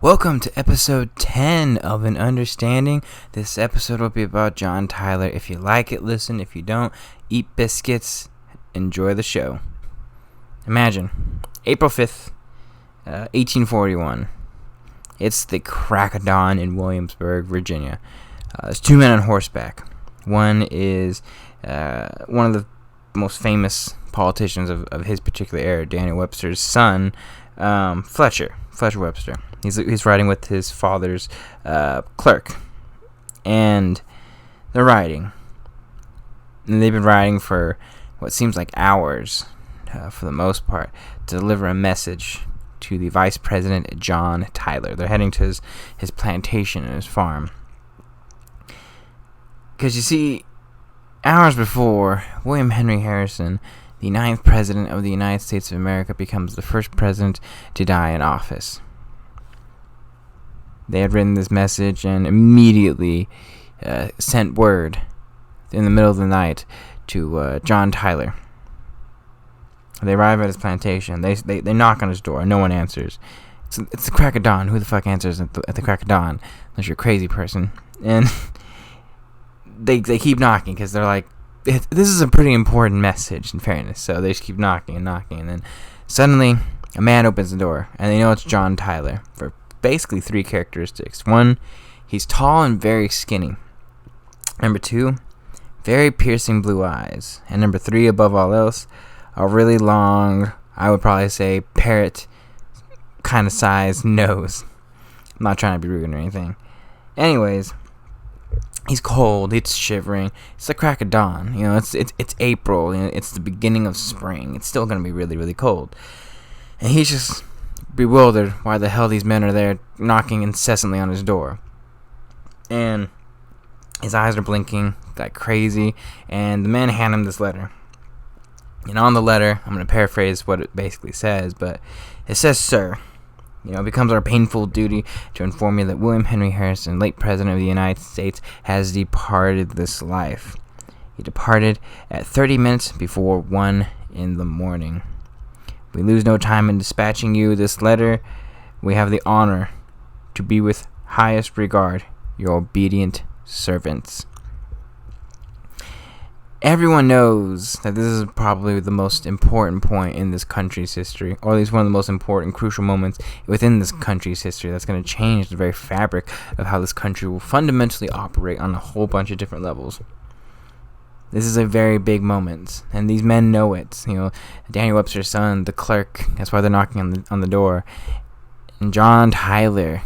Welcome to episode 10 of An Understanding. This episode will be about John Tyler. If you like it, listen. If you don't, eat biscuits. Enjoy the show. Imagine, April 5th, 1841. It's the crack of dawn in Williamsburg, Virginia. There's two men on horseback. One is one of the most famous politicians of his particular era, Daniel Webster's son, Fletcher Webster. He's riding with his father's clerk, and they're riding. And they've been riding for what seems like hours, for the most part, to deliver a message to the Vice President John Tyler. They're heading to his plantation and his farm. Because you see, hours before, William Henry Harrison, the 9th President of the United States of America, becomes the first president to die in office. They had written this message and immediately sent word in the middle of the night to John Tyler. They arrive at his plantation. They knock on his door. No one answers. It's the crack of dawn. Who the fuck answers at the crack of dawn? Unless you're a crazy person. And they keep knocking because they're like, this is a pretty important message, in fairness. So they just keep knocking and knocking. And then suddenly, a man opens the door. And they know it's John Tyler for basically three characteristics. One, he's tall and very skinny. Number two, very piercing blue eyes. And number three, above all else, a really long, I would probably say, parrot kind of size nose. I'm not trying to be rude or anything. Anyways, he's cold. It's shivering. It's the crack of dawn. You know, it's April. You know, it's the beginning of spring. It's still going to be really, really cold. And he's just bewildered why the hell these men are there knocking incessantly on his door. And his eyes are blinking like crazy. And the men hand him this letter. And on the letter, I'm going to paraphrase what it basically says, but it says, "Sir, it becomes our painful duty to inform you that William Henry Harrison, late President of the United States, has departed this life. He departed at 30 minutes before 1 in the morning. We lose no time in dispatching you this letter. We have the honor to be with highest regard your obedient servants." Everyone knows that this is probably the most important point in this country's history, or at least one of the most important, crucial moments within this country's history that's going to change the very fabric of how this country will fundamentally operate on a whole bunch of different levels. This is a very big moment, and these men know it. Daniel Webster's son, the clerk, that's why they're knocking on the door. And John Tyler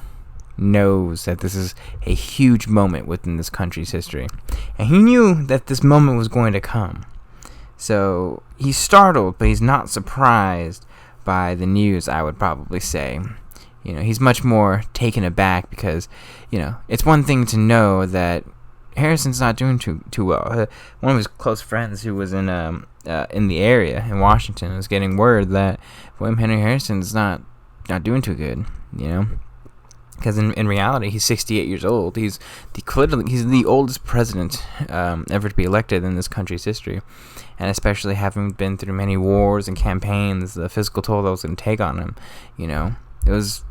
knows that this is a huge moment within this country's history. And he knew that this moment was going to come. So he's startled, but he's not surprised by the news, I would probably say. He's much more taken aback because, it's one thing to know that Harrison's not doing too well. One of his close friends who was in the area in Washington was getting word that William Henry Harrison's not doing too good, Because in reality, he's 68 years old. He's the oldest president ever to be elected in this country's history. And especially having been through many wars and campaigns, the physical toll that was going to take on him, it was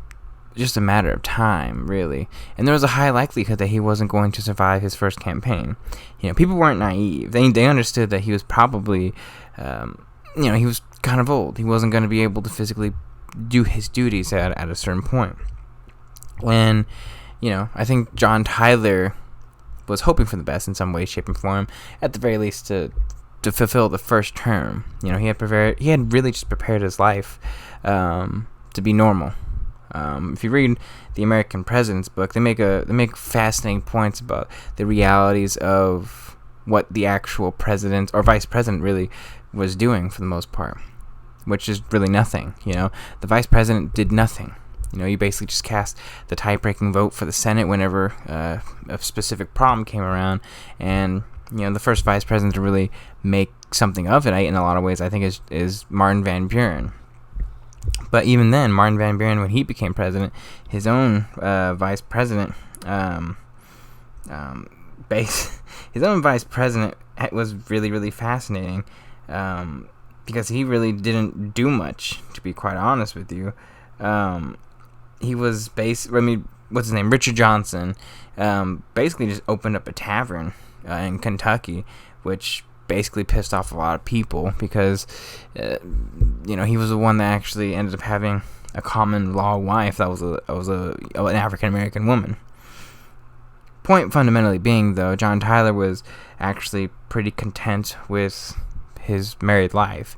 just a matter of time, really. And there was a high likelihood that he wasn't going to survive his first campaign. People weren't naive. They understood that he was probably, he was kind of old. He wasn't going to be able to physically do his duties at a certain point. When, I think John Tyler was hoping for the best in some way, shape, and form, at the very least to fulfill the first term. He had really just prepared his life to be normal. If you read the American President's book, they make fascinating points about the realities of what the actual president or vice president really was doing for the most part, which is really nothing. The vice president did nothing. You basically just cast the tie-breaking vote for the Senate whenever a specific problem came around. And, the first vice president to really make something of it, in a lot of ways, I think, is Martin Van Buren. But even then, Martin Van Buren, when he became president, his own vice president, his own vice president was really, really fascinating because he really didn't do much, to be quite honest with you. he was what's his name? Richard Johnson, basically just opened up a tavern in Kentucky, which basically pissed off a lot of people because, he was the one that actually ended up having a common law wife that was an African American woman. Point fundamentally being, though, John Tyler was actually pretty content with his married life.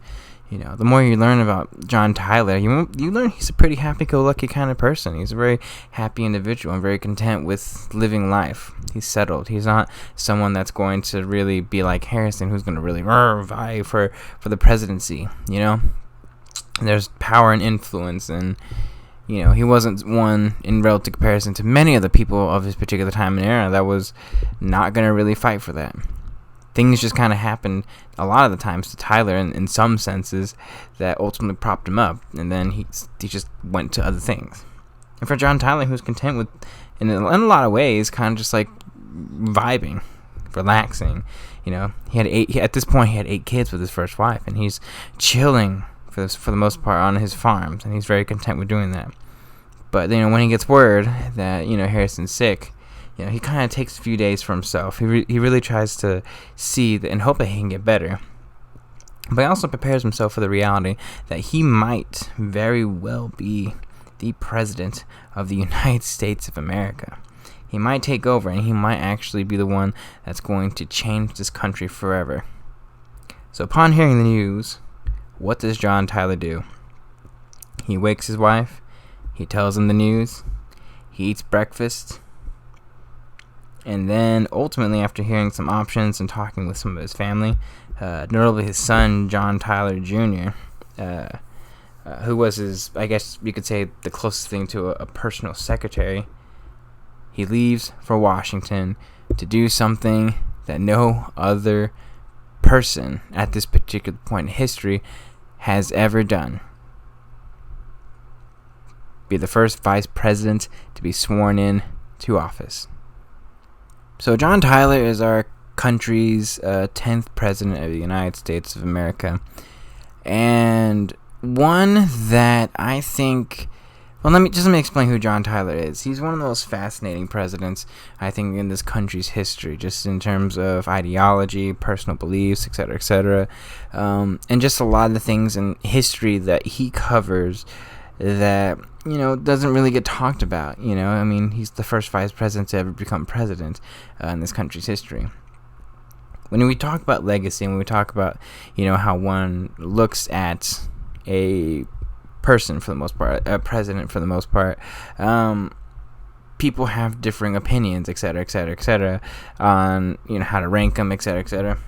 The more you learn about John Tyler, you learn he's a pretty happy-go-lucky kind of person. He's a very happy individual and very content with living life. He's settled. He's not someone that's going to really be like Harrison, who's going to really vie for the presidency. There's power and influence, and he wasn't one in relative comparison to many of the people of his particular time and era that was not going to really fight for that. Things just kind of happened a lot of the times to Tyler in some senses that ultimately propped him up, and then he just went to other things. And for John Tyler, who's content with, in a lot of ways, kind of just like vibing, relaxing. At this point he had 8 kids with his first wife, and he's chilling for the most part on his farms, and he's very content with doing that. But when he gets word that Harrison's sick, he kind of takes a few days for himself. He really tries to see and hope that he can get better. But he also prepares himself for the reality that he might very well be the president of the United States of America. He might take over, and he might actually be the one that's going to change this country forever. So upon hearing the news, what does John Tyler do? He wakes his wife. He tells him the news. He eats breakfast. And then, ultimately, after hearing some options and talking with some of his family, notably his son, John Tyler Jr., who was his, I guess you could say, the closest thing to a personal secretary, he leaves for Washington to do something that no other person at this particular point in history has ever done. Be the first vice president to be sworn in to office. So John Tyler is our country's 10th president of the United States of America, and one that I think, let me explain who John Tyler is. He's one of the most fascinating presidents, I think, in this country's history, just in terms of ideology, personal beliefs, etc., and just a lot of the things in history that he covers that doesn't really get talked about. He's the first vice president to ever become president in this country's history. When we talk about legacy, when we talk about how one looks at a person for the most part, a president for the most part, people have differing opinions, etc., on how to rank them, etc.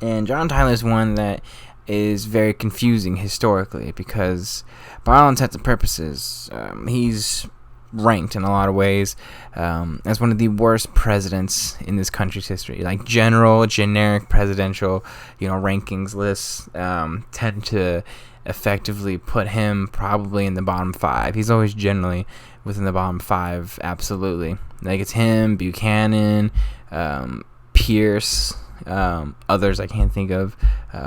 And John Tyler is one that is very confusing historically because, by all intents and purposes, he's ranked in a lot of ways as one of the worst presidents in this country's history. Like generic presidential, rankings lists tend to effectively put him probably in the bottom 5. He's always generally within the bottom 5, absolutely. Like it's him, Buchanan, Pierce. Others I can't think of,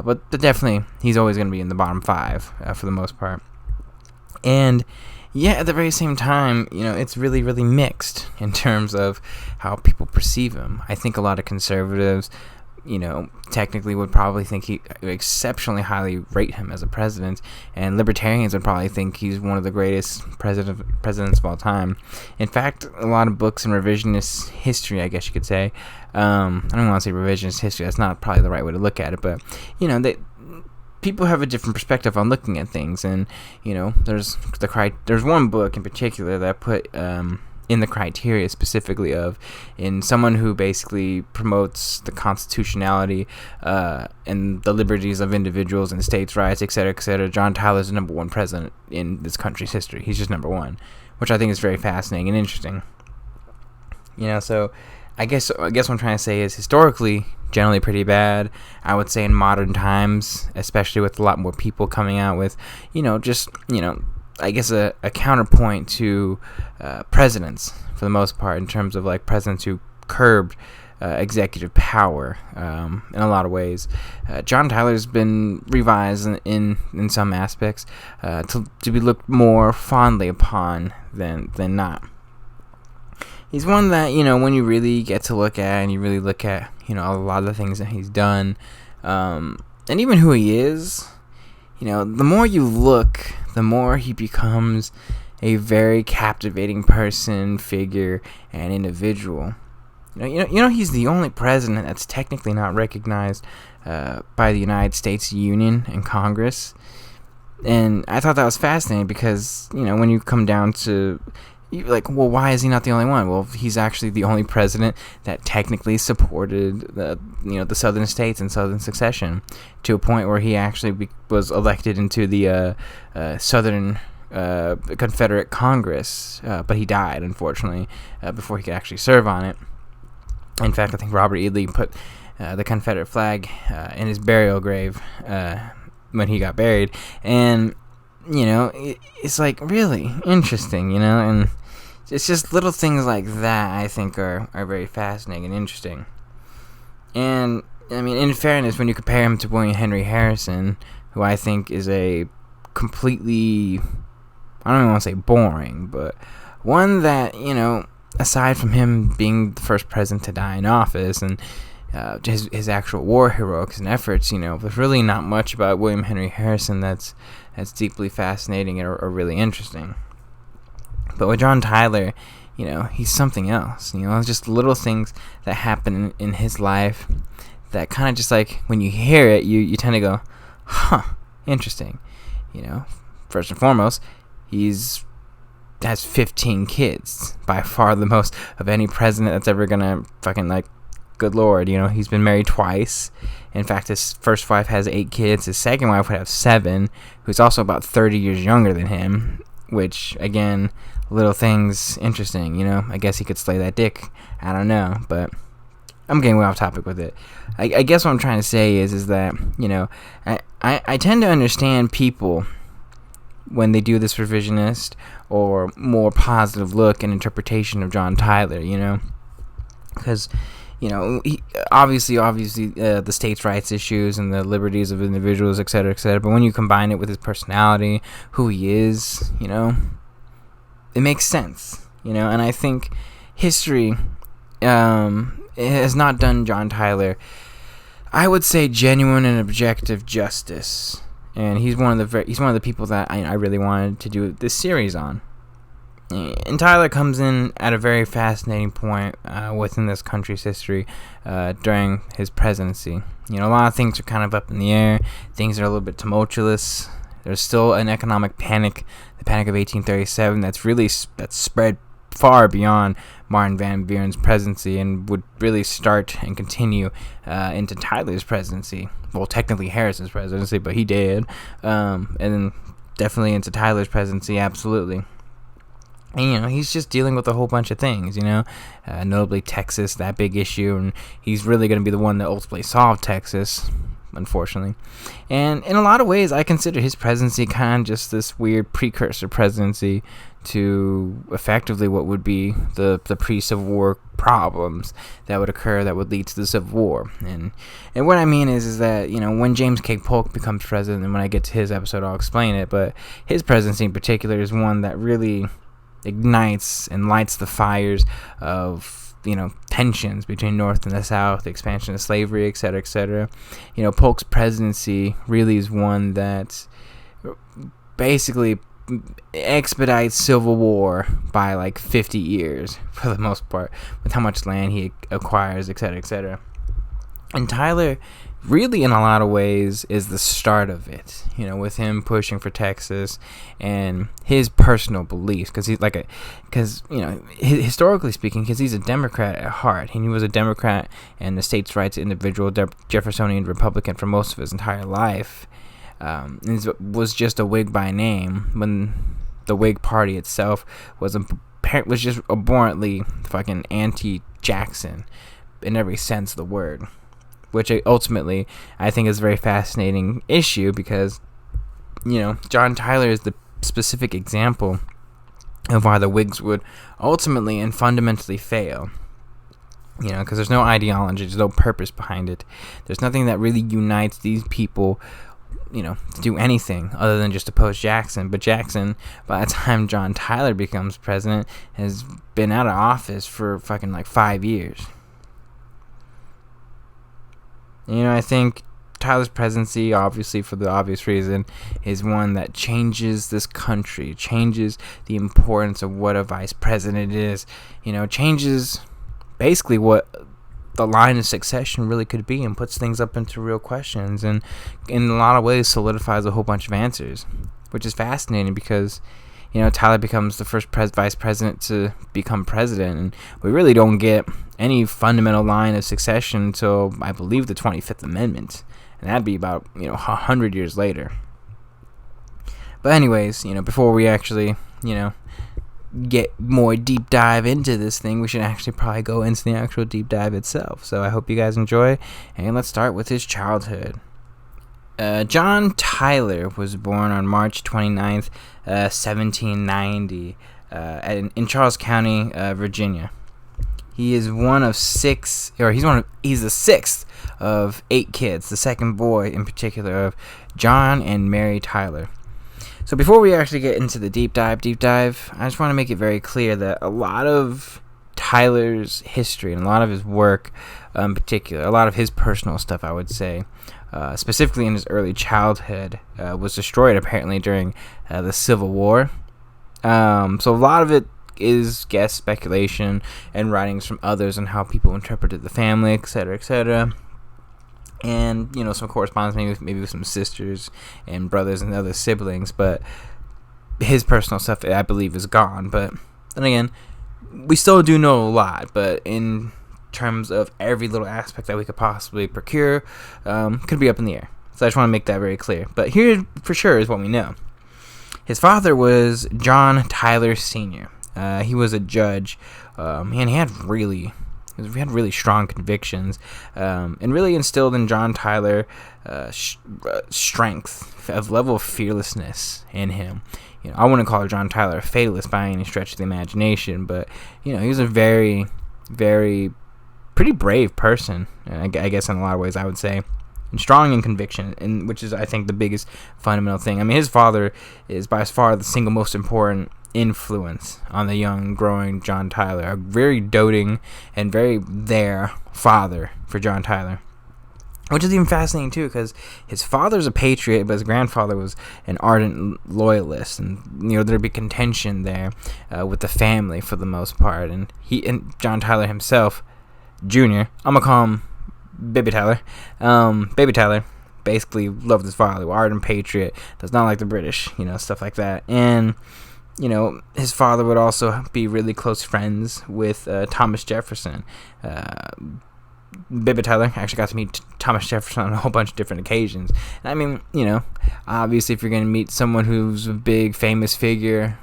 but definitely he's always going to be in the bottom 5 for the most part. And at the very same time, it's really, really mixed in terms of how people perceive him. I think a lot of conservatives, technically would probably think he exceptionally highly rate him as a president, and libertarians would probably think he's one of the greatest presidents of all time. In fact, a lot of books in revisionist history, I guess you could say, I don't want to say revisionist history, that's not probably the right way to look at it, but people have a different perspective on looking at things, and there's one book in particular that put in the criteria specifically in someone who basically promotes the constitutionality and the liberties of individuals and states' rights, etc. John Tyler's the number 1 president in this country's history. He's just number 1, which I think is very fascinating and interesting. So I guess what I'm trying to say is historically generally pretty bad. I would say in modern times, especially with a lot more people coming out with, I guess a counterpoint to presidents for the most part, in terms of like presidents who curbed executive power in a lot of ways. John Tyler's been revised in some aspects to be looked more fondly upon than not. He's one that, when you really get to look at and you really look at, a lot of the things that he's done, and even who he is, the more you look, the more he becomes a very captivating person, figure, and individual. He's the only president that's technically not recognized by the United States Union and Congress. And I thought that was fascinating because, when you come down to, you're like, well, why is he not the only one? Well, he's actually the only president that technically supported the southern states and southern secession to a point where he actually was elected into the Southern Confederate Congress, but he died, unfortunately, before he could actually serve on it. In fact, I think Robert E. Lee put the Confederate flag in his burial grave when he got buried. And, it's like really interesting, and it's just little things like that I think are very fascinating and interesting. And, I mean, in fairness, when you compare him to William Henry Harrison, who I think is a completely, I don't even want to say boring, but one that, aside from him being the first president to die in office and his actual war heroics and efforts, there's really not much about William Henry Harrison that's deeply fascinating or really interesting. But with John Tyler, he's something else. Just little things that happen in his life that kind of just like when you hear it, you tend to go, huh, interesting. First and foremost, has 15 kids, by far the most of any president that's ever gonna fucking good lord, he's been married twice. In fact, his first wife has 8 kids. His second wife would have 7, who's also about 30 years younger than him, which, again, little things interesting, I guess he could slay that dick. I don't know, but I'm getting way off topic with it. I guess what I'm trying to say is that, I tend to understand people when they do this revisionist or more positive look and interpretation of John Tyler, because obviously, the states' rights issues and the liberties of individuals, et cetera, but when you combine it with his personality, who he is, it makes sense, and I think history has not done John Tyler, I would say, genuine and objective justice, and he's one of the people that I really wanted to do this series on. And Tyler comes in at a very fascinating point within this country's history during his presidency. A lot of things are kind of up in the air. Things are a little bit tumultuous. There's still an economic panic, the Panic of 1837, that's spread far beyond Martin Van Buren's presidency and would really start and continue into Tyler's presidency. Well, technically Harrison's presidency, but he did. And then definitely into Tyler's presidency, absolutely. And, he's just dealing with a whole bunch of things, notably Texas, that big issue, and he's really going to be the one that ultimately solved Texas, unfortunately. And in a lot of ways, I consider his presidency kind of just this weird precursor presidency to effectively what would be the pre-Civil War problems that would occur that would lead to the Civil War. And what I mean is that, when James K. Polk becomes president, and when I get to his episode, I'll explain it, but his presidency in particular is one that really ignites and lights the fires of tensions between North and the South, the expansion of slavery, et cetera, et cetera. Polk's presidency really is one that basically expedites Civil War by 50 years for the most part, with how much land he acquires, et cetera, et cetera. And Tyler really, in a lot of ways, is the start of it, with him pushing for Texas and his personal beliefs, historically speaking, because he's a Democrat at heart, and he was a Democrat and a states' rights individual, Jeffersonian Republican for most of his entire life, was just a Whig by name, when the Whig Party itself was just abhorrently fucking anti-Jackson in every sense of the word. Which ultimately I think is a very fascinating issue because, John Tyler is the specific example of why the Whigs would ultimately and fundamentally fail. because there's no ideology, there's no purpose behind it. There's nothing that really unites these people, to do anything other than just oppose Jackson. But Jackson, by the time John Tyler becomes president, has been out of office for fucking like 5 years. I think Tyler's presidency, obviously for the obvious reason, is one that changes this country, changes the importance of what a vice president is, changes basically what the line of succession really could be, and puts things up into real questions, and in a lot of ways solidifies a whole bunch of answers, which is fascinating because Tyler becomes the first vice president to become president, and we really don't get any fundamental line of succession until, I believe, the 25th Amendment, and that'd be about 100 years later. But anyways, before we actually get more deep dive into this thing, we should actually probably go into the actual deep dive itself. So I hope you guys enjoy, and let's start with his childhood. John Tyler was born on March 29th, 1790, in Charles County, Virginia. He is one of six, or he's the sixth of 8 kids, the second boy in particular of John and Mary Tyler. So before we actually get into the deep dive, I just want to make it very clear that a lot of Tyler's history and a lot of his work, in particular, a lot of his personal stuff, I would say, specifically in his early childhood, was destroyed apparently during the Civil War. So a lot of it is guess speculation and writings from others on how people interpreted the family, etc., etc. And some correspondence maybe with some sisters and brothers and other siblings, but his personal stuff, I believe, is gone. But then again, we still do know a lot, but in terms of every little aspect that we could possibly procure, could be up in the air. So I just want to make that very clear. But here, for sure, is what we know. His father was John Tyler Sr. He was a judge, and he had really strong convictions, and really instilled in John Tyler strength, of level of fearlessness in him. I wouldn't call John Tyler a fatalist by any stretch of the imagination, but he was a very, very pretty brave person, I guess in a lot of ways I would say, and strong in conviction, and which is, I think, the biggest fundamental thing. I mean, his father is by far the single most important influence on the young, growing John Tyler, a very doting and very there father for John Tyler, which is even fascinating too, because his father's a patriot, but his grandfather was an ardent loyalist, and there'd be contention there with the family for the most part, and John Tyler himself, Jr., I'm gonna call him Baby Tyler. Baby Tyler basically loved his father, ardent patriot, does not like the British, stuff like that, and his father would also be really close friends with Thomas Jefferson. Baby Tyler actually got to meet Thomas Jefferson on a whole bunch of different occasions. And I mean, obviously if you're going to meet someone who's a big, famous figure,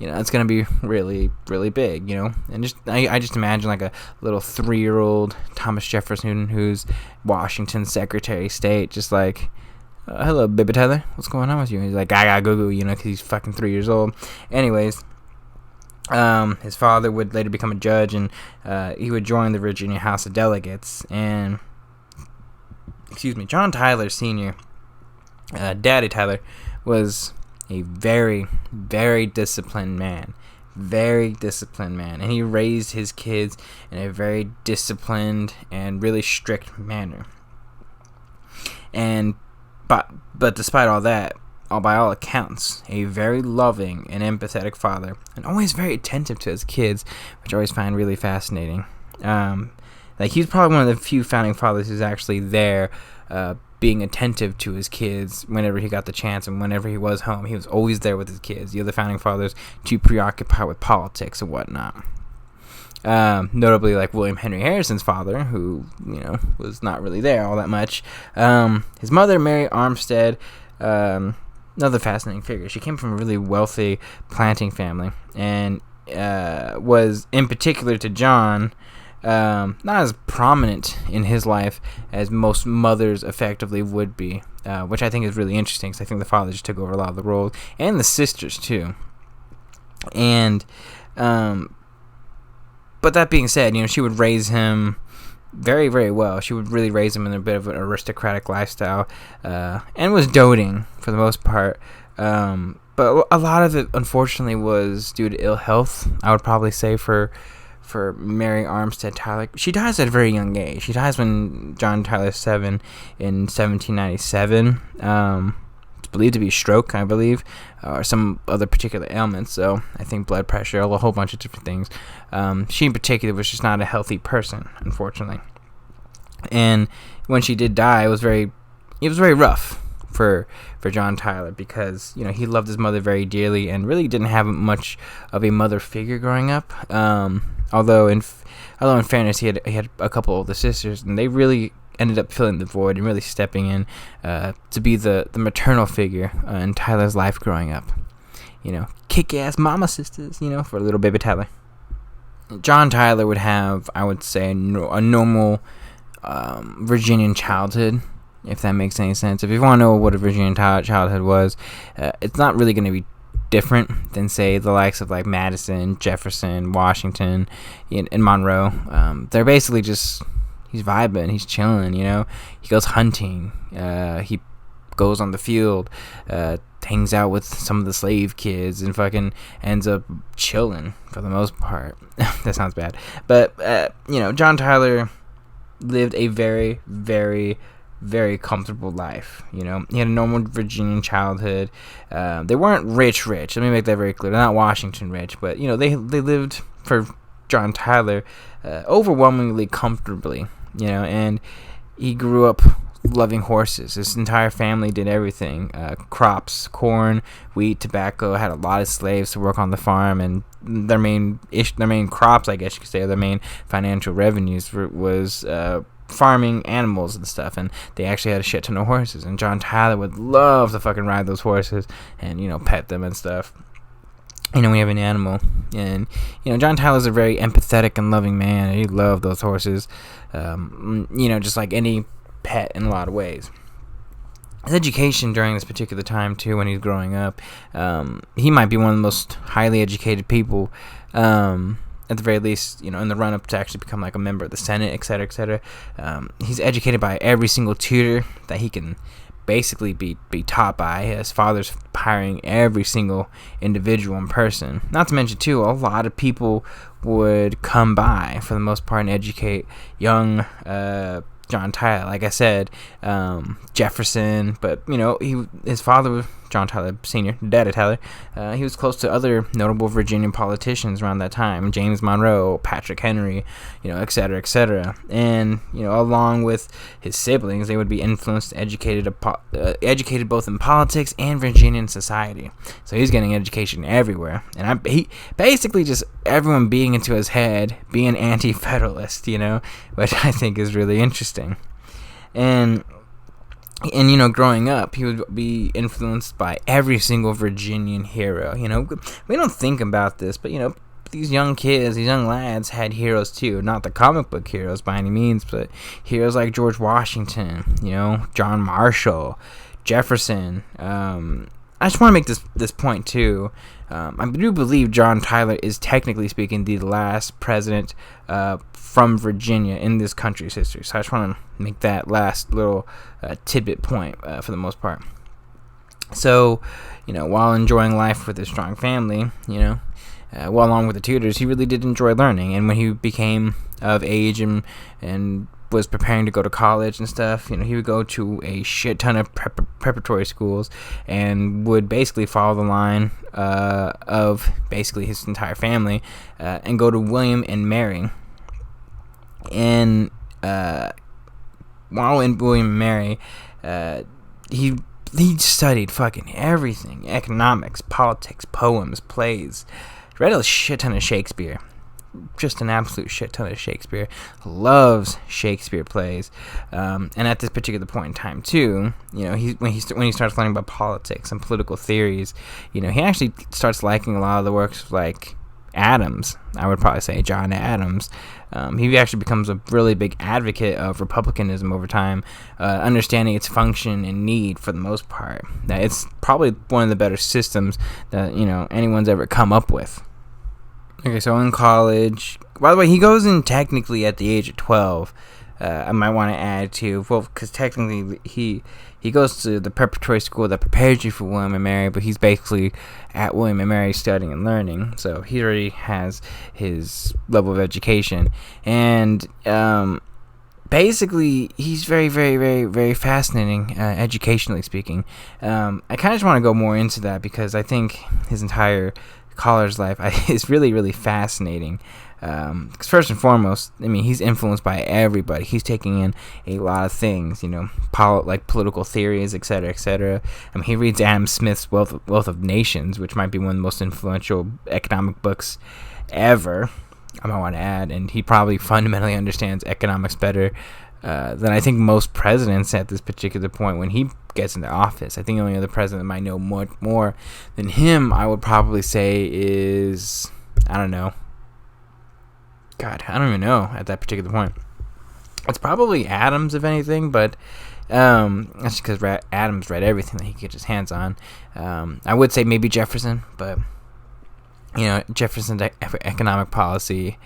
it's going to be really, really big, And I just imagine like a little 3-year-old Thomas Jefferson who's Washington's Secretary of State, just like, hello, Baby Tyler, what's going on with you? And he's like, gaga goo goo, because he's fucking 3 years old. Anyways, his father would later become a judge, and he would join the Virginia House of Delegates. And, John Tyler Sr., Daddy Tyler, was a very, very disciplined man. And he raised his kids in a very disciplined and really strict manner. And But despite all that, by all accounts, a very loving and empathetic father, and always very attentive to his kids, which I always find really fascinating. He's probably one of the few founding fathers who's actually there, being attentive to his kids whenever he got the chance, and whenever he was home, he was always there with his kids. The other founding fathers too preoccupied with politics and whatnot. Notably like William Henry Harrison's father, who was not really there all that much. His mother, Mary Armstead, another fascinating figure. She came from a really wealthy planting family, and was, in particular to John, not as prominent in his life as most mothers effectively would be, which I think is really interesting, because I think the father just took over a lot of the roles, and the sisters too. And but that being said, she would raise him very, very well. She would really raise him in a bit of an aristocratic lifestyle, and was doting for the most part. But a lot of it, unfortunately, was due to ill health, I would probably say, for Mary Armstead Tyler. She dies at a very young age. She dies when John Tyler's 7 in 1797. It's believed to be a stroke, I believe, or some other particular ailment. So I think blood pressure, a whole bunch of different things. She in particular was just not a healthy person, unfortunately. And when she did die, it was very rough for John Tyler, because he loved his mother very dearly and really didn't have much of a mother figure growing up. Although in fairness, he had a couple older sisters, and they really ended up filling the void and really stepping in to be the maternal figure in Tyler's life growing up. Kick-ass mama sisters, for little baby Tyler. John Tyler would have, I would say, a normal Virginian childhood, if that makes any sense. If you want to know what a Virginian childhood was, it's not really going to be different than, say, the likes of like Madison, Jefferson, Washington, and Monroe. They're basically just, he's vibing, he's chilling, he goes hunting, he goes on the field, hangs out with some of the slave kids, and fucking ends up chilling for the most part. That sounds bad, but John Tyler lived a very, very, very comfortable life. He had a normal Virginian childhood. They weren't rich. Let me make that very clear. They're not Washington rich, but they lived, for John Tyler, overwhelmingly comfortably. And he grew up loving horses. His entire family did everything: crops, corn, wheat, tobacco. Had a lot of slaves to work on the farm, and their main crops, I guess you could say, their main financial revenues was farming animals and stuff. And they actually had a shit ton of horses, and John Tyler would love to fucking ride those horses and pet them and stuff. We have an animal, and John Tyler's a very empathetic and loving man, and he loved those horses, just like any pet in a lot of ways. His education during this particular time too, when he's growing up, he might be one of the most highly educated people, at the very least, in the run-up to actually become like a member of the Senate, etc., etc. He's educated by every single tutor that he can basically be taught by. His father's hiring every single individual in person. Not to mention, too, a lot of people would come by, for the most part, and educate young John Tyler. Like I said, Jefferson, but his father was John Tyler Sr., Daddy Tyler. He was close to other notable Virginian politicians around that time: James Monroe, Patrick Henry, et cetera, et cetera. And along with his siblings, they would be influenced, educated both in politics and Virginian society. So he's getting education everywhere, and he basically just everyone being into his head, being anti-federalist, which I think is really interesting. And growing up, he would be influenced by every single Virginian hero. We don't think about this, but these young kids, these young lads had heroes too. Not the comic book heroes by any means, but heroes like George Washington, John Marshall, Jefferson. I just want to make this point too. I do believe John Tyler is, technically speaking, the last president from Virginia in this country's history. So I just want to make that last little tidbit point for the most part. So, while enjoying life with his strong family, while along with the tutors, he really did enjoy learning. And when he became of age and was preparing to go to college and stuff, he would go to a shit ton of preparatory schools and would basically follow the line of basically his entire family and go to William and Mary. And while in William and Mary, he studied fucking everything: economics, politics, poems, plays. Read a shit ton of Shakespeare. Just an absolute shit ton of Shakespeare. Loves Shakespeare plays. And at this particular point in time too, when he starts learning about politics and political theories, he actually starts liking a lot of the works like Adams. I would probably say John Adams. He actually becomes a really big advocate of republicanism over time, understanding its function and need for the most part. That it's probably one of the better systems that anyone's ever come up with. Okay, so in college, by the way, he goes in technically at the age of 12. I might want to add to, well, because technically he goes to the preparatory school that prepares you for William and Mary, but he's basically at William and Mary studying and learning, so he already has his level of education, and basically he's very, very, very, very fascinating, educationally speaking. I kind of just want to go more into that because I think his entire college life is really, really fascinating. Because first and foremost, I mean, he's influenced by everybody. He's taking in a lot of things, like political theories, etc., etc. I mean, he reads Adam Smith's Wealth of Nations, which might be one of the most influential economic books ever, I might want to add, and he probably fundamentally understands economics better than I think most presidents at this particular point when he gets into office. I think the only other president that might know more than him, I would probably say, is, I don't know. God, I don't even know at that particular point. It's probably Adams, if anything, but that's because Adams read everything that he could get his hands on. I would say maybe Jefferson, but Jefferson's economic policy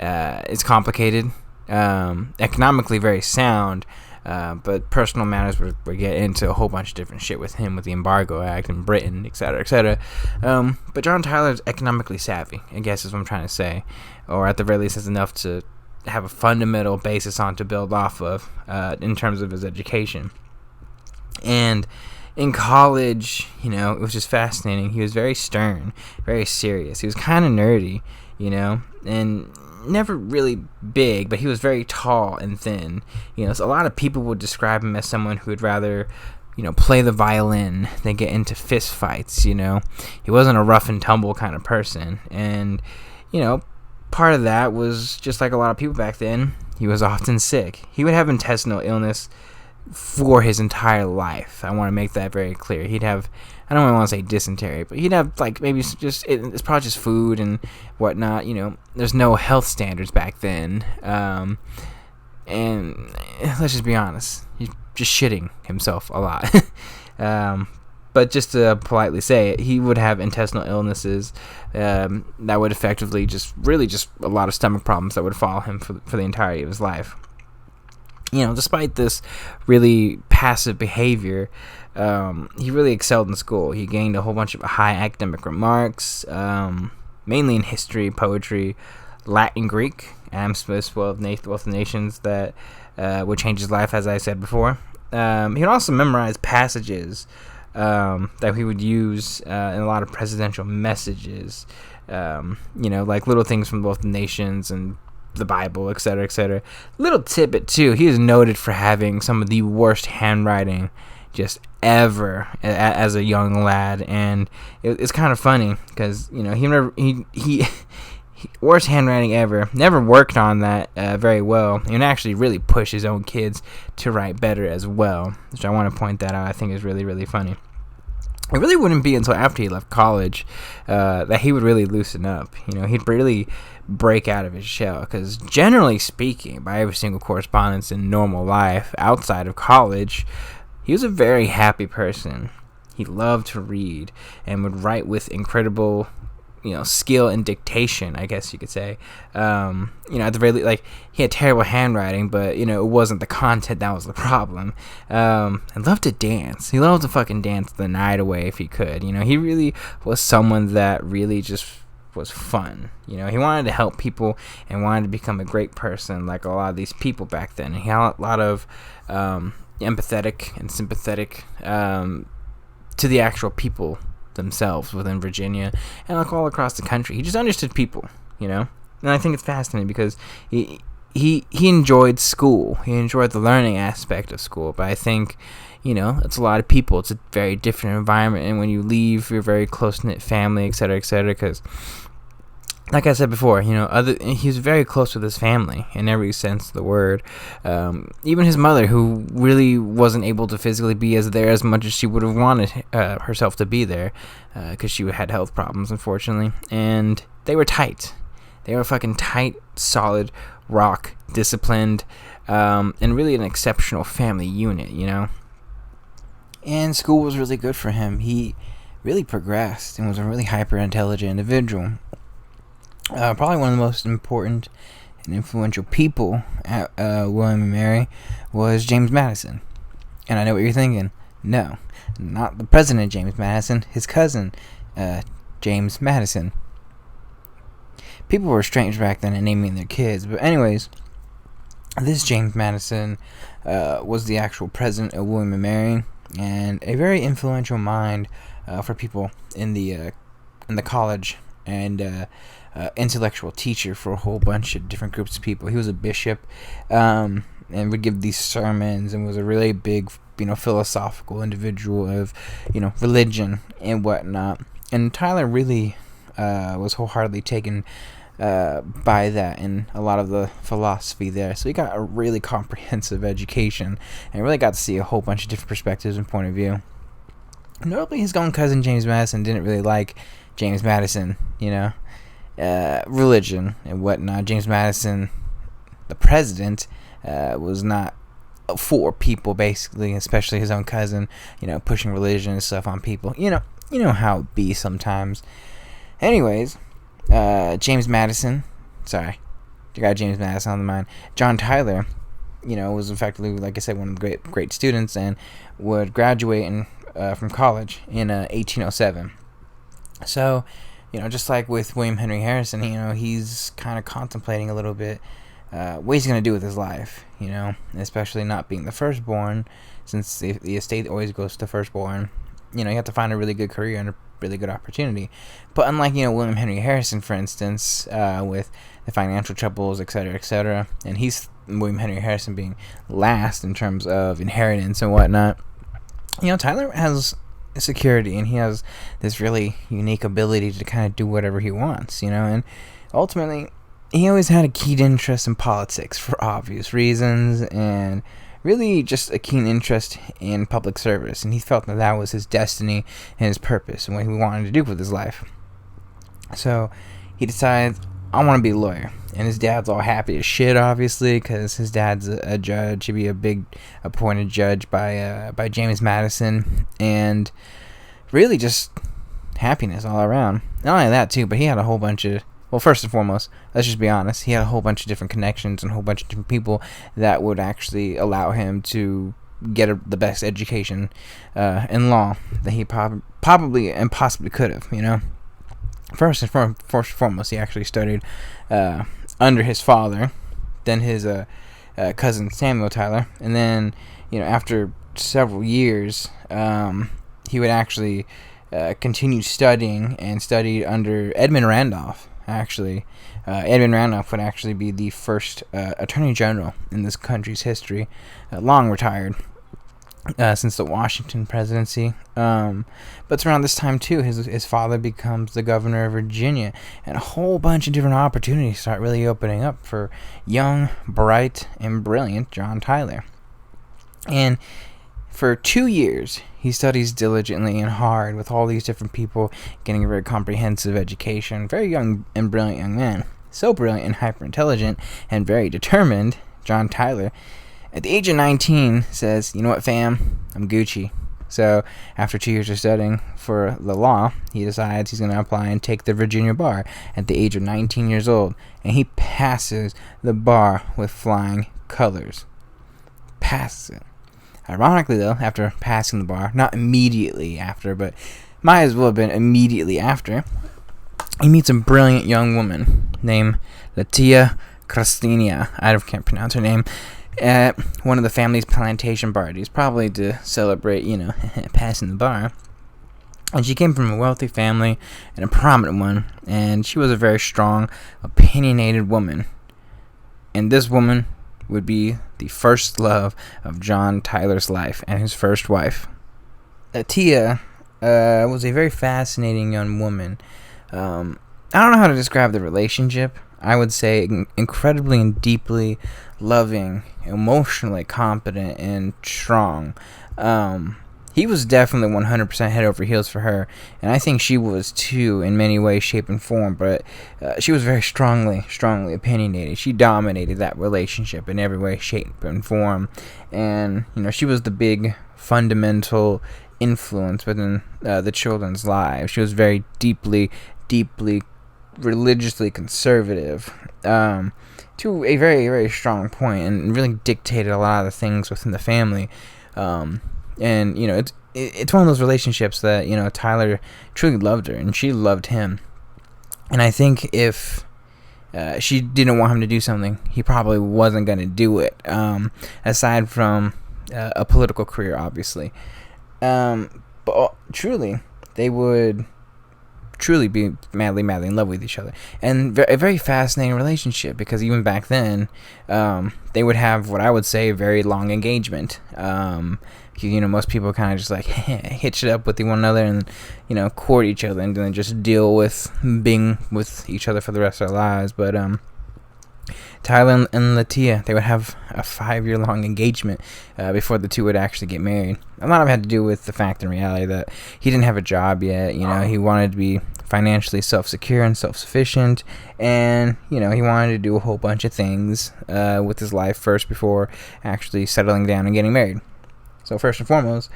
is complicated, economically very sound, but personal matters would get into a whole bunch of different shit with him, with the Embargo Act and Britain, etc., etc. But John Tyler's economically savvy, I guess is what I'm trying to say, or at the very least has enough to have a fundamental basis on to build off of in terms of his education. And in college, it was just fascinating. He was very stern, very serious. He was kind of nerdy, and never really big, but he was very tall and thin. So a lot of people would describe him as someone who would rather, play the violin than get into fist fights. He wasn't a rough and tumble kind of person, and part of that was just like a lot of people back then. He was often sick. He would have intestinal illness for his entire life. I want to make that very clear. He'd have, I don't want to say dysentery, but he'd have maybe it's probably just food and whatnot. There's no health standards back then, and let's just be honest, he's just shitting himself a lot. But just to politely say it, he would have intestinal illnesses that would effectively just a lot of stomach problems that would follow him for the entirety of his life. Despite this really passive behavior, he really excelled in school. He gained a whole bunch of high academic remarks, mainly in history, poetry, Latin, Greek. Adam Smith's Wealth of Nations that would change his life, as I said before. He would also memorize passages that he would use in a lot of presidential messages, like little things from Wealth of Nations and the Bible, etc., etc. Little tidbit too, he is noted for having some of the worst handwriting just ever as a young lad, and it's kind of funny because he worst handwriting ever, never worked on that very well, and actually really pushed his own kids to write better as well, which I want to point that out. I think is really, really funny. It really wouldn't be until after he left college that he would really loosen up. He'd really break out of his shell, because generally speaking, by every single correspondence in normal life outside of college, he was a very happy person. He loved to read and would write with incredible skill and dictation, I guess you could say. At the very least, he had terrible handwriting, but it wasn't the content that was the problem. And loved to dance. He loved to fucking dance the night away if he could. He really was someone that really just was fun. He wanted to help people and wanted to become a great person, like a lot of these people back then. And he had a lot of empathetic and sympathetic to the actual people themselves within Virginia and all across the country. He just understood people, and I think it's fascinating because he enjoyed school. He enjoyed the learning aspect of school, but I think it's a lot of people. It's a very different environment, and when you leave your very close-knit family, etc., etc., because like I said before, he was very close with his family in every sense of the word. Even his mother, who really wasn't able to physically be there as much as she would have wanted herself to be there, because she had health problems, unfortunately. And they were tight. They were fucking tight, solid, rock, disciplined, and really an exceptional family unit, And school was really good for him. He really progressed and was a really hyper-intelligent individual. Probably one of the most important and influential people at William and Mary was James Madison. And I know what you're thinking. No, not the president James Madison, his cousin, James Madison. People were strange back then in naming their kids. But anyways, this James Madison was the actual president of William and Mary, and a very influential mind for people in the college, and intellectual teacher for a whole bunch of different groups of people. He was a bishop, and would give these sermons, and was a really big, philosophical individual of, religion and whatnot. And Tyler really was wholeheartedly taken by that and a lot of the philosophy there. So he got a really comprehensive education and really got to see a whole bunch of different perspectives and point of view. Notably, his own cousin James Madison didn't really like James Madison, religion and whatnot. James Madison, the president, was not for people, basically, especially his own cousin, pushing religion and stuff on people. You know how it be sometimes. Anyways, James Madison, sorry, you got James Madison on the mind. John Tyler, was effectively, like I said, one of the great students, and would graduate from college in 1807. So, just like with William Henry Harrison, he's kind of contemplating a little bit what he's going to do with his life, especially not being the firstborn, since the estate always goes to the firstborn. You have to find a really good career and a really good opportunity. But unlike, William Henry Harrison, for instance, with the financial troubles, etc., and William Henry Harrison being last in terms of inheritance and whatnot, Tyler has security, and he has this really unique ability to kind of do whatever he wants, and ultimately, he always had a keen interest in politics for obvious reasons, and really just a keen interest in public service, and he felt that was his destiny and his purpose and what he wanted to do with his life. So he decided, I want to be a lawyer. And his dad's all happy as shit, obviously, because his dad's a judge. He'd be a big appointed judge by James Madison, and really just happiness all around. Not only that, too, but he had a whole bunch of, well, first and foremost, let's just be honest, he had a whole bunch of different connections and a whole bunch of different people that would actually allow him to get the best education in law that he probably and possibly could have, First and foremost, he actually studied under his father, then his cousin Samuel Tyler, and then, after several years, he would actually continue studying and studied under Edmund Randolph. Actually, Edmund Randolph would actually be the first attorney general in this country's history, long retired since the Washington presidency. But it's around this time too, his father becomes the governor of Virginia, and a whole bunch of different opportunities start really opening up for young, bright, and brilliant John Tyler. And for 2 years, he studies diligently and hard with all these different people, getting a very comprehensive education. Very young and brilliant young man. So brilliant and hyper-intelligent and very determined, John Tyler, at the age of 19, says, you know what, fam, I'm Gucci. So, after 2 years of studying for the law, he decides he's going to apply and take the Virginia bar at the age of 19 years old. And he passes the bar with flying colors. Passes it. Ironically, though, after passing the bar, not immediately after, but might as well have been immediately after, he meets a brilliant young woman named Latia Christina. I can't pronounce her name. At one of the family's plantation parties, probably to celebrate, passing the bar. And she came from a wealthy family and a prominent one, and she was a very strong, opinionated woman. And this woman would be the first love of John Tyler's life and his first wife. Tia was a very fascinating young woman. I don't know how to describe the relationship. I would say incredibly and deeply loving, emotionally competent, and strong. He was definitely 100% head over heels for her, and I think she was too in many ways, shape, and form, but she was very strongly opinionated. She dominated that relationship in every way, shape, and form, and she was the big fundamental influence within the children's lives. She was very deeply religiously conservative, to a very, very strong point, and really dictated a lot of the things within the family. And it's one of those relationships that Tyler truly loved her, and she loved him. And I think if she didn't want him to do something, he probably wasn't going to do it. Aside from a political career, obviously. But truly, they would truly be madly in love with each other, and a very fascinating relationship, because even back then, they would have what I would say a very long engagement. Most people kind of just like hitch it up with one another, and court each other, and then just deal with being with each other for the rest of their lives. But Tyler and Latia, they would have a 5-year long engagement before the two would actually get married. A lot of it had to do with the fact and reality that he didn't have a job yet. He wanted to be financially self-secure and self-sufficient, and he wanted to do a whole bunch of things with his life first before actually settling down and getting married. So first and foremost,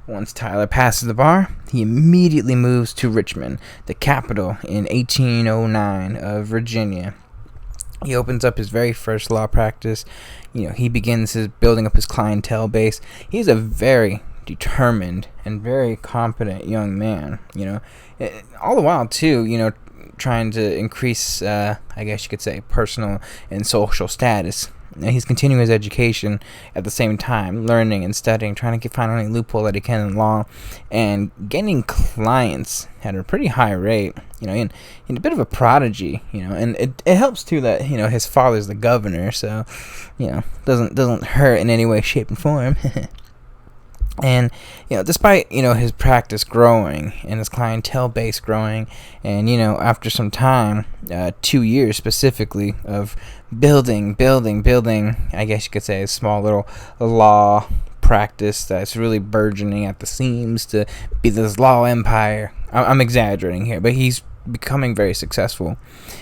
once Tyler passes the bar, he immediately moves to Richmond, the capital, in 1809 of Virginia. He opens up his very first law practice. He begins building up his clientele base. He's a very determined and very competent young man. All the while too, trying to increase, I guess you could say, personal and social status. He's continuing his education at the same time, learning and studying, trying to find any loophole that he can in law, and getting clients at a pretty high rate. In a bit of a prodigy. And it helps too that his father's the governor, so doesn't hurt in any way, shape, and form. And despite his practice growing and his clientele base growing, and after some time, 2 years specifically of building, I guess you could say, a small little law practice that's really burgeoning at the seams to be this law empire. I'm exaggerating here, but he's becoming very successful.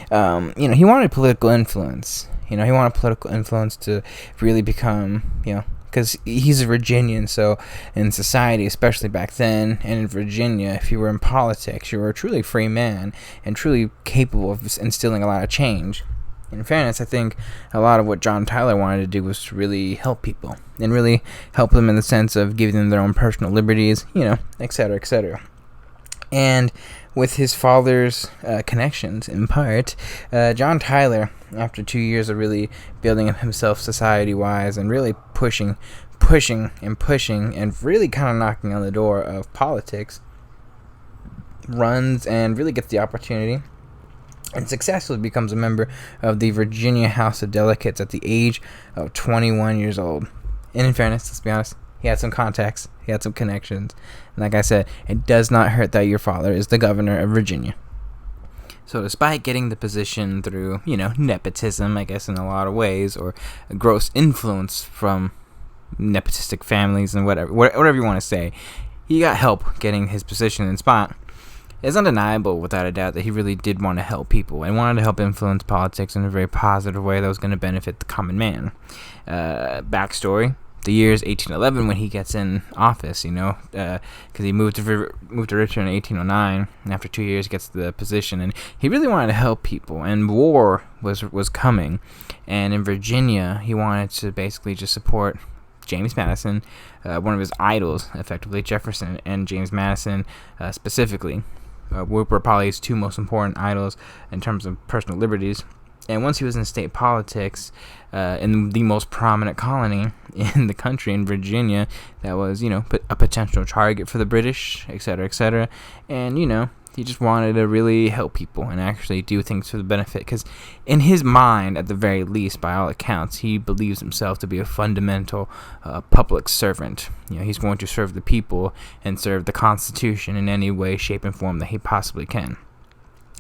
He wanted political influence. He wanted political influence to really become, because he's a Virginian, so in society, especially back then, and in Virginia, if you were in politics, you were a truly free man and truly capable of instilling a lot of change. In fairness, I think a lot of what John Tyler wanted to do was to really help people, and really help them in the sense of giving them their own personal liberties, etc., etc. And with his father's connections, in part, John Tyler, after 2 years of really building up himself society-wise and really pushing, and really kind of knocking on the door of politics, runs and really gets the opportunity and successfully becomes a member of the Virginia House of Delegates at the age of 21 years old. And in fairness, let's be honest, he had some contacts, he had some connections. And like I said, it does not hurt that your father is the governor of Virginia. So despite getting the position through, nepotism, I guess in a lot of ways, or a gross influence from nepotistic families and whatever you want to say, he got help getting his position and spot. It's undeniable, without a doubt, that he really did want to help people and wanted to help influence politics in a very positive way that was going to benefit the common man. Backstory: the year is 1811 when he gets in office, because he moved to Richmond in 1809, and after 2 years gets the position, and he really wanted to help people, and war was coming, and in Virginia, he wanted to basically just support James Madison, one of his idols, effectively, Jefferson and James Madison specifically. Were probably his two most important idols in terms of personal liberties. And once he was in state politics, in the most prominent colony in the country, in Virginia, that was, a potential target for the British, etc., etc. And, he just wanted to really help people and actually do things for the benefit. Because in his mind, at the very least, by all accounts, he believes himself to be a fundamental public servant. He's going to serve the people and serve the Constitution in any way, shape, and form that he possibly can.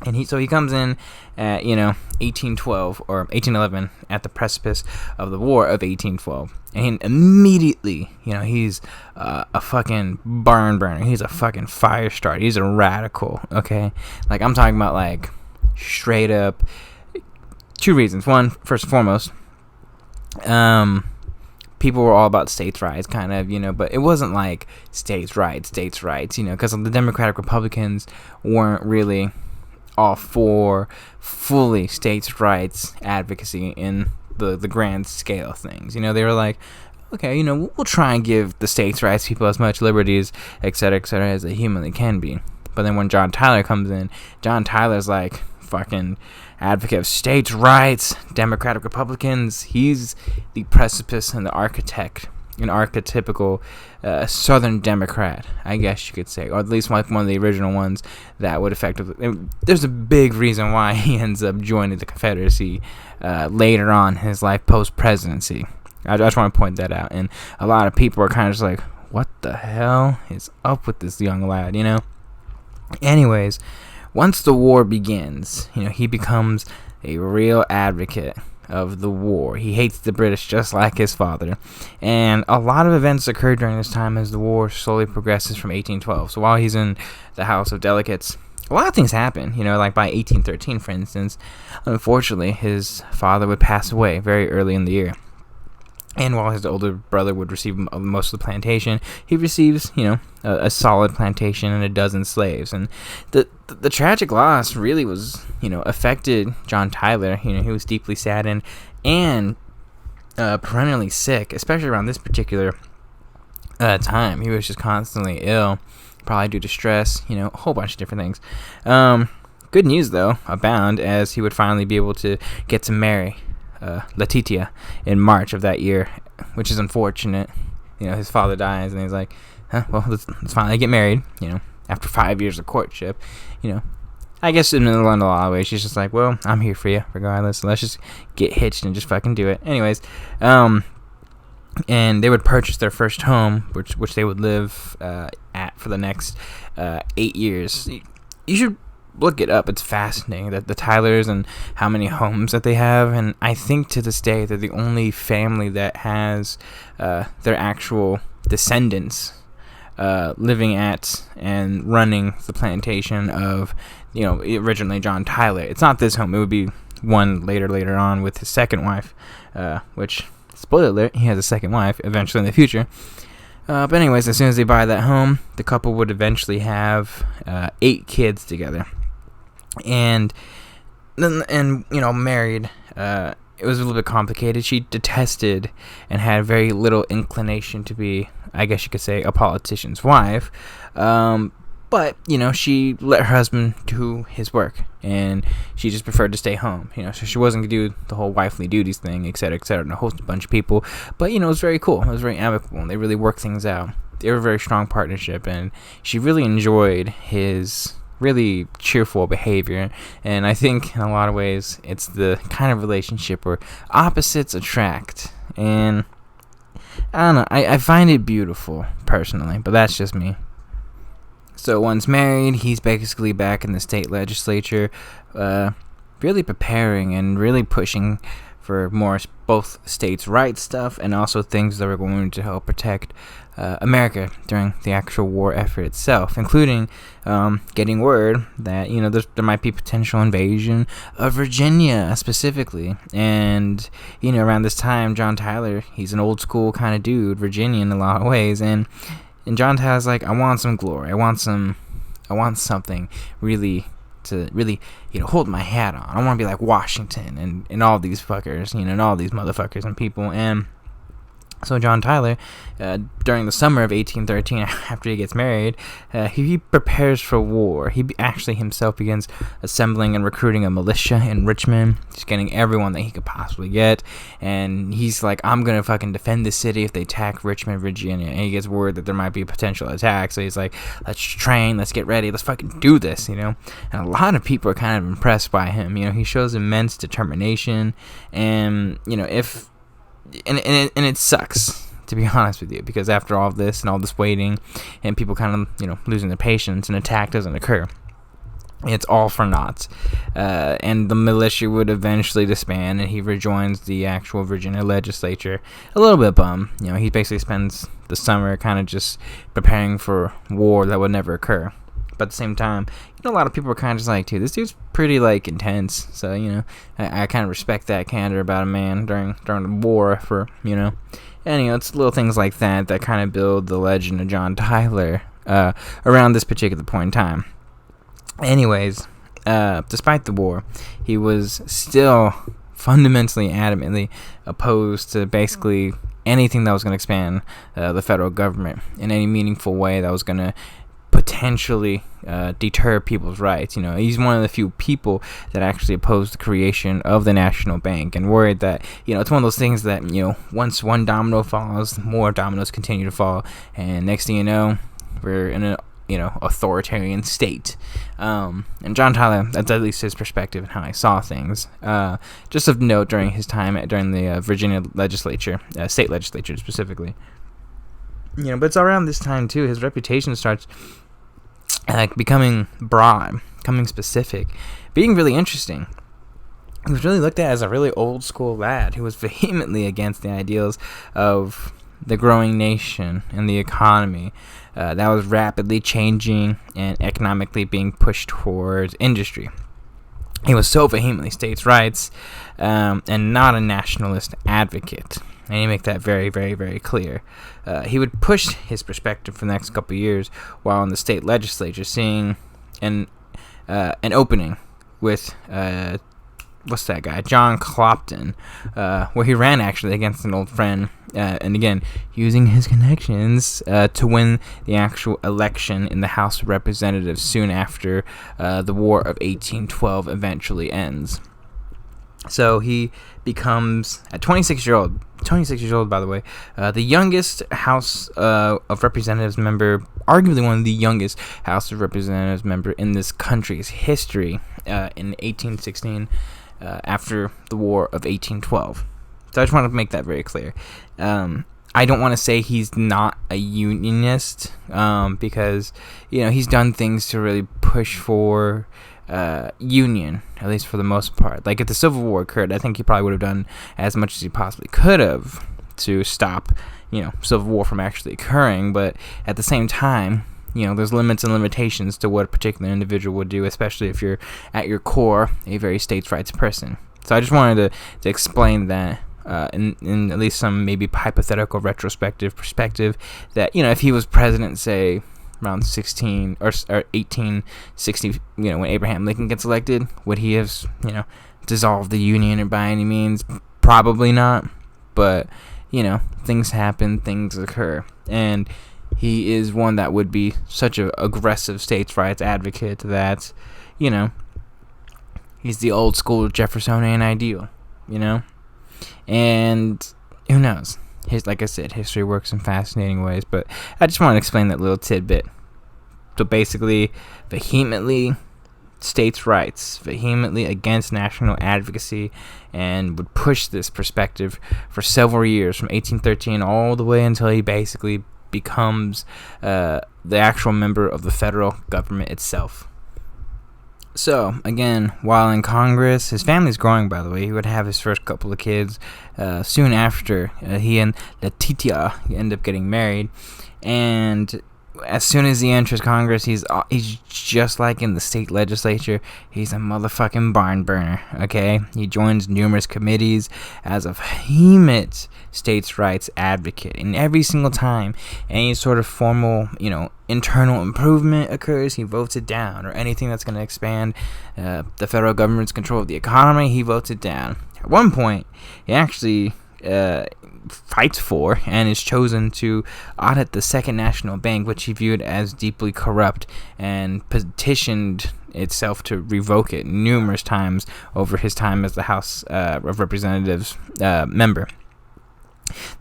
And he comes in at 1812 or 1811 at the precipice of the War of 1812, and immediately he's a fucking barn burner. He's a fucking fire starter. He's a radical. Okay, like I'm talking about like straight up. Two reasons. One, first and foremost, people were all about states' rights, kind of, but it wasn't like states' rights, because the Democratic Republicans weren't really all for fully states' rights advocacy in the grand scale of things. They were like, okay, we'll try and give the states' rights people as much liberties, et cetera, as they humanly can be. But then when John Tyler comes in, John Tyler's like fucking advocate of states' rights, Democratic Republicans. He's the precipice and the architect, an archetypical Southern Democrat, I guess you could say, or at least like one of the original ones that would effectively. There's a big reason why he ends up joining the Confederacy later on in his life, post-presidency. I just want to point that out, and a lot of people are kind of just like, what the hell is up with this young lad, Anyways, once the war begins, he becomes a real advocate of the war. He hates the British just like his father. And a lot of events occur during this time as the war slowly progresses from 1812. So while he's in the House of Delegates, a lot of things happen. Like by 1813, for instance, unfortunately, his father would pass away very early in the year. And while his older brother would receive most of the plantation, he receives, a solid plantation and a dozen slaves. And the tragic loss really was, affected John Tyler. He was deeply saddened and perennially sick, especially around this particular time. He was just constantly ill, probably due to stress, a whole bunch of different things. Good news, though, abound, as he would finally be able to get to marry Letitia in March of that year, which is unfortunate. His father dies, and he's like, well, let's finally get married, after 5 years of courtship. I guess in a lot of ways, she's just like, well, I'm here for you regardless, so let's just get hitched and just fucking do it. Anyways, and they would purchase their first home, which they would live at for the next 8 years. You should look it up. It's fascinating that the Tylers and how many homes that they have, and I think to this day they're the only family that has their actual descendants living at and running the plantation of originally John Tyler. It's not this home. It would be one later on with his second wife, which, spoiler alert, he has a second wife eventually in the future. But anyways, as soon as they buy that home, the couple would eventually have 8 kids together. And married, it was a little bit complicated. She detested and had very little inclination to be, I guess you could say, a politician's wife. But, she let her husband do his work, and she just preferred to stay home, so she wasn't going to do the whole wifely duties thing, et cetera, and host a bunch of people. But, it was very cool. It was very amicable, and they really worked things out. They were a very strong partnership, and she really enjoyed his really cheerful behavior. And I think in a lot of ways it's the kind of relationship where opposites attract, and I don't know, I find it beautiful personally, but that's just me. So once married, he's basically back in the state legislature, really preparing and really pushing for more both states' rights stuff and also things that were going to help protect America during the actual war effort itself, including getting word that there might be potential invasion of Virginia specifically. And around this time, John Tyler, he's an old school kind of dude, Virginian in a lot of ways, and John Tyler's like, I want some glory, I want something really to really hold my hat on. I want to be like Washington and all these fuckers, and all these motherfuckers and people. And so John Tyler, during the summer of 1813, after he gets married, he prepares for war. He actually himself begins assembling and recruiting a militia in Richmond, just getting everyone that he could possibly get. And he's like, I'm going to fucking defend the city if they attack Richmond, Virginia. And he gets word that there might be a potential attack. So he's like, let's train, let's get ready, let's fucking do this, And a lot of people are kind of impressed by him. He shows immense determination. And, And it sucks, to be honest with you, because after all of this and all this waiting and people kind of, losing their patience, an attack doesn't occur. It's all for naught. And the militia would eventually disband, and he rejoins the actual Virginia legislature a little bit bummed. He basically spends the summer kind of just preparing for war that would never occur. But at the same time, a lot of people are kind of just like, dude, this dude's pretty, intense. So, I kind of respect that candor about a man during the war for, And, it's little things like that kind of build the legend of John Tyler around this particular point in time. Anyways, despite the war, he was still fundamentally, adamantly opposed to basically anything that was going to expand the federal government in any meaningful way that was going to potentially deter people's rights. He's one of the few people that actually opposed the creation of the national bank and worried that, it's one of those things that, once one domino falls, more dominoes continue to fall, and next thing you know, we're in a authoritarian state. And John Tyler, that's at least his perspective and how I saw things. Just of note, during his time during the Virginia legislature, state legislature specifically, but it's around this time too, his reputation starts becoming broad, becoming specific, being really interesting. He was really looked at as a really old school lad who was vehemently against the ideals of the growing nation and the economy that was rapidly changing and economically being pushed towards industry. He was so vehemently states' rights and not a nationalist advocate. And he make that very, very, very clear. He would push his perspective for the next couple of years while in the state legislature, seeing an opening with what's that guy, John Clopton, where he ran actually against an old friend, and again using his connections to win the actual election in the House of Representatives soon after the War of 1812 eventually ends. So he becomes, at 26 years old, by the way, the youngest House of Representatives member, arguably one of the youngest House of Representatives member in this country's history, in 1816, after the War of 1812. So I just want to make that very clear. I don't want to say he's not a unionist, because, he's done things to really push for union, at least for the most part. Like, if the Civil War occurred, I think he probably would have done as much as he possibly could have to stop, Civil War from actually occurring. But at the same time, there's limits and limitations to what a particular individual would do, especially if you're at your core a very states' rights person. So I just wanted to explain that in at least some maybe hypothetical retrospective perspective, that, if he was president, say, around 16 or 1860, when Abraham Lincoln gets elected, would he have, dissolved the Union or by any means? Probably not. But, things happen, things occur. And he is one that would be such an aggressive states' rights advocate that, he's the old school Jeffersonian ideal, And who knows? Like I said, history works in fascinating ways, but I just want to explain that little tidbit. So basically, vehemently states' rights, vehemently against national advocacy, and would push this perspective for several years, from 1813 all the way until he basically becomes the actual member of the federal government itself. So, again, while in Congress, his family's growing, by the way. He would have his first couple of kids soon after. He and Letitia end up getting married. And as soon as he enters Congress, he's just like in the state legislature. He's a motherfucking barn burner, okay? He joins numerous committees as a vehement states' rights advocate. And every single time any sort of formal, internal improvement occurs, he votes it down. Or anything that's going to expand the federal government's control of the economy, he votes it down. At one point, he actually fights for and is chosen to audit the Second National Bank, which he viewed as deeply corrupt, and petitioned itself to revoke it numerous times over his time as the House of Representatives member.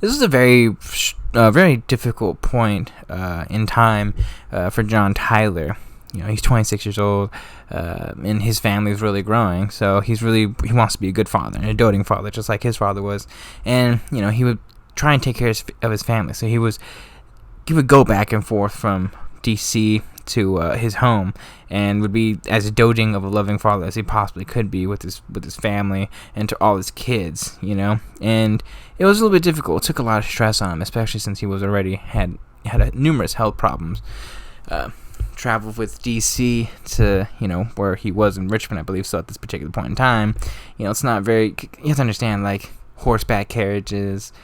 This is a very difficult point in time for John Tyler. He's 26 years old, and his family is really growing. So he wants to be a good father and a doting father, just like his father was. And he would try and take care of his family. So he would go back and forth from D.C. to his home, and would be as doting of a loving father as he possibly could be with his family and to all his kids. And it was a little bit difficult. It took a lot of stress on him, especially since he was already had numerous health problems. Traveled with DC to, where he was in Richmond, I believe, so at this particular point in time, it's not very, you have to understand, like, horseback carriages,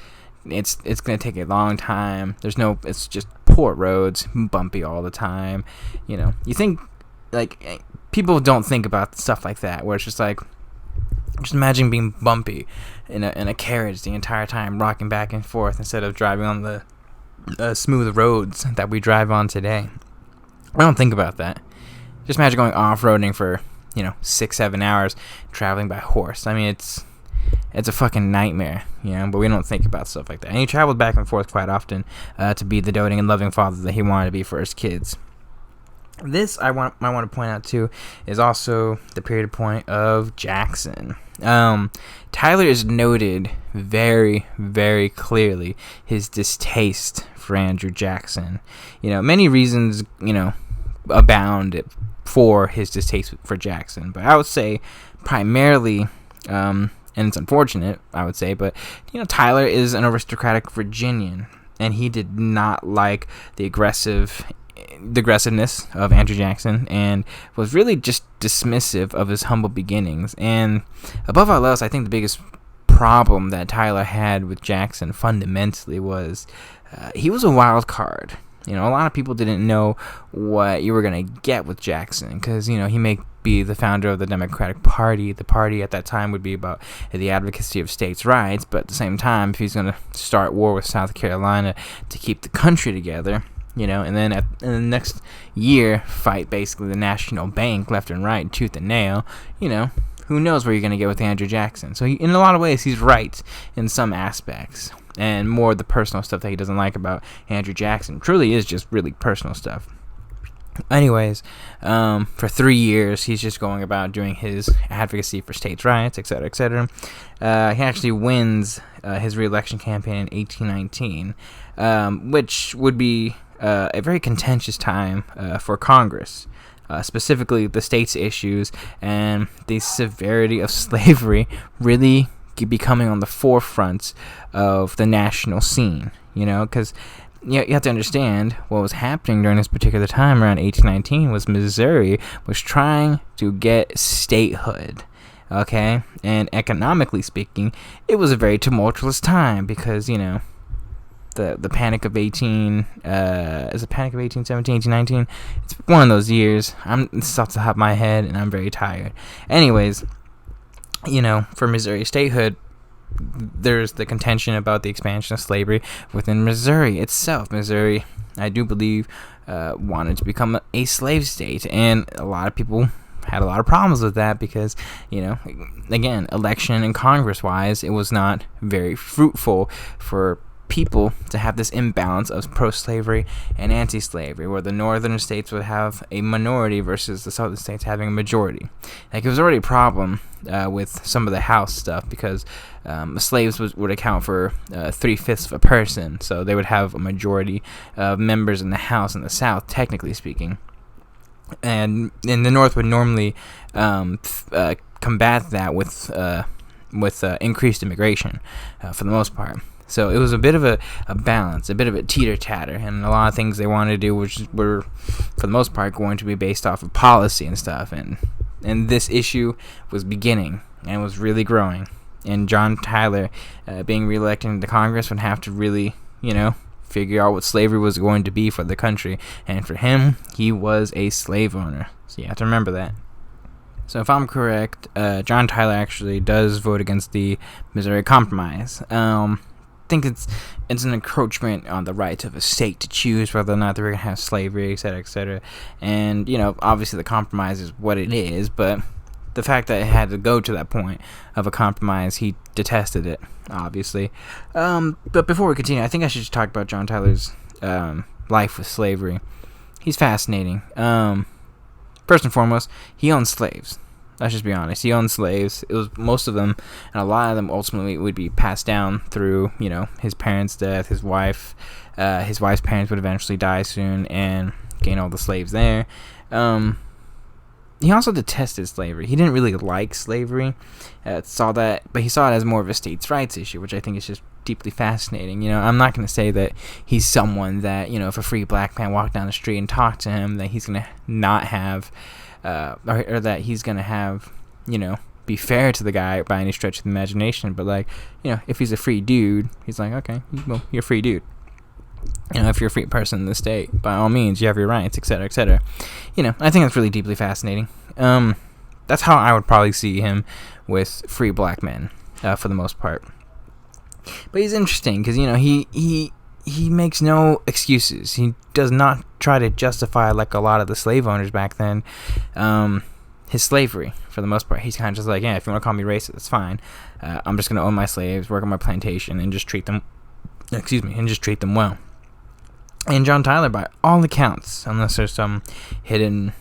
it's going to take a long time, it's just poor roads, bumpy all the time, you think, like, people don't think about stuff like that, where it's just like, just imagine being bumpy in a carriage the entire time, rocking back and forth instead of driving on the smooth roads that we drive on today. I don't think about that. Just imagine going off-roading for 6-7 hours, traveling by horse. I mean, it's a fucking nightmare, but we don't think about stuff like that. And he traveled back and forth quite often to be the doting and loving father that he wanted to be for his kids. This, I want to point out too, is also the period point of Jackson. Tyler is noted very, very clearly his distaste for Andrew Jackson. Many reasons, abound for his distaste for Jackson, but I would say primarily, and it's unfortunate, I would say, but Tyler is an aristocratic Virginian, and he did not like the aggressiveness of Andrew Jackson, and was really just dismissive of his humble beginnings. And above all else, I think the biggest problem that Tyler had with Jackson fundamentally was he was a wild card. A lot of people didn't know what you were going to get with Jackson, because he may be the founder of the Democratic Party. The party at that time would be about the advocacy of states' rights, but at the same time, if he's going to start war with South Carolina to keep the country together, and then in the next year fight basically the National Bank left and right, tooth and nail, who knows where you're going to get with Andrew Jackson. So in a lot of ways, he's right in some aspects, and more of the personal stuff that he doesn't like about Andrew Jackson truly is just really personal stuff. Anyways, for 3 years, he's just going about doing his advocacy for states' rights, etc., etc. He actually wins his re-election campaign in 1819, which would be a very contentious time for Congress, specifically the state's issues and the severity of slavery really becoming on the forefront of the national scene, because you have to understand what was happening during this particular time around 1819 was Missouri was trying to get statehood. Okay, and economically speaking, it was a very tumultuous time because, the Panic of 1817, 1819? It's one of those years. It's off the top of my head, and I'm very tired. Anyways, for Missouri statehood, there's the contention about the expansion of slavery within Missouri itself. Missouri, I do believe, wanted to become a slave state, and a lot of people had a lot of problems with that because, again, election and Congress-wise, it was not very fruitful for people to have this imbalance of pro-slavery and anti-slavery, where the northern states would have a minority versus the southern states having a majority. It was already a problem with some of the House stuff because slaves would account for 3/5 of a person, so they would have a majority of members in the House in the South, technically speaking. And in the North would normally combat that with increased immigration for the most part. So it was a bit of a balance, a bit of a teeter-tatter, and a lot of things they wanted to do were, for the most part, going to be based off of policy and stuff. And this issue was beginning and was really growing. And John Tyler, being reelected into Congress, would have to really, figure out what slavery was going to be for the country. And for him, he was a slave owner. So you have to remember that. So if I'm correct, John Tyler actually does vote against the Missouri Compromise. Think it's an encroachment on the right of a state to choose whether or not they're going to have slavery, etc., etc. And, obviously the compromise is what it is, but the fact that it had to go to that point of a compromise, he detested it, obviously. But before we continue, I think I should just talk about John Tyler's life with slavery. He's fascinating. First and foremost, he owned slaves. Let's just be honest. He owned slaves. It was most of them, and a lot of them ultimately would be passed down through, his parents' death, his wife's parents would eventually die soon and gain all the slaves there. He also detested slavery. He didn't really like slavery. But he saw it as more of a states' rights issue, which I think is just deeply fascinating. I'm not going to say that he's someone that, if a free black man walked down the street and talked to him, that he's going to not have... or that he's going to have, be fair to the guy by any stretch of the imagination. But, if he's a free dude, he's like, okay, well, you're a free dude. if you're a free person in the state, by all means, you have your rights, etc., etc. I think that's really deeply fascinating. That's how I would probably see him with free black men, for the most part. But he's interesting because, he makes no excuses. He does not try to justify, like a lot of the slave owners back then, his slavery, for the most part. He's kind of just like, yeah, if you want to call me racist, that's fine. I'm just going to own my slaves, work on my plantation, and just treat them well. And John Tyler, by all accounts, unless there's some hidden,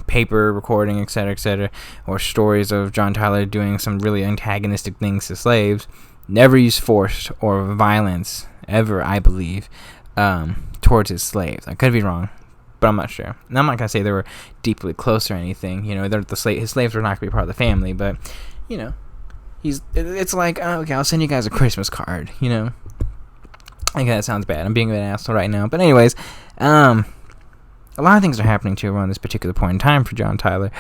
paper recording, etc., or stories of John Tyler doing some really antagonistic things to slaves, never used force or violence ever, I believe, towards his slaves. I could be wrong, but I'm not sure. And I'm not gonna say they were deeply close or anything. His slaves were not gonna be part of the family, but it's like, oh, okay, I'll send you guys a Christmas card. I think that sounds bad. I'm being an asshole right now. But anyways, a lot of things are happening too around this particular point in time for John Tyler.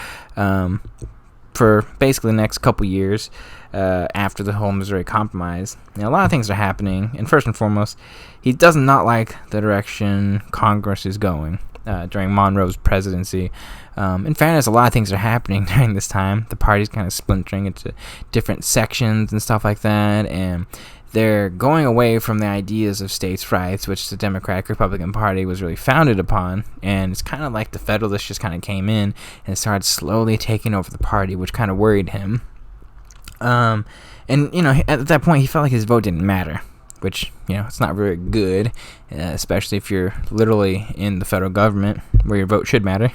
For basically the next couple years after the whole Missouri Compromise, a lot of things are happening. And first and foremost, he does not like the direction Congress is going during Monroe's presidency. In fairness, a lot of things are happening during this time. The party's kind of splintering into different sections and stuff like that, and they're going away from the ideas of states' rights, which the Democratic-Republican Party was really founded upon, and it's kind of like the Federalists just kind of came in and started slowly taking over the party, which kind of worried him. At that point, he felt like his vote didn't matter, which, it's not very good, especially if you're literally in the federal government, where your vote should matter.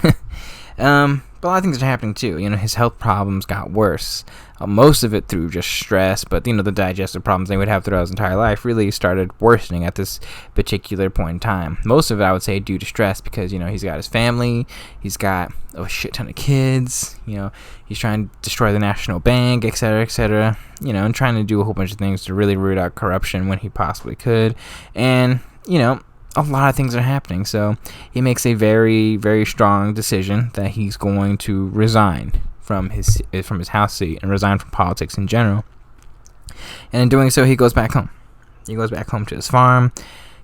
But a lot of things are happening too. His health problems got worse. Most of it through just stress, but the digestive problems they would have throughout his entire life really started worsening at this particular point in time. Most of it, I would say, due to stress, because he's got his family, he's got a shit ton of kids. He's trying to destroy the national bank, etc., and trying to do a whole bunch of things to really root out corruption when he possibly could. And a lot of things are happening, so he makes a very, very strong decision that he's going to resign from his house seat and resign from politics in general. And in doing so, he goes back home. He goes back home to his farm,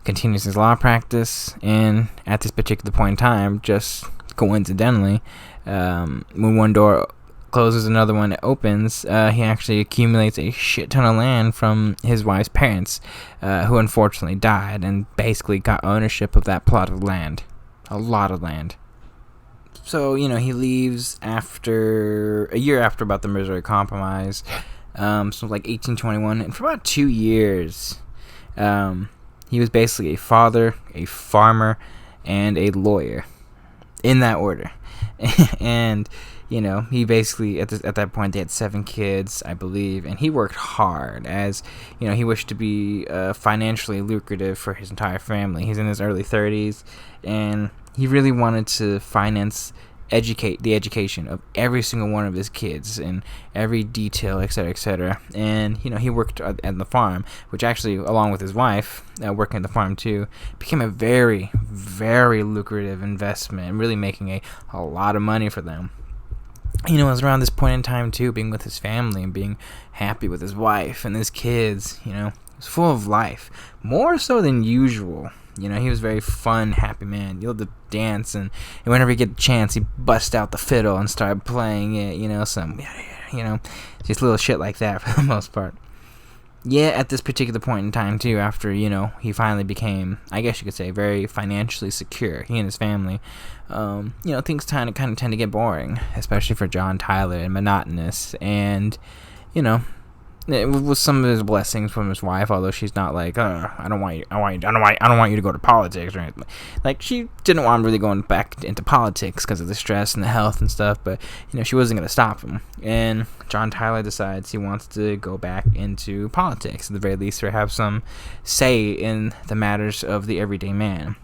continues his law practice, and at this particular point in time, just coincidentally, when one door closes, another one opens, he actually accumulates a shit ton of land from his wife's parents, who unfortunately died, and basically got ownership of that plot of land. A lot of land. So, he leaves a year after about the Missouri Compromise, so like 1821, and for about 2 years, he was basically a father, a farmer, and a lawyer, in that order. And he basically, at that point, they had 7 kids, I believe, and he worked hard, as, he wished to be financially lucrative for his entire family. He's in his early 30s, and he really wanted to finance the education of every single one of his kids in every detail, etc., and he worked at the farm, which actually, along with his wife working at the farm too, became a very, very lucrative investment, really making a lot of money for them. It was around this point in time too, being with his family and being happy with his wife and his kids. He was full of life, more so than usual. He was a very fun, happy man. He loved to dance, and whenever he get a chance, he bust out the fiddle and started playing it. Just little shit like that for the most part. Yeah, at this particular point in time too, after he finally became, I guess you could say, very financially secure, he and his family, things kind of tend to get boring, especially for John Tyler, and monotonous, and with some of his blessings from his wife, although she's not like, I don't want you to go to politics or anything. Like, she didn't want him really going back into politics because of the stress and the health and stuff, but she wasn't gonna stop him. And John Tyler decides he wants to go back into politics, at the very least, or have some say in the matters of the everyday man.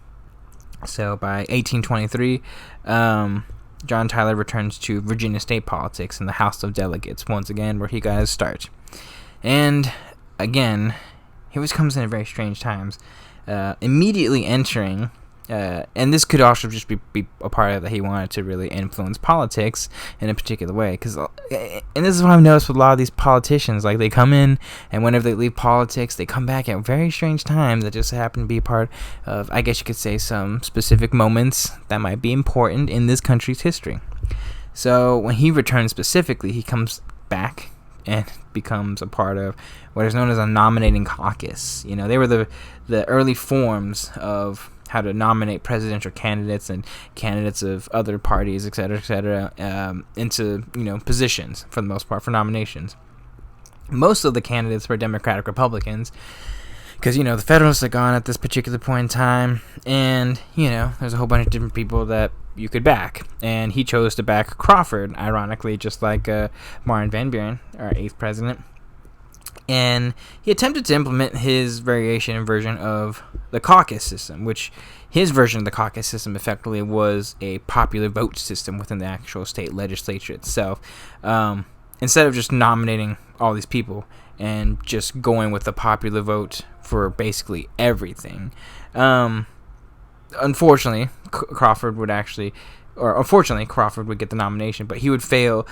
So by 1823, John Tyler returns to Virginia state politics in the House of Delegates, once again, where he got his start. And again, he always comes in at very strange times. Immediately entering And this could also just be a part of that he wanted to really influence politics in a particular way. And this is what I've noticed with a lot of these politicians. Like, they come in, and whenever they leave politics, they come back at very strange times that just happen to be part of, I guess you could say, some specific moments that might be important in this country's history. So when he returns specifically, he comes back and becomes a part of what is known as a nominating caucus. They were the early forms of how to nominate presidential candidates and candidates of other parties, et cetera, into positions, for the most part, for nominations. Most of the candidates were Democratic Republicans, because the Federalists are gone at this particular point in time, and there's a whole bunch of different people that you could back, and he chose to back Crawford, ironically, just like Martin Van Buren, our 8th president. And he attempted to implement his variation and version of the caucus system, which his version of the caucus system effectively was a popular vote system within the actual state legislature itself. Instead of just nominating all these people and just going with the popular vote for basically everything. Unfortunately, Crawford would get the nomination, but he would fail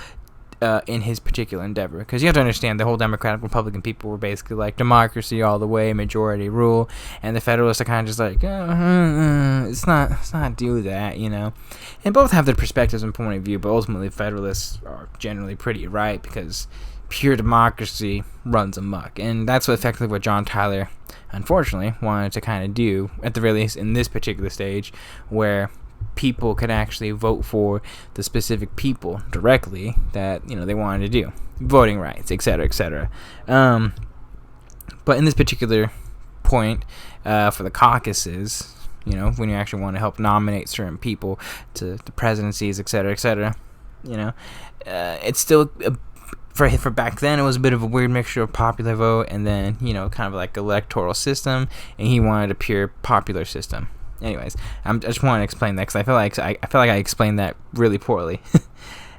in his particular endeavor, because you have to understand the whole Democratic Republican people were basically like democracy all the way, majority rule, and the Federalists are kind of just like it's not do that, and both have their perspectives and point of view, but ultimately Federalists are generally pretty right, because pure democracy runs amok, and that's effectively what John Tyler unfortunately wanted to kind of do, at the very least in this particular stage, where people could actually vote for the specific people directly that they wanted to do, voting rights, etc., etc. But in this particular point, for the caucuses, when you actually want to help nominate certain people to the presidencies, etc., etc., it's still for back then, it was a bit of a weird mixture of popular vote and then kind of like electoral system, and he wanted a pure popular system. Anyways, I just want to explain that, because I feel like I explained that really poorly.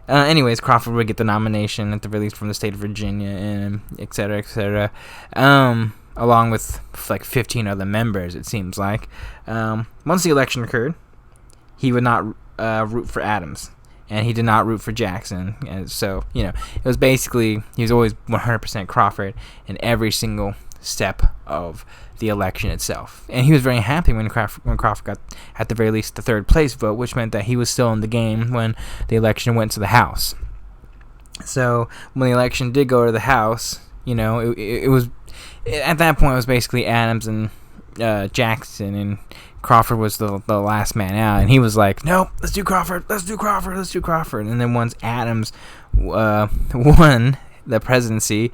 Anyways, Crawford would get the nomination at the release from the state of Virginia, and et cetera, along with like 15 other members, it seems like. Once the election occurred, he would not root for Adams, and he did not root for Jackson, and so it was basically, he was always 100% Crawford in every single step of the election itself. And he was very happy when Crawford got, at the very least, the 3rd place vote, which meant that he was still in the game when the election went to the House. So when the election did go to the House, it was, at that point, it was basically Adams and Jackson, and Crawford was the last man out, and he was like, nope, let's do Crawford. And then once Adams won the presidency,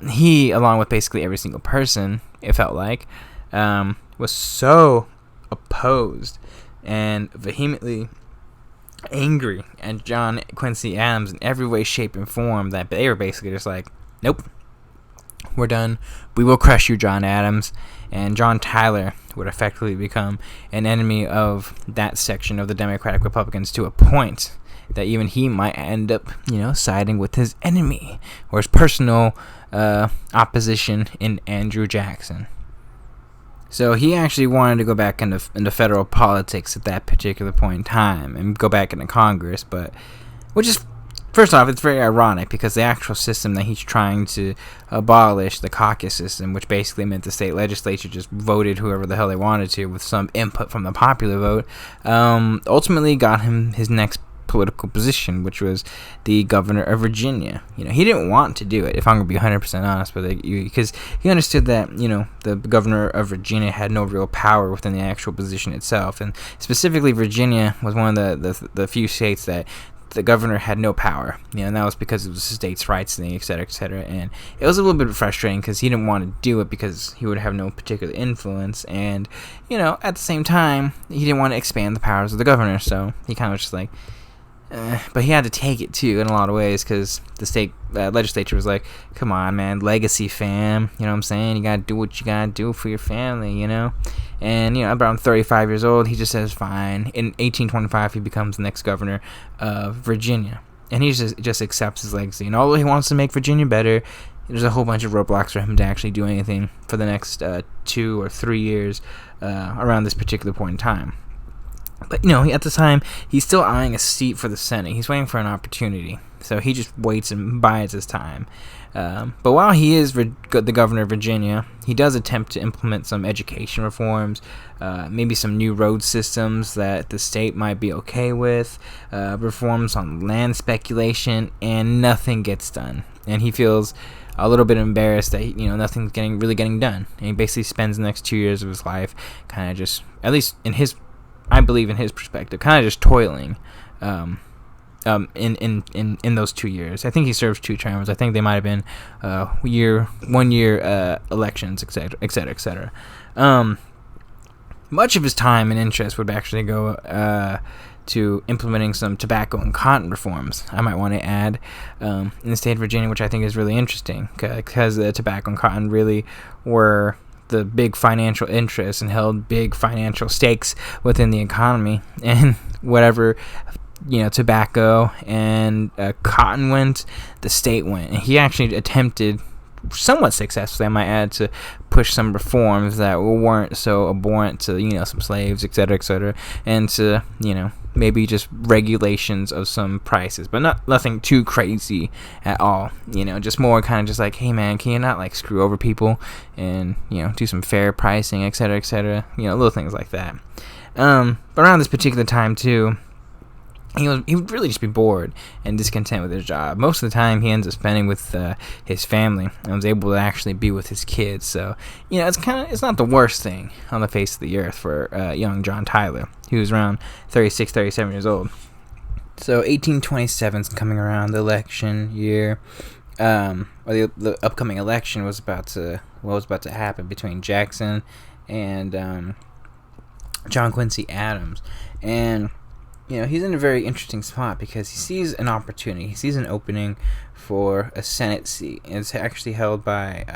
he, along with basically every single person, it felt like, was so opposed and vehemently angry at John Quincy Adams in every way, shape, and form that they were basically just like, nope, we're done. We will crush you, John Adams. And John Tyler would effectively become an enemy of that section of the Democratic Republicans, to a point that even he might end up, siding with his enemy or his personal opposition in Andrew Jackson. So he actually wanted to go back into federal politics at that particular point in time and go back into Congress, but which is, first off, it's very ironic, because the actual system that he's trying to abolish, the caucus system, which basically meant the state legislature just voted whoever the hell they wanted to with some input from the popular vote, ultimately got him his next political position, which was the governor of Virginia. He didn't want to do it, if I'm going to be 100% honest with you, because he understood that, the governor of Virginia had no real power within the actual position itself, and specifically Virginia was one of the few states that the governor had no power, and that was because of the states' rights thing, et cetera, and it was a little bit frustrating because he didn't want to do it because he would have no particular influence, and, at the same time, he didn't want to expand the powers of the governor, so he kind of just like, but he had to take it too in a lot of ways, because the state legislature was like, come on, man, legacy fam, you know what I'm saying? You gotta do what you gotta do for your family, And, around 35 years old, he just says fine. In 1825, he becomes the next governor of Virginia. And he just accepts his legacy. And although he wants to make Virginia better, there's a whole bunch of roadblocks for him to actually do anything for the next 2 or 3 years around this particular point in time. But, at the time, he's still eyeing a seat for the Senate. He's waiting for an opportunity. So he just waits and bides his time. But while he is the governor of Virginia, he does attempt to implement some education reforms, maybe some new road systems that the state might be okay with, reforms on land speculation, and nothing gets done. And he feels a little bit embarrassed that nothing's really getting done. And he basically spends the next 2 years of his life kind of just, at least I believe in his perspective, kind of just toiling in those 2 years. I think he serves 2 terms. I think they might have been 1 year elections, etc., etc., etc. Much of his time and interest would actually go to implementing some tobacco and cotton reforms, I might want to add, in the state of Virginia, which I think is really interesting, because the tobacco and cotton really were the big financial interests and held big financial stakes within the economy, and whatever tobacco and cotton went, the state went. And he actually attempted, somewhat successfully I might add, to push some reforms that weren't so abhorrent to some slaves, etc., and to maybe just regulations of some prices, but nothing too crazy at all. Just more kind of just like, hey man, can you not screw over people and do some fair pricing, etc., little things like that. But around this particular time too, he would really just be bored and discontent with his job. Most of the time he ends up spending with his family and was able to actually be with his kids. So it's not the worst thing on the face of the earth for young John Tyler. He was around 36, 37 years old. So 1827 is coming around, the election year, or the upcoming election was about to happen between Jackson and John Quincy Adams. And he's in a very interesting spot because he sees an opportunity. He sees an opening for a Senate seat. And it's actually held by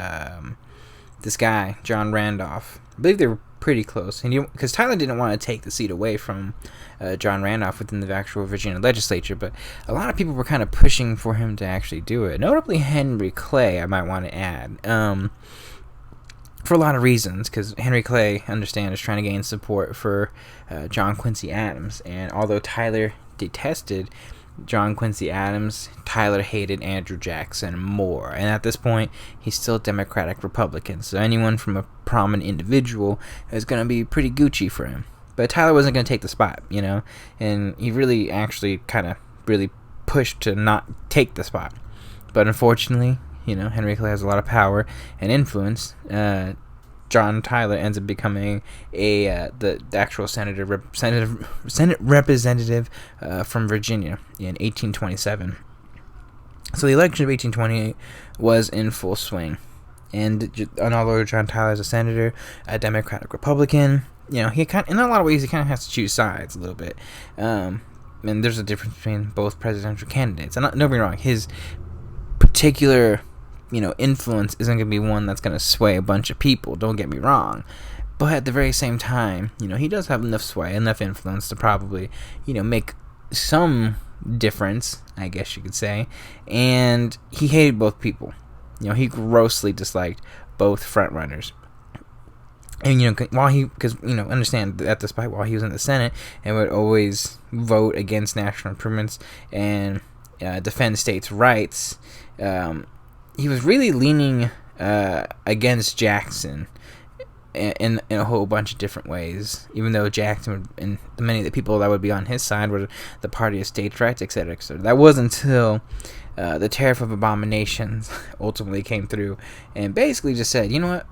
this guy, John Randolph. I believe they were pretty close. And because Tyler didn't want to take the seat away from John Randolph within the actual Virginia legislature, but a lot of people were kind of pushing for him to actually do it. Notably Henry Clay, I might want to add. For a lot of reasons, because Henry Clay, understand, is trying to gain support for John Quincy Adams. And although Tyler detested John Quincy Adams, Tyler hated Andrew Jackson more. And at this point, he's still Democratic Republican. So anyone from a prominent individual is going to be pretty Gucci for him. But Tyler wasn't going to take the spot, and he really actually kind of really pushed to not take the spot. But unfortunately, Henry Clay has a lot of power and influence. John Tyler ends up becoming the actual Senate representative from Virginia in 1827. So the election of 1828 was in full swing. And although John Tyler is a senator, a Democratic Republican, he in a lot of ways he kind of has to choose sides a little bit. And there's a difference between both presidential candidates. And don't get me wrong, his particular influence isn't going to be one that's going to sway a bunch of people, don't get me wrong. But at the very same time, he does have enough sway, enough influence to probably, make some difference, I guess you could say. And he hated both people. He grossly disliked both frontrunners. And, understand that despite while he was in the Senate and would always vote against national improvements and defend states' rights, he was really leaning against Jackson in a whole bunch of different ways, even though Jackson and many of the people that would be on his side were the party of states' rights, etc., etc. That wasn't until the Tariff of Abominations ultimately came through and basically just said, you know what?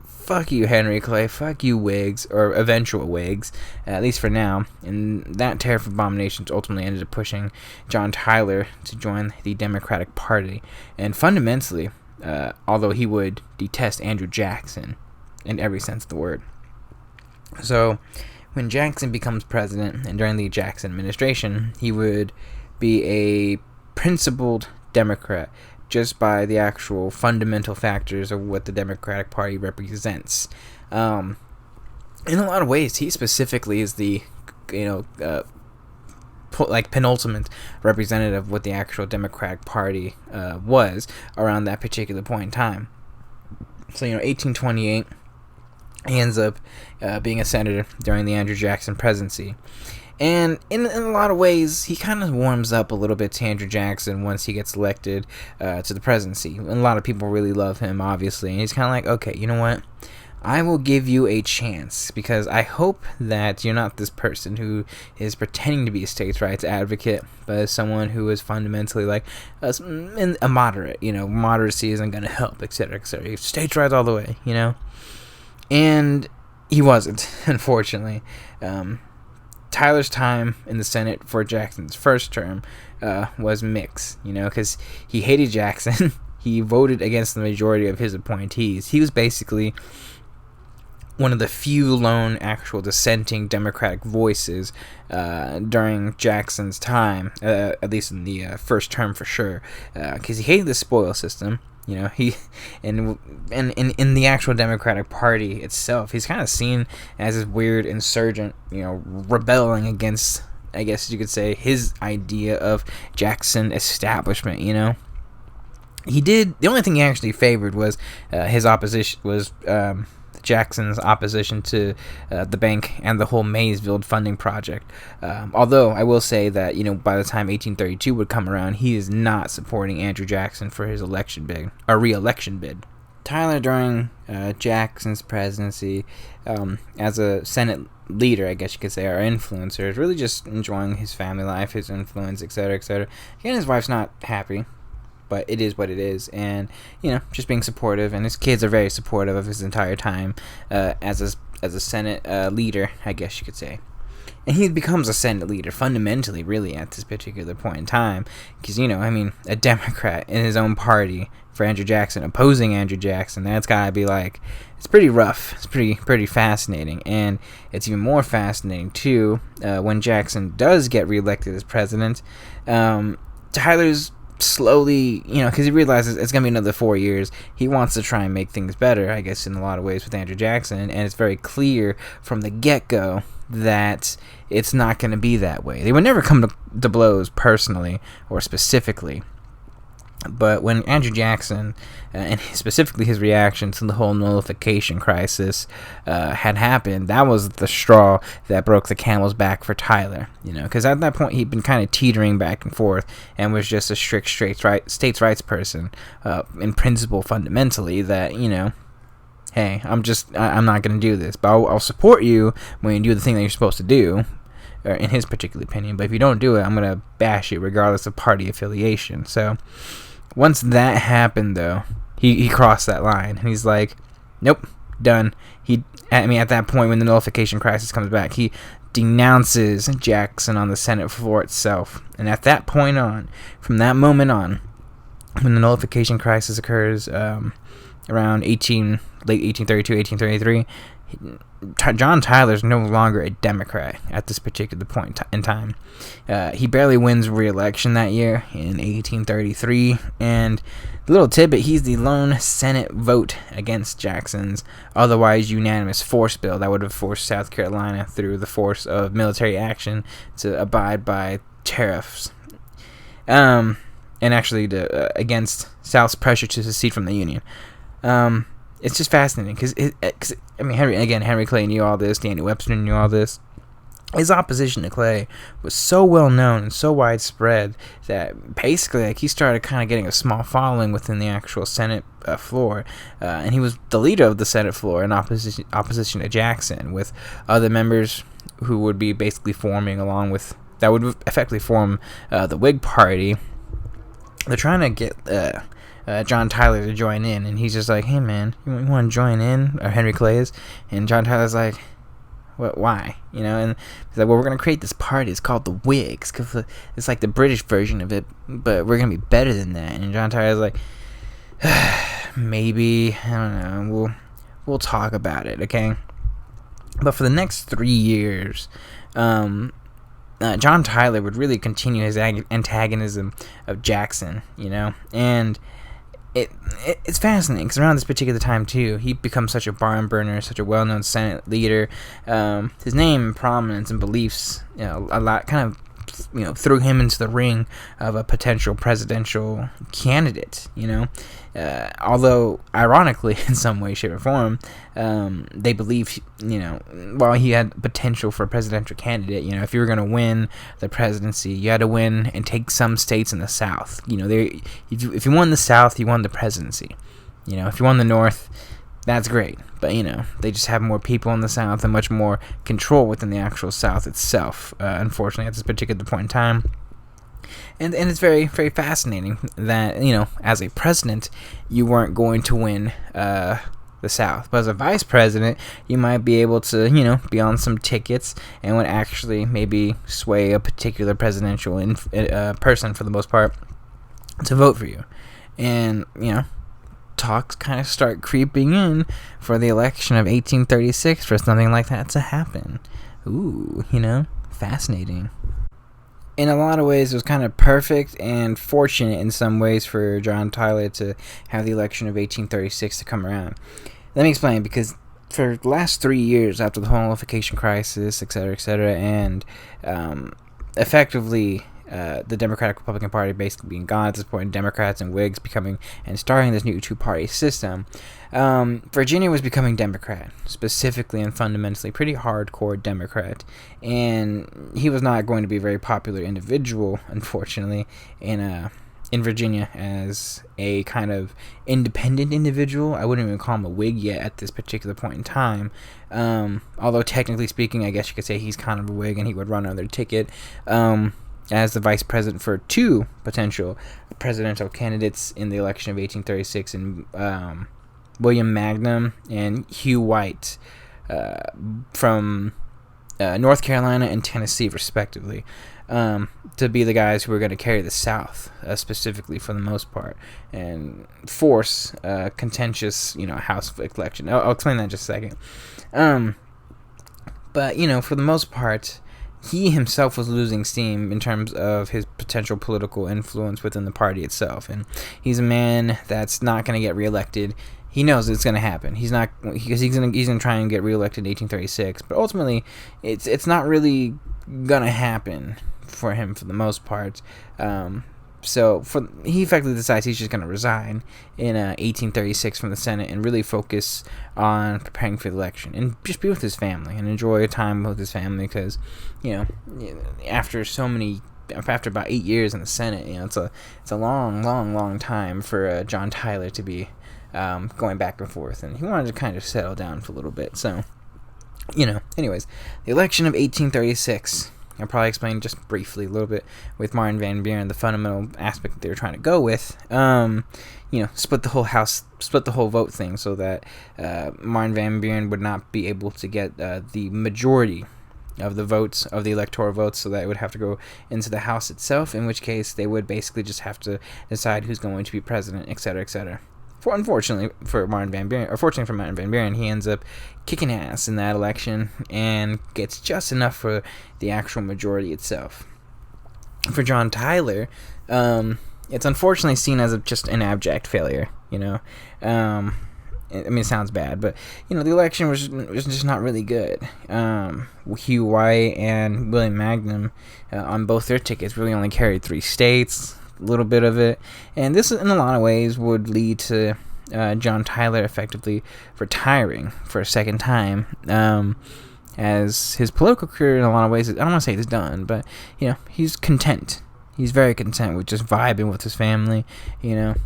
Fuck you, Henry Clay. Fuck you, Whigs, or eventual Whigs, at least for now. And that Tariff of Abominations ultimately ended up pushing John Tyler to join the Democratic Party. And fundamentally, although he would detest Andrew Jackson in every sense of the word. So, when Jackson becomes president, and during the Jackson administration, he would be a principled Democrat, just by the actual fundamental factors of what the Democratic Party represents. In a lot of ways, he specifically is the, penultimate representative of what the actual Democratic Party was around that particular point in time. So 1828, he ends up being a senator during the Andrew Jackson presidency. And in a lot of ways, he kind of warms up a little bit to Andrew Jackson once he gets elected to the presidency. And a lot of people really love him, obviously. And he's kind of like, okay, you know what? I will give you a chance, because I hope that you're not this person who is pretending to be a states' rights advocate, but is someone who is fundamentally like a moderate. Moderacy isn't going to help, etc., etc. States' rights all the way, And he wasn't, unfortunately. Tyler's time in the Senate for Jackson's first term was mixed, because he hated Jackson. He voted against the majority of his appointees. He was basically one of the few lone actual dissenting Democratic voices during Jackson's time, at least in the first term for sure, because he hated the spoil system. He and in the actual Democratic Party itself, he's kind of seen as this weird insurgent, rebelling against, I guess you could say, his idea of Jackson establishment. He did, the only thing he actually favored was his opposition was Jackson's opposition to the bank and the whole Maysville funding project. Although I will say that by the time 1832 would come around, he is not supporting Andrew Jackson for his re-election bid. Tyler, during Jackson's presidency, as a Senate leader, I guess you could say, or influencer, is really just enjoying his family life, his influence, etc., etc. He and his wife's not happy, but it is what it is, and just being supportive, and his kids are very supportive of his entire time as a Senate leader, I guess you could say. And he becomes a Senate leader fundamentally, really, at this particular point in time, because a Democrat in his own party for Andrew Jackson, opposing Andrew Jackson, that's gotta be like, it's pretty rough. It's pretty fascinating, and it's even more fascinating too when Jackson does get reelected as president. Tyler's slowly, because he realizes it's going to be another 4 years. He wants to try and make things better, I guess, in a lot of ways with Andrew Jackson, and it's very clear from the get-go that it's not going to be that way. They would never come to blows personally or specifically. But when Andrew Jackson, and specifically his reaction to the whole nullification crisis had happened, that was the straw that broke the camel's back for Tyler. Because at that point he'd been kind of teetering back and forth and was just a strict states' rights person in principle, fundamentally, that, hey, I'm not going to do this, but I'll support you when you do the thing that you're supposed to do, in his particular opinion. But if you don't do it, I'm going to bash you regardless of party affiliation. So once that happened, though, he crossed that line, and he's like, nope, done. At that point, when the nullification crisis comes back, he denounces Jackson on the Senate floor itself. And at that point on, from that moment on, when the nullification crisis occurs around late 1832, 1833, John Tyler's no longer a Democrat at this particular point in time. He barely wins re-election that year in 1833, and the little tidbit, he's the lone Senate vote against Jackson's otherwise unanimous force bill that would have forced South Carolina through the force of military action to abide by tariffs, and actually against South's pressure to secede from the Union. It's just fascinating because Henry Clay knew all this. Daniel Webster knew all this. His opposition to Clay was so well known and so widespread that basically, he started kind of getting a small following within the actual Senate floor, and he was the leader of the Senate floor in opposition to Jackson, with other members who would be basically forming along with that would effectively form the Whig Party. They're trying to get John Tyler to join in, and he's just like, hey man, you want to join in? Or Henry Clay is, and John Tyler's like, what, why? And he's like, well, we're going to create this party, it's called the Whigs, because it's like the British version of it, but we're going to be better than that. And John Tyler's like, maybe, I don't know, we'll talk about it, okay? But for the next 3 years, John Tyler would really continue his antagonism of Jackson, and it's fascinating because around this particular time too, he becomes such a barn burner, such a well-known Senate leader. His name, prominence, and beliefs, a lot kind of threw him into the ring of a potential presidential candidate. Although ironically, in some way, shape, or form, they believe, while he had potential for a presidential candidate, if you were going to win the presidency, you had to win and take some states in the South. If you won the South, you won the presidency. If you won the North, that's great. But, they just have more people in the South and much more control within the actual South itself, unfortunately, at this particular point in time. And it's very, very fascinating that, as a president, you weren't going to win the South. But as a vice president, you might be able to, be on some tickets and would actually maybe sway a particular presidential person, for the most part, to vote for you. And, talks kind of start creeping in for the election of 1836 for something like that to happen. Ooh, fascinating. In a lot of ways, it was kind of perfect and fortunate in some ways for John Tyler to have the election of 1836 to come around. Let me explain, because for the last 3 years after the whole nullification crisis, etc., and effectively the Democratic-Republican Party basically being gone at this point, Democrats and Whigs becoming and starting this new two-party system, Virginia was becoming Democrat, specifically and fundamentally pretty hardcore Democrat, and he was not going to be a very popular individual, unfortunately, in Virginia as a kind of independent individual. I wouldn't even call him a Whig yet at this particular point in time, although technically speaking, I guess you could say he's kind of a Whig and he would run another ticket as the vice president for two potential presidential candidates in the election of 1836, and William Magnum and Hugh White from North Carolina and Tennessee, respectively, to be the guys who were going to carry the South, specifically for the most part, and force a contentious, House election. I'll explain that in just a second. But, for the most part, he himself was losing steam in terms of his potential political influence within the party itself, and he's a man that's not going to get reelected. He knows it's going to happen. He's going to try and get reelected in 1836, but ultimately, it's not really going to happen for him for the most part. So he effectively decides he's just going to resign in 1836 from the Senate and really focus on preparing for the election and just be with his family and enjoy time with his family, because, after about 8 years in the Senate, it's a long time for John Tyler to be going back and forth, and he wanted to kind of settle down for a little bit. So, anyways, the election of 1836. I'll probably explain just briefly a little bit with Martin Van Buren, the fundamental aspect that they were trying to go with. Split the whole vote thing, so that Martin Van Buren would not be able to get the majority of the votes, of the electoral votes, so that it would have to go into the House itself, in which case they would basically just have to decide who's going to be president, etc., etc. Fortunately for Martin Van Buren, he ends up kicking ass in that election and gets just enough for the actual majority itself. For John Tyler, it's unfortunately seen as just an abject failure. It sounds bad, but the election was just not really good. Hugh White and William Magnum on both their tickets really only carried 3 states. Little bit of it, and this in a lot of ways would lead to John Tyler effectively retiring for a second time, as his political career in a lot of ways, I don't want to say it's done, but he's content. He's very content with just vibing with his family, doing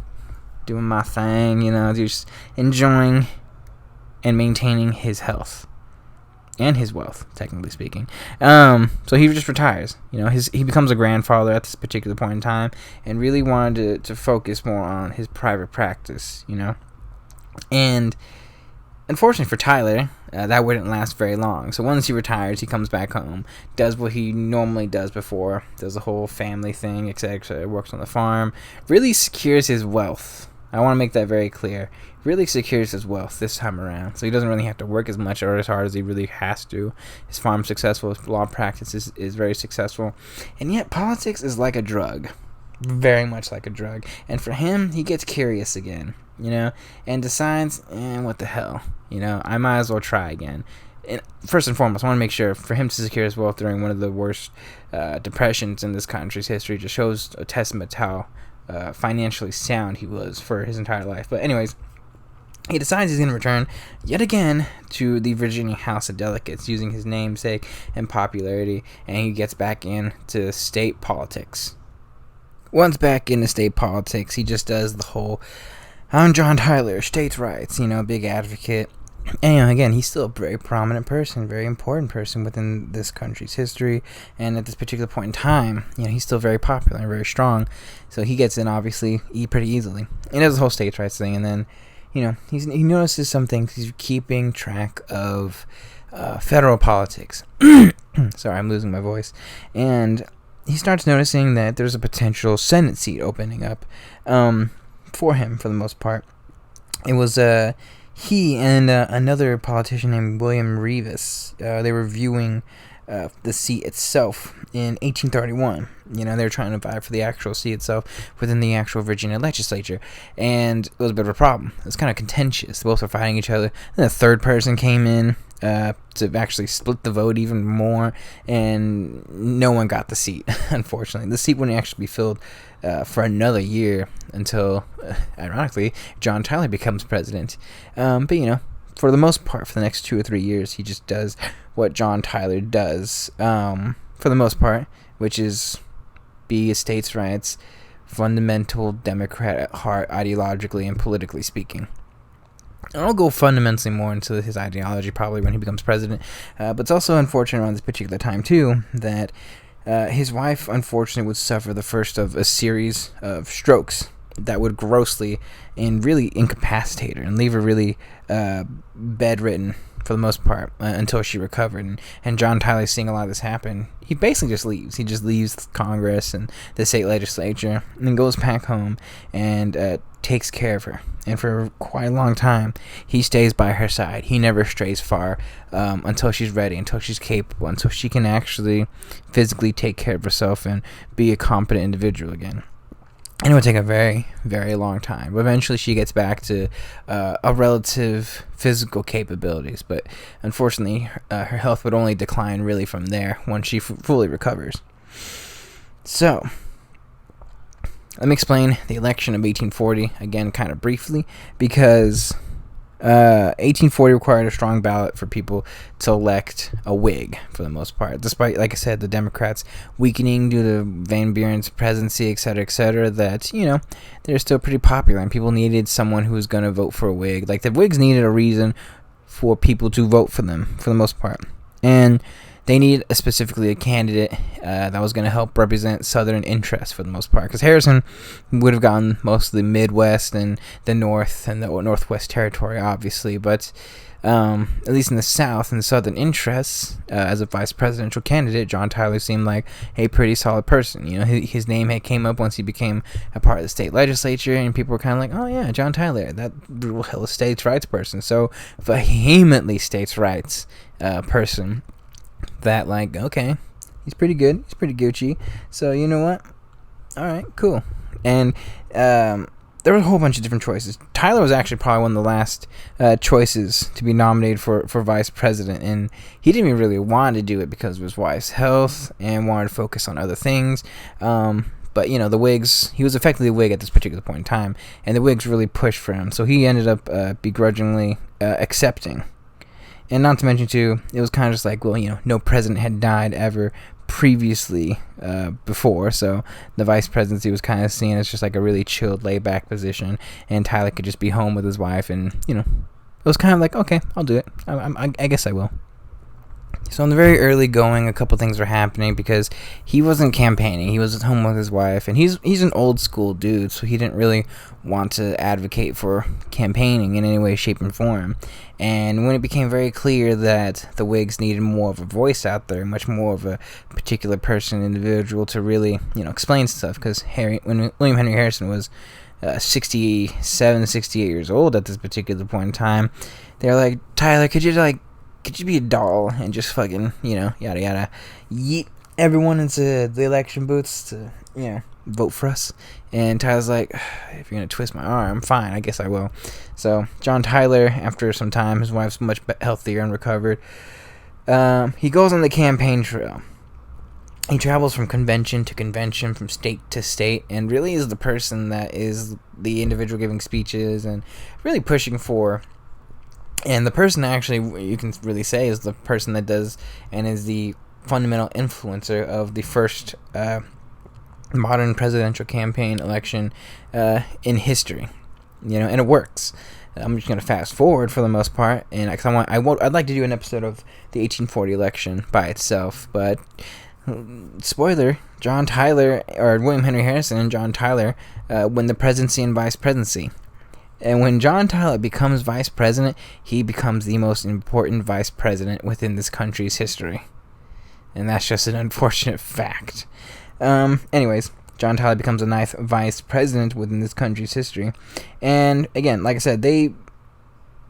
my thing, just enjoying and maintaining his health and his wealth, technically speaking. So he just retires. He becomes a grandfather at this particular point in time, and really wanted to focus more on his private practice. And unfortunately for Tyler, that wouldn't last very long. So once he retires, he comes back home, does what he normally does before, does the whole family thing, etc., works on the farm, really secures his wealth. I want to make that very clear. Really secures his wealth this time around, so he doesn't really have to work as much or as hard as he really has to. His farm's successful, his law practice is very successful, and yet politics is like a drug, very much like a drug. And for him, he gets curious again, and decides, what the hell, I might as well try again. And first and foremost, I want to make sure for him to secure his wealth during one of the worst depressions in this country's history just shows a testament to how financially sound he was for his entire life. But anyways, he decides he's going to return yet again to the Virginia House of Delegates using his namesake and popularity, and he gets back into state politics. Once back into state politics, he just does the whole, I'm John Tyler, states' rights, big advocate. And again, he's still a very prominent person, very important person within this country's history, and at this particular point in time, he's still very popular and very strong, so he gets in, obviously, pretty easily. He does the whole states' rights thing, and then, he notices some things. He's keeping track of federal politics. Sorry, I'm losing my voice. And he starts noticing that there's a potential Senate seat opening up for him, for the most part. It was he and another politician named William Rivas. They were viewing the seat itself in 1831. They were trying to vie for the actual seat itself within the actual Virginia legislature, and it was a bit of a problem. It was kind of contentious. They both were fighting each other. Then a third person came in to actually split the vote even more, and no one got the seat, unfortunately. The seat wouldn't actually be filled for another year until, ironically, John Tyler becomes president. But, for the most part, for the next 2 or 3 years, he just does what John Tyler does, for the most part, which is be a states' rights, fundamental Democrat at heart, ideologically and politically speaking. And I'll go fundamentally more into his ideology probably when he becomes president, but it's also unfortunate around this particular time, too, that his wife, unfortunately, would suffer the first of a series of strokes that would grossly and really incapacitate her and leave her really bedridden for the most part until she recovered. And John Tyler, seeing a lot of this happen, he basically just leaves. He just leaves Congress and the state legislature and then goes back home and takes care of her. And for quite a long time, he stays by her side. He never strays far until she's ready, until she's capable, until she can actually physically take care of herself and be a competent individual again. And it would take a very, very long time. But eventually she gets back to a relative physical capabilities. But unfortunately, her health would only decline really from there once she fully recovers. So, let me explain the election of 1840, again, kind of briefly, because 1840 required a strong ballot for people to elect a Whig, for the most part. Despite, like I said, the Democrats weakening due to Van Buren's presidency, etc., that, they're still pretty popular, and people needed someone who was going to vote for a Whig. Like, the Whigs needed a reason for people to vote for them, for the most part. And they needed specifically a candidate that was going to help represent Southern interests for the most part. Because Harrison would have gotten most of the Midwest and the North and the Northwest Territory, obviously. But at least in the South and the Southern interests, as a vice presidential candidate, John Tyler seemed like a pretty solid person. His name had came up once he became a part of the state legislature, and people were kind of like, oh yeah, John Tyler, that hell states' rights person. So vehemently states' rights person. That, like, okay, he's pretty good, he's pretty Gucci, so you know what, alright, cool. And there were a whole bunch of different choices. Tyler was actually probably one of the last choices to be nominated for vice president, and he didn't even really want to do it because of his wife's health and wanted to focus on other things. But, the Whigs, he was effectively a Whig at this particular point in time, and the Whigs really pushed for him, so he ended up begrudgingly accepting. And not to mention, too, it was kind of just like, well, no president had died ever previously before, so the vice presidency was kind of seen as just like a really chilled, laid-back position, and Tyler could just be home with his wife, and, it was kind of like, okay, I'll do it. I guess I will. So in the very early going, a couple things were happening because he wasn't campaigning. He was at home with his wife, and he's an old school dude, so he didn't really want to advocate for campaigning in any way, shape, and form. And when it became very clear that the Whigs needed more of a voice out there, much more of a particular person, individual to really, explain stuff, because when William Henry Harrison was 67, 68 years old at this particular point in time, they were like, Tyler, could you be a doll and just fucking, yada yada, yeet everyone into the election booths to, vote for us? And Tyler's like, if you're going to twist my arm, fine, I guess I will. So John Tyler, after some time, his wife's much healthier and recovered, he goes on the campaign trail. He travels from convention to convention, from state to state, and really is the person that is the individual giving speeches and really pushing for. And the person actually, you can really say, is the person that does and is the fundamental influencer of the first modern presidential campaign election in history. And it works. I'm just going to fast forward for the most part, and I'd like to do an episode of the 1840 election by itself, but spoiler, John Tyler, or William Henry Harrison and John Tyler, win the presidency and vice presidency. And when John Tyler becomes vice president, he becomes the most important vice president within this country's history. And that's just an unfortunate fact. Anyways, John Tyler becomes the 9th vice president within this country's history. And again, like I said,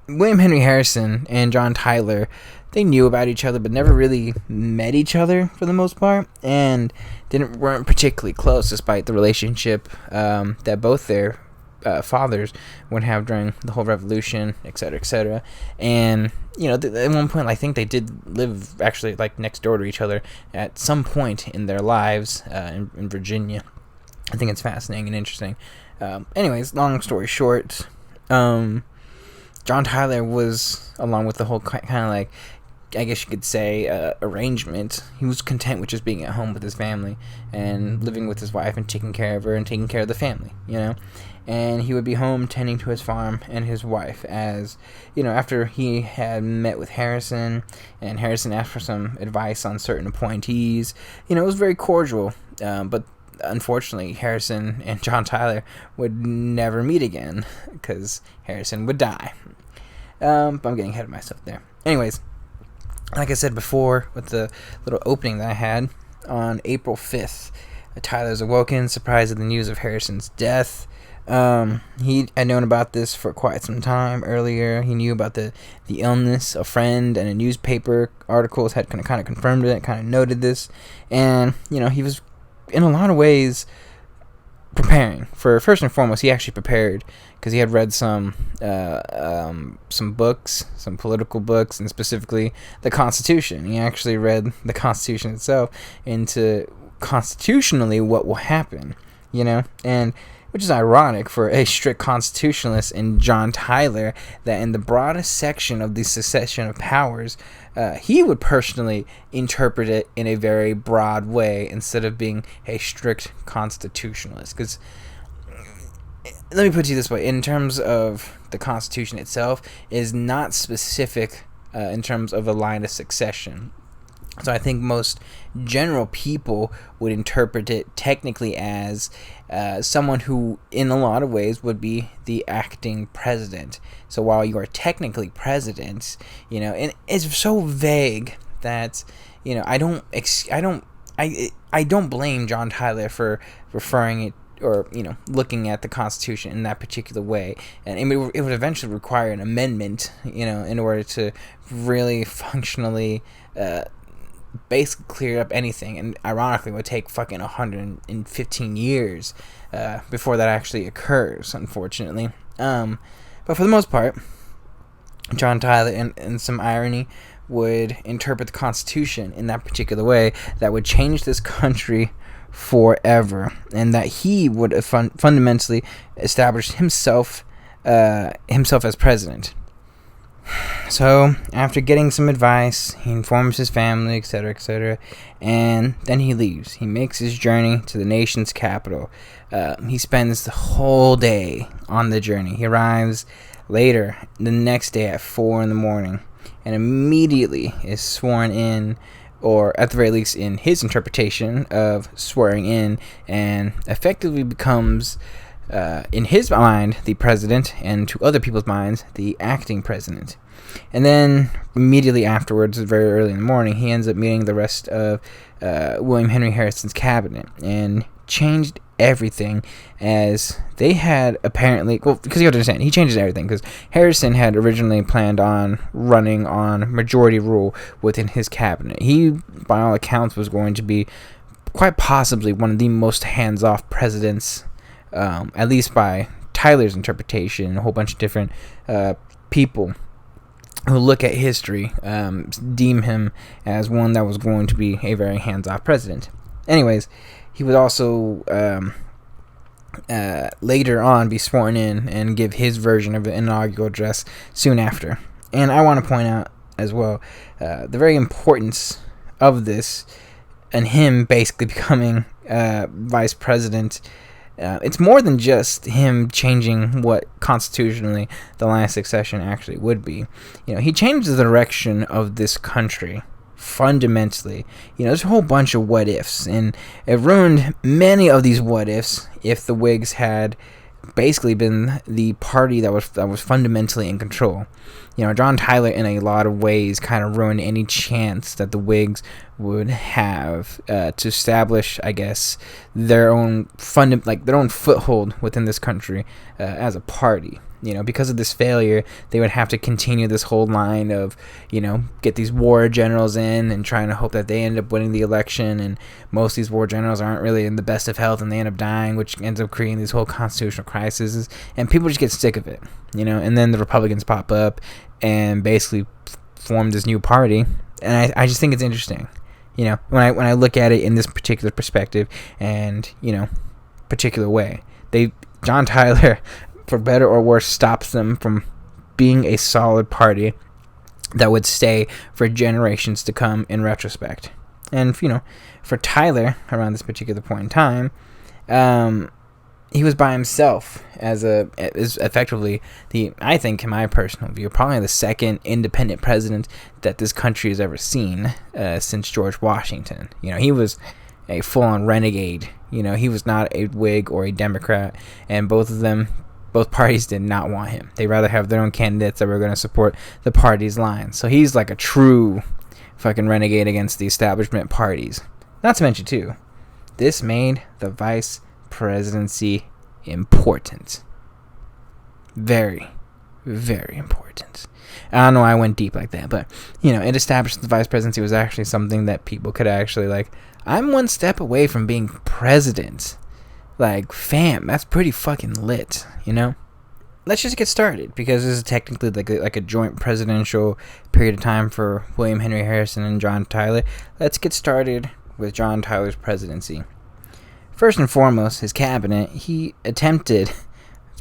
William Henry Harrison and John Tyler, they knew about each other, but never really met each other for the most part, and weren't particularly close, despite the relationship that both their fathers would have during the whole revolution, etc., etc. And at one point, I think they did live actually like next door to each other at some point in their lives in Virginia. I think it's fascinating and interesting. Anyways, long story short, John Tyler was, along with the whole kind of like, I guess you could say, arrangement, he was content with just being at home with his family and living with his wife and taking care of her and taking care of the family, and he would be home tending to his farm and his wife, as after he had met with Harrison, and Harrison asked for some advice on certain appointees. It was very cordial, but unfortunately Harrison and John Tyler would never meet again because Harrison would die. But I'm getting ahead of myself there. Anyways, like I said before, with the little opening that I had, on April 5th, Tyler's awoken, surprised at the news of Harrison's death. He had known about this for quite some time earlier. He knew about the illness. A friend and a newspaper articles had kind of confirmed it, kind of noted this. And, he was, in a lot of ways, preparing. First and foremost, he actually prepared because he had read some books, some political books, and specifically the Constitution. He actually read the Constitution itself into constitutionally what will happen, and which is ironic for a strict constitutionalist in John Tyler, that in the broadest section of the secession of powers, he would personally interpret it in a very broad way instead of being a strict constitutionalist. Because, let me put it this way, in terms of the Constitution itself, it is not specific in terms of a line of succession. So I think most general people would interpret it technically as someone who, in a lot of ways, would be the acting president. So while you are technically president, and it's so vague that I don't blame John Tyler for referring it, or looking at the Constitution in that particular way, and it would eventually require an amendment, in order to really functionally basically clear up anything, and ironically would take fucking 115 years before that actually occurs, unfortunately. But for the most part, John Tyler, in some irony, would interpret the Constitution in that particular way that would change this country forever, and that he would fundamentally establish himself as president. So, after getting some advice, he informs his family, etc., etc., and then he leaves. He makes his journey to the nation's capital. He spends the whole day on the journey. He arrives later the next day at 4 a.m, and immediately is sworn in, or at the very least in his interpretation of swearing in, and effectively becomes, in his mind, the president, and to other people's minds, the acting president. And then immediately afterwards, very early in the morning, he ends up meeting the rest of William Henry Harrison's cabinet, and changed everything, as they had apparently, well, because you have to understand, he changes everything because Harrison had originally planned on running on majority rule within his cabinet. He, by all accounts, was going to be quite possibly one of the most hands-off presidents, at least by Tyler's interpretation. A whole bunch of different people who look at history deem him as one that was going to be a very hands-off president. Anyways, he would also later on be sworn in and give his version of the inaugural address soon after. And I want to point out as well the very importance of this and him basically becoming vice president. It's more than just him changing what constitutionally the line of succession actually would be. He changed the direction of this country fundamentally. There's a whole bunch of what ifs, and it ruined many of these what ifs if the Whigs had basically been the party that was fundamentally in control. John Tyler in a lot of ways kind of ruined any chance that the Whigs would have to establish, I guess, their own foothold within this country as a party. Because of this failure, they would have to continue this whole line of, get these war generals in and trying to hope that they end up winning the election. And most of these war generals aren't really in the best of health and they end up dying, which ends up creating these whole constitutional crises. And people just get sick of it, and then the Republicans pop up and basically form this new party. And I just think it's interesting, when I look at it in this particular perspective and, particular way. John Tyler, for better or worse, stops them from being a solid party that would stay for generations to come in retrospect. And, for Tyler, around this particular point in time, he was by himself as effectively I think, in my personal view, probably the second independent president that this country has ever seen since George Washington. He was a full-on renegade. He was not a Whig or a Democrat, and both parties did not want him. They'd rather have their own candidates that were going to support the party's line. So he's like a true fucking renegade against the establishment parties. Not to mention, too, this made the vice presidency important. Very, very important. I don't know why I went deep like that, but, it established the vice presidency was actually something that people could actually, I'm one step away from being president. Fam, that's pretty fucking lit, Let's just get started, because this is technically like a joint presidential period of time for William Henry Harrison and John Tyler. Let's get started with John Tyler's presidency. First and foremost, his cabinet, he attempted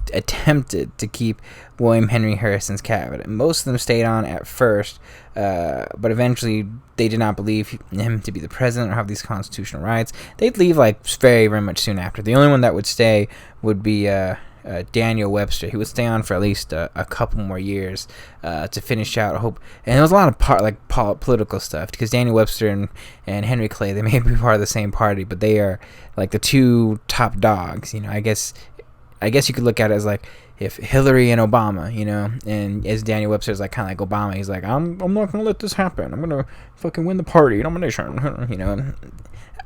to keep William Henry Harrison's cabinet. Most of them stayed on at first, but eventually they did not believe him to be the president or have these constitutional rights. They'd leave very, very much soon after. The only one that would stay would be Daniel Webster. He would stay on for at least a couple more years to finish out. I hope, and there was a lot of political stuff, because Daniel Webster and Henry Clay, they may be part of the same party, but they are the two top dogs. I guess you could look at it as if Hillary and Obama, and as Daniel Webster's kind of like Obama, he's I'm not gonna let this happen. I'm gonna fucking win the party nomination.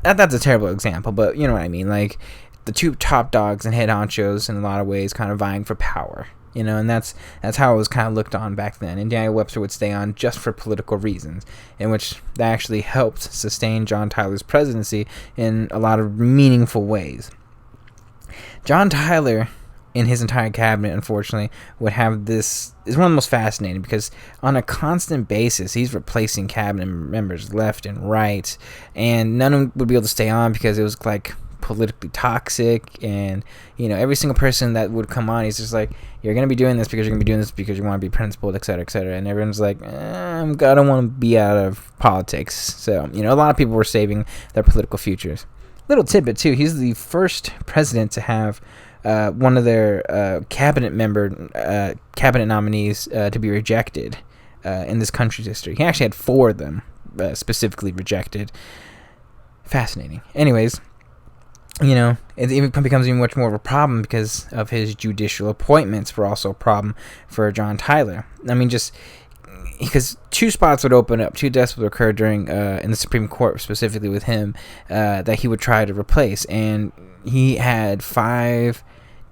That's a terrible example, but you know what I mean. The two top dogs and head honchos in a lot of ways, kind of vying for power. And that's how it was kind of looked on back then. And Daniel Webster would stay on just for political reasons, in which that actually helped sustain John Tyler's presidency in a lot of meaningful ways. John Tyler, in his entire cabinet, unfortunately, would have this is one of the most fascinating, because on a constant basis, he's replacing cabinet members left and right, and none of them would be able to stay on because it was politically toxic, and every single person that would come on, he's just you're gonna be doing this because you're gonna be doing this because you want to be principled, etc., etc., and everyone's I don't want to be out of politics. So a lot of people were saving their political futures. Little tidbit too, he's the first president to have one of their cabinet nominees to be rejected in this country's history. He actually had 4 of them specifically rejected. Fascinating. Anyways, it even becomes even much more of a problem because of his judicial appointments were also a problem for John Tyler. Just because 2 spots would open up, 2 deaths would occur during in the Supreme Court, specifically with him, that he would try to replace, and he had 5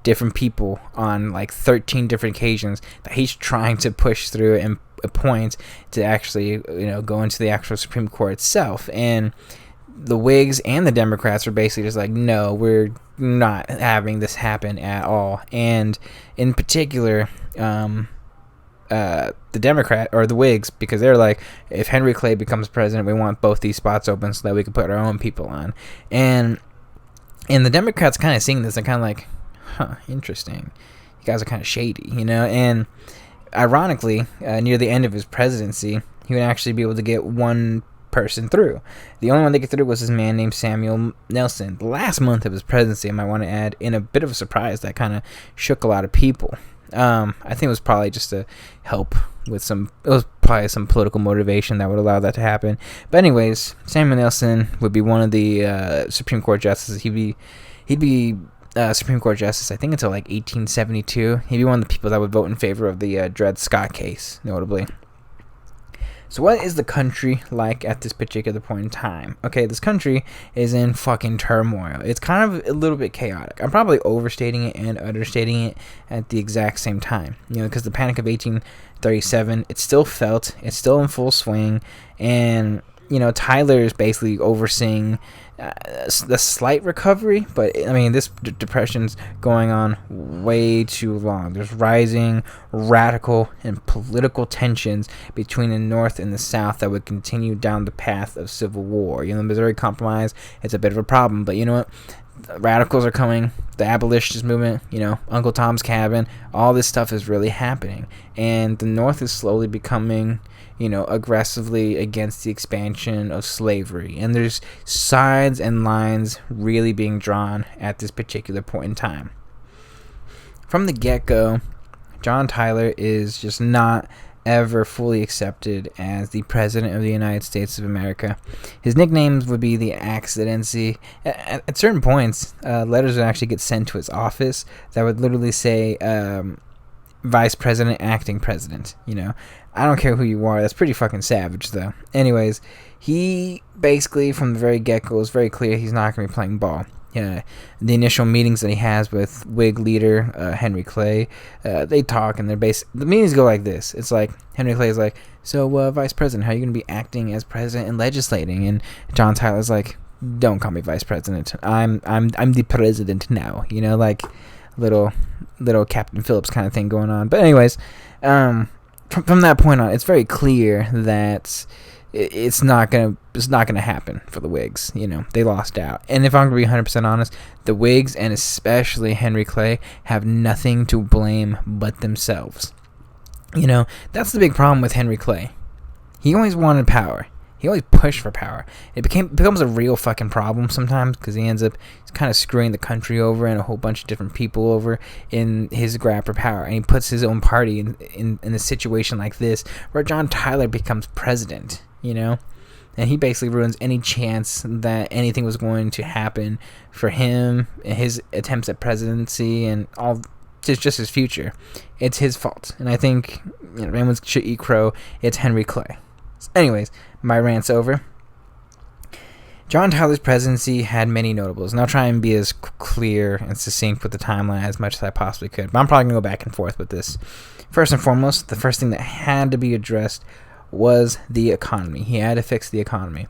different people on 13 different occasions that he's trying to push through and appoint to actually go into the actual Supreme Court itself. And the Whigs and the Democrats were basically just like, no, we're not having this happen at all. And in particular, the Democrat or the Whigs, because they're like, if Henry Clay becomes president, we want both these spots open so that we can put our own people on. And the Democrats kind of seeing this and kind of like, huh, interesting. You guys are kind of shady, you know? And ironically, near the end of his presidency, he would actually be able to get one person through. The only one they get through was this man named Samuel Nelson. The last month of his presidency, I might want to add, in a bit of a surprise that kind of shook a lot of people. I think it was probably just to help with it was probably some political motivation that would allow that to happen. But anyways, Samuel Nelson would be one of the Supreme Court justices. He'd be Supreme Court justice, I think, until like 1872. He'd be one of the people that would vote in favor of the Dred Scott case, notably. So what is the country like at this particular point in time? Okay, this country is in fucking turmoil. It's kind of a little bit chaotic. I'm probably overstating it and understating it at the exact same time. You know, because the Panic of 1837, it's still felt. It's still in full swing. And, you know, Tyler is basically overseeing the slight recovery, but I mean, this depression's going on way too long. There's rising radical and political tensions between the North and the South that would continue down the path of civil war. You know, the Missouri Compromise, it's a bit of a problem, but you know what? The radicals are coming, the abolitionist movement, you know, Uncle Tom's Cabin, all this stuff is really happening, and the North is slowly becoming, you know, aggressively against the expansion of slavery. And there's sides and lines really being drawn at this particular point in time. From the get-go, John Tyler is just not ever fully accepted as the President of the United States of America. His nicknames would be the Accidency. At certain points, letters would actually get sent to his office that would literally say, Vice President, Acting President, you know. I don't care who you are. That's pretty fucking savage, though. Anyways, he basically, from the very get-go, is very clear he's not going to be playing ball. The initial meetings that he has with Whig leader Henry Clay, they talk, and the meetings go like this. It's like, Henry Clay is like, so, Vice President, how are you going to be acting as President and legislating? And John Tyler's like, don't call me Vice President. I'm the President now. You know, like, little Captain Phillips kind of thing going on. But anyways, from that point on, it's very clear that it's not gonna happen for the Whigs. You know, they lost out. And if I'm gonna be 100% honest, the Whigs, and especially Henry Clay, have nothing to blame but themselves. You know, that's the big problem with Henry Clay. He always wanted power. He always pushed for power. It becomes a real fucking problem sometimes, because he ends up kind of screwing the country over and a whole bunch of different people over in his grab for power. And he puts his own party in a situation like this, where John Tyler becomes president, you know? And he basically ruins any chance that anything was going to happen for him, his attempts at presidency, and all just his future. It's his fault. And I think, you know, if anyone should eat crow, it's Henry Clay. So anyways, my rant's over. John Tyler's presidency had many notables, and I'll try and be as clear and succinct with the timeline as much as I possibly could, but I'm probably going to go back and forth with this. First and foremost, the first thing that had to be addressed was the economy. He had to fix the economy.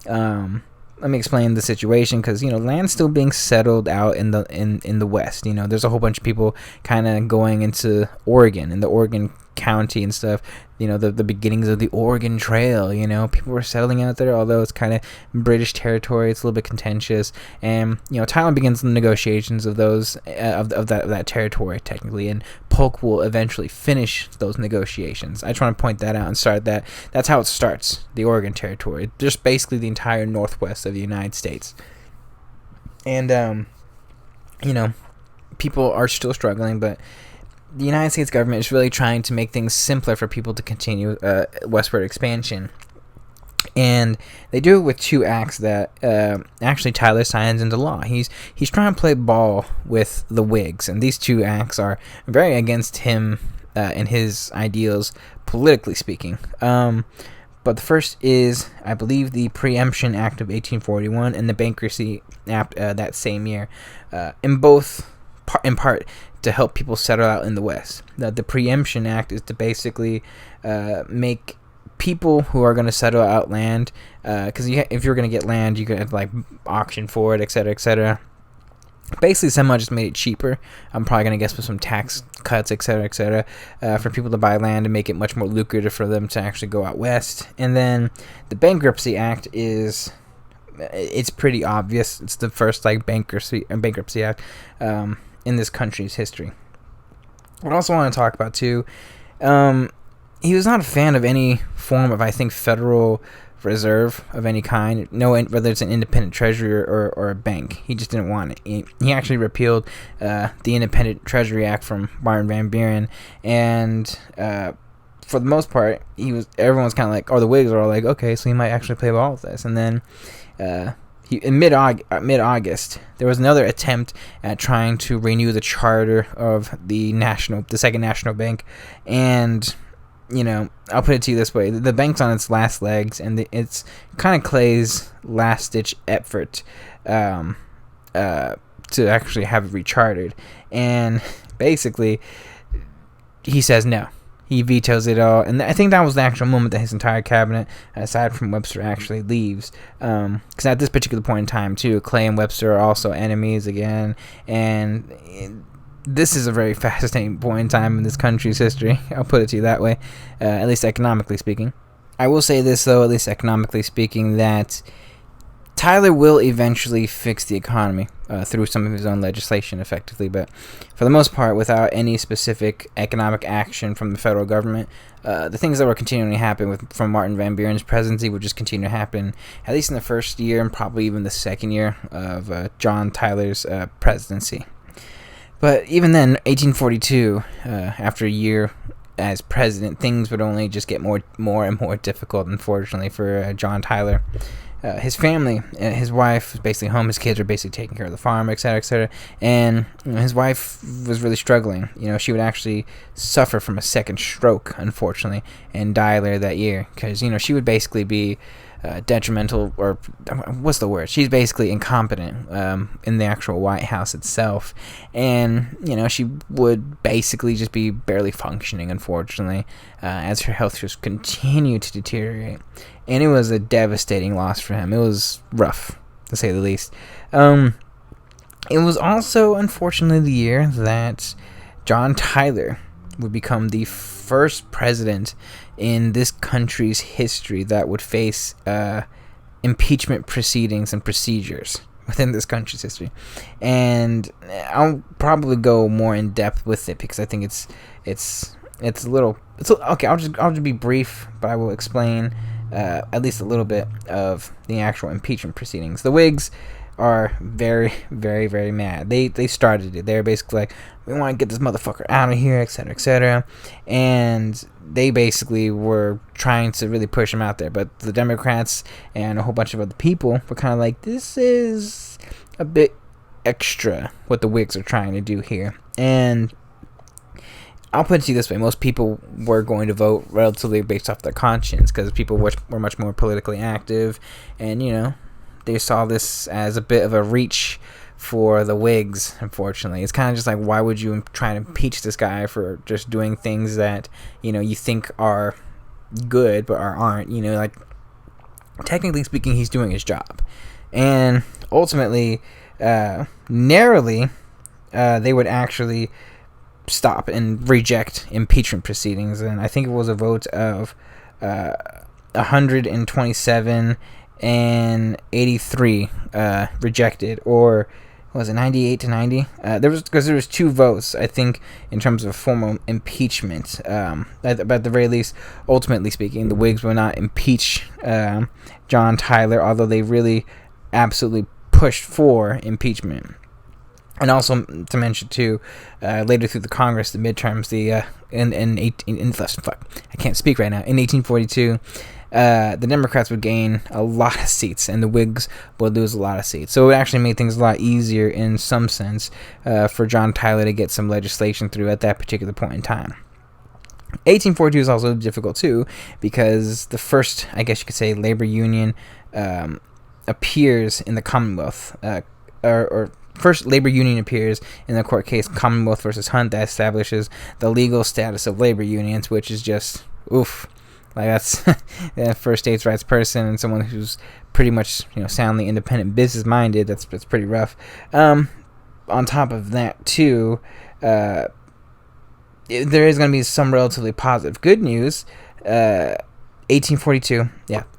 Let me explain the situation, because, you know, land's still being settled out in the West. You know, there's a whole bunch of people kind of going into Oregon, in the Oregon County and stuff. You know, the beginnings of the Oregon Trail. You know, people were settling out there, although it's kind of British territory. It's a little bit contentious, and you know, Tyler begins the negotiations of those of that territory technically, and Polk will eventually finish those negotiations. I just want to point that out and start that. That's how it starts. The Oregon Territory, just basically the entire northwest of the United States, and you know, people are still struggling, but the United States government is really trying to make things simpler for people to continue westward expansion. And they do it with two acts that actually Tyler signs into law. He's trying to play ball with the Whigs, and these two acts are very against him and his ideals, politically speaking. But the first is, I believe, the Preemption Act of 1841 and the Bankruptcy Act that same year. In part, to help people settle out in the West. The Preemption Act is to basically make people who are going to settle out land, because if you're going to get land, you could like auction for it, etc., etc. Basically, somehow just made it cheaper. I'm probably going to guess with some tax cuts, etc., etc., for people to buy land and make it much more lucrative for them to actually go out west. And then the Bankruptcy Act it's pretty obvious. It's the first like bankruptcy act in this country's history. I also want to talk about too. He was not a fan of any form of, I think, federal reserve of any kind, whether it's an independent treasury or a bank. He just didn't want it. He actually repealed the Independent Treasury Act from Martin Van Buren, and for the most part, everyone's kind of like, or the Whigs are all like, okay, so he might actually play ball with this. And then in mid-August, there was another attempt at trying to renew the charter of the Second National Bank, and I'll put it to you this way: the bank's on its last legs, and it's kind of Clay's last-ditch effort to actually have it rechartered. And basically, he says no. He vetoes it all, and I think that was the actual moment that his entire cabinet, aside from Webster, actually leaves. Because at this particular point in time, too, Clay and Webster are also enemies again, and this is a very fascinating point in time in this country's history. I'll put it to you that way, at least economically speaking. I will say this, though, at least economically speaking, that Tyler will eventually fix the economy through some of his own legislation, effectively. But for the most part, without any specific economic action from the federal government, the things that were continuing to happen from Martin Van Buren's presidency would just continue to happen, at least in the first year and probably even the second year of John Tyler's presidency. But even then, 1842, after a year as president, things would only just get more and more difficult, unfortunately, for John Tyler. His family, his wife was basically home, his kids were basically taking care of the farm, etc., etc., and his wife was really struggling. She would actually suffer from a second stroke, unfortunately, and die later that year, because, she would basically be detrimental, or what's the word? She's basically incompetent in the actual White House itself, and she would basically just be barely functioning, unfortunately, as her health just continued to deteriorate, and it was a devastating loss for him. It was rough, to say the least. It was also, unfortunately, the year that John Tyler would become the first president in this country's history that would face impeachment proceedings and procedures within this country's history. And I'll probably go more in depth with it, because I think it's okay. I'll just be brief, but I will explain at least a little bit of the actual impeachment proceedings. The Whigs are very, very, very mad. They started it. They're basically like, we want to get this motherfucker out of here, etc., etc., and they basically were trying to really push him out there. But the Democrats and a whole bunch of other people were kind of like, this is a bit extra what the Whigs are trying to do here. And I'll put it to you this way: most people were going to vote relatively based off their conscience, because people were much more politically active, and they saw this as a bit of a reach for the Whigs, unfortunately. It's kind of just like, why would you try to impeach this guy for just doing things that, you think are good but aren't? Like, technically speaking, he's doing his job. And ultimately, narrowly, they would actually stop and reject impeachment proceedings. And I think it was a vote of 127 and 83 rejected, or was it 98 to 90? There was two votes, I think, in terms of formal impeachment. At the very least, ultimately speaking, the Whigs will not impeach John Tyler, although they really absolutely pushed for impeachment. And also to mention too, later through the Congress, the midterms, I can't speak right now. In 1842. The Democrats would gain a lot of seats, and the Whigs would lose a lot of seats. So it actually made things a lot easier, in some sense, for John Tyler to get some legislation through at that particular point in time. 1842 is also difficult, too, because the first, I guess you could say, labor union appears in the Commonwealth, or first labor union appears in the court case Commonwealth versus Hunt, that establishes the legal status of labor unions, which is just, oof. Like, that's for a states' rights person and someone who's pretty much, soundly independent, business minded. That's pretty rough. On top of that, too, there is going to be some relatively positive good news. 1842,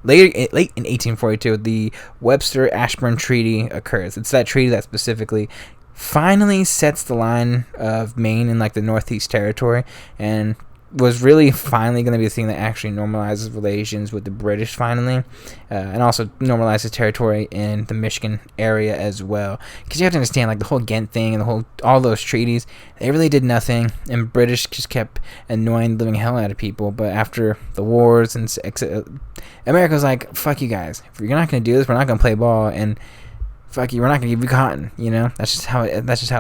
late in 1842, the Webster-Ashburn Treaty occurs. It's that treaty that specifically finally sets the line of Maine in like the Northeast Territory, and was really finally going to be the thing that actually normalizes relations with the British finally, and also normalizes territory in the Michigan area as well. Because you have to understand, like, the whole Ghent thing and all those treaties, they really did nothing, and British just kept annoying the living hell out of people. But after the wars, and America was like, fuck you guys. If you're not going to do this, we're not going to play ball, and fuck you, we're not gonna give you cotton, That's just how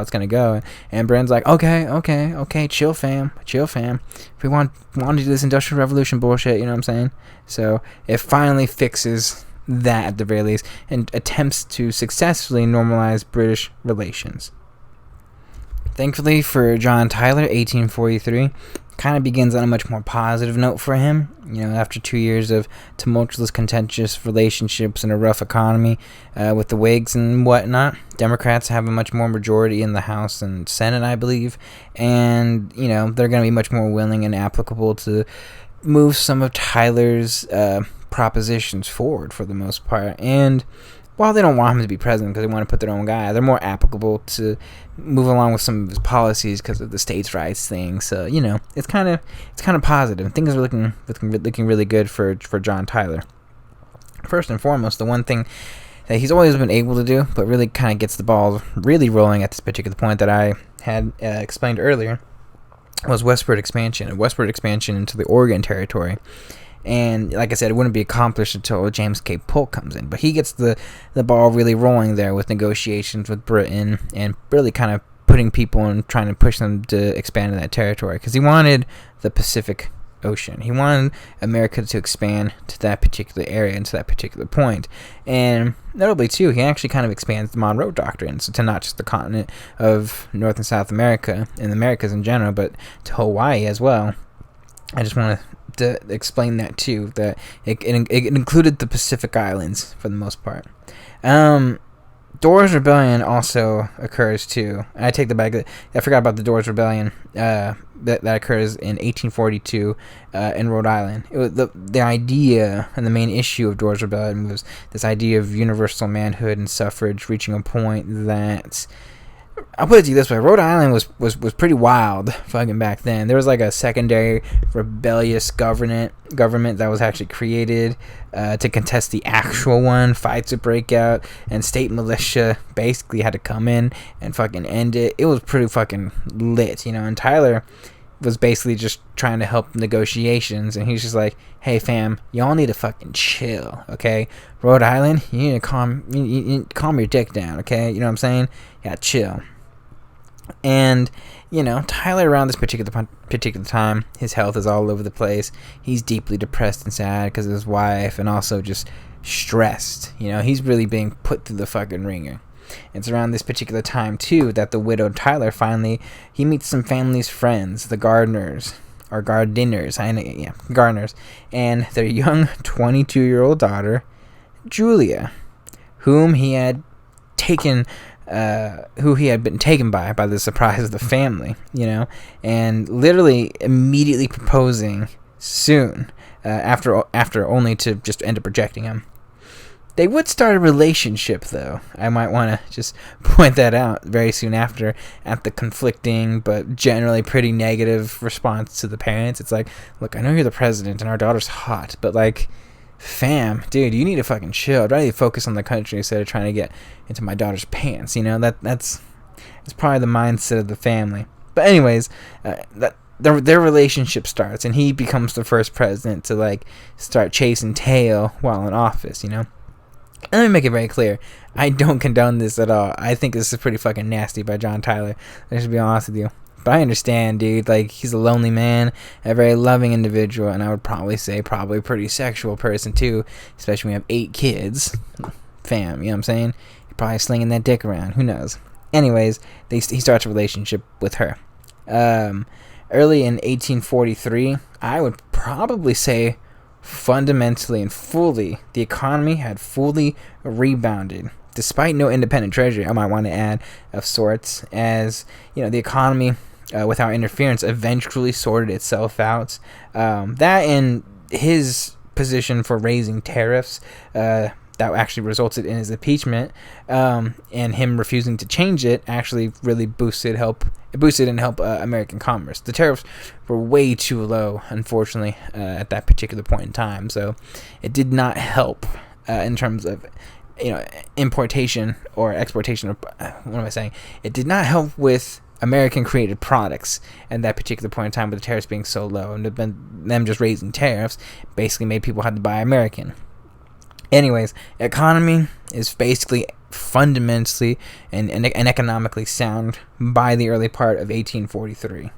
it's gonna go. And Britain's like, okay, chill, fam. If we want to do this industrial revolution bullshit, you know what I'm saying? So it finally fixes that at the very least, and attempts to successfully normalize British relations. Thankfully for John Tyler, 1843 kind of begins on a much more positive note for him. After 2 years of tumultuous, contentious relationships and a rough economy with the Whigs and whatnot, Democrats have a much more majority in the House and Senate, I believe, and they're going to be much more willing and applicable to move some of Tyler's propositions forward for the most part. And while they don't want him to be president because they want to put their own guy, they're more applicable to move along with some of his policies because of the states' rights thing. So it's kind of positive. Things are looking really good for John Tyler. First and foremost, the one thing that he's always been able to do, but really kind of gets the ball really rolling at this particular point that I had explained earlier, was westward expansion into the Oregon Territory. And like I said, it wouldn't be accomplished until James K. Polk comes in. But he gets the ball really rolling there with negotiations with Britain and really kind of putting people and trying to push them to expand in that territory. Because he wanted the Pacific Ocean. He wanted America to expand to that particular area and to that particular point. And notably, too, he actually kind of expands the Monroe Doctrine to not just the continent of North and South America and the Americas in general, but to Hawaii as well. I just want to explain that too, that it included the Pacific Islands for the most part. Doors Rebellion also occurs too. I take the back. I forgot about the Doors Rebellion that occurs in 1842 in Rhode Island. The idea and the main issue of Doors Rebellion was this idea of universal manhood and suffrage reaching a point that, I'll put it to you this way, Rhode Island was pretty wild fucking back then. There was like a secondary rebellious government that was actually created to contest the actual one. Fights would break out, and state militia basically had to come in and fucking end it. It was pretty fucking lit, and Tyler was basically just trying to help negotiations, and he's just like, hey fam, y'all need to fucking chill, okay? Rhode Island, you need to calm your dick down, okay? You know what I'm saying? Yeah, chill. And Tyler, around this particular time, his health is all over the place. He's deeply depressed and sad because of his wife, and also just stressed. He's really being put through the fucking ringer. It's around this particular time too that the widowed Tyler he meets some family's friends, the Gardners, Gardners, and their young 22-year-old daughter, Julia, whom he had been taken by the surprise of the family, and literally immediately proposing soon after only to just end up rejecting him. They would start a relationship, though. I might want to just point that out very soon after, at the conflicting but generally pretty negative response to the parents. It's like, look, I know you're the president and our daughter's hot, but like, fam, dude, you need to fucking chill. I'd rather focus on the country instead of trying to get into my daughter's pants. That's probably the mindset of the family. But anyways, their relationship starts, and he becomes the first president to like start chasing tail while in office. And let me make it very clear, I don't condone this at all. I think this is pretty fucking nasty by John Tyler. I should be honest with you. But I understand, dude. Like, he's a lonely man, a very loving individual, and I would probably say probably a pretty sexual person, too. Especially when you have 8 kids. Fam, you know what I'm saying? You're probably slinging that dick around. Who knows? Anyways, he starts a relationship with her. Early in 1843, I would probably say fundamentally and fully, the economy had fully rebounded, despite no independent treasury, I might want to add, of sorts, as the economy, without interference, eventually sorted itself out. That and his position for raising tariffs, that actually resulted in his impeachment, and him refusing to change it actually really boosted and helped American commerce. The tariffs were way too low, unfortunately, at that particular point in time, so it did not help in terms of importation or exportation. What am I saying? It did not help with American created products at that particular point in time, with the tariffs being so low, and them just raising tariffs basically made people have to buy American. Anyways, economy is basically fundamentally and economically sound by the early part of 1843.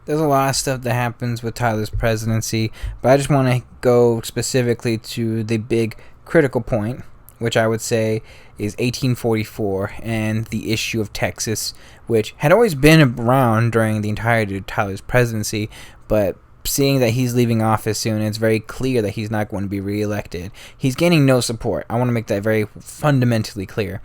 There's a lot of stuff that happens with Tyler's presidency, but I just want to go specifically to the big critical point, which I would say is 1844 and the issue of Texas, which had always been around during the entirety of Tyler's presidency, but seeing that he's leaving office soon, it's very clear that he's not going to be reelected. He's gaining no support. I want to make that very fundamentally clear.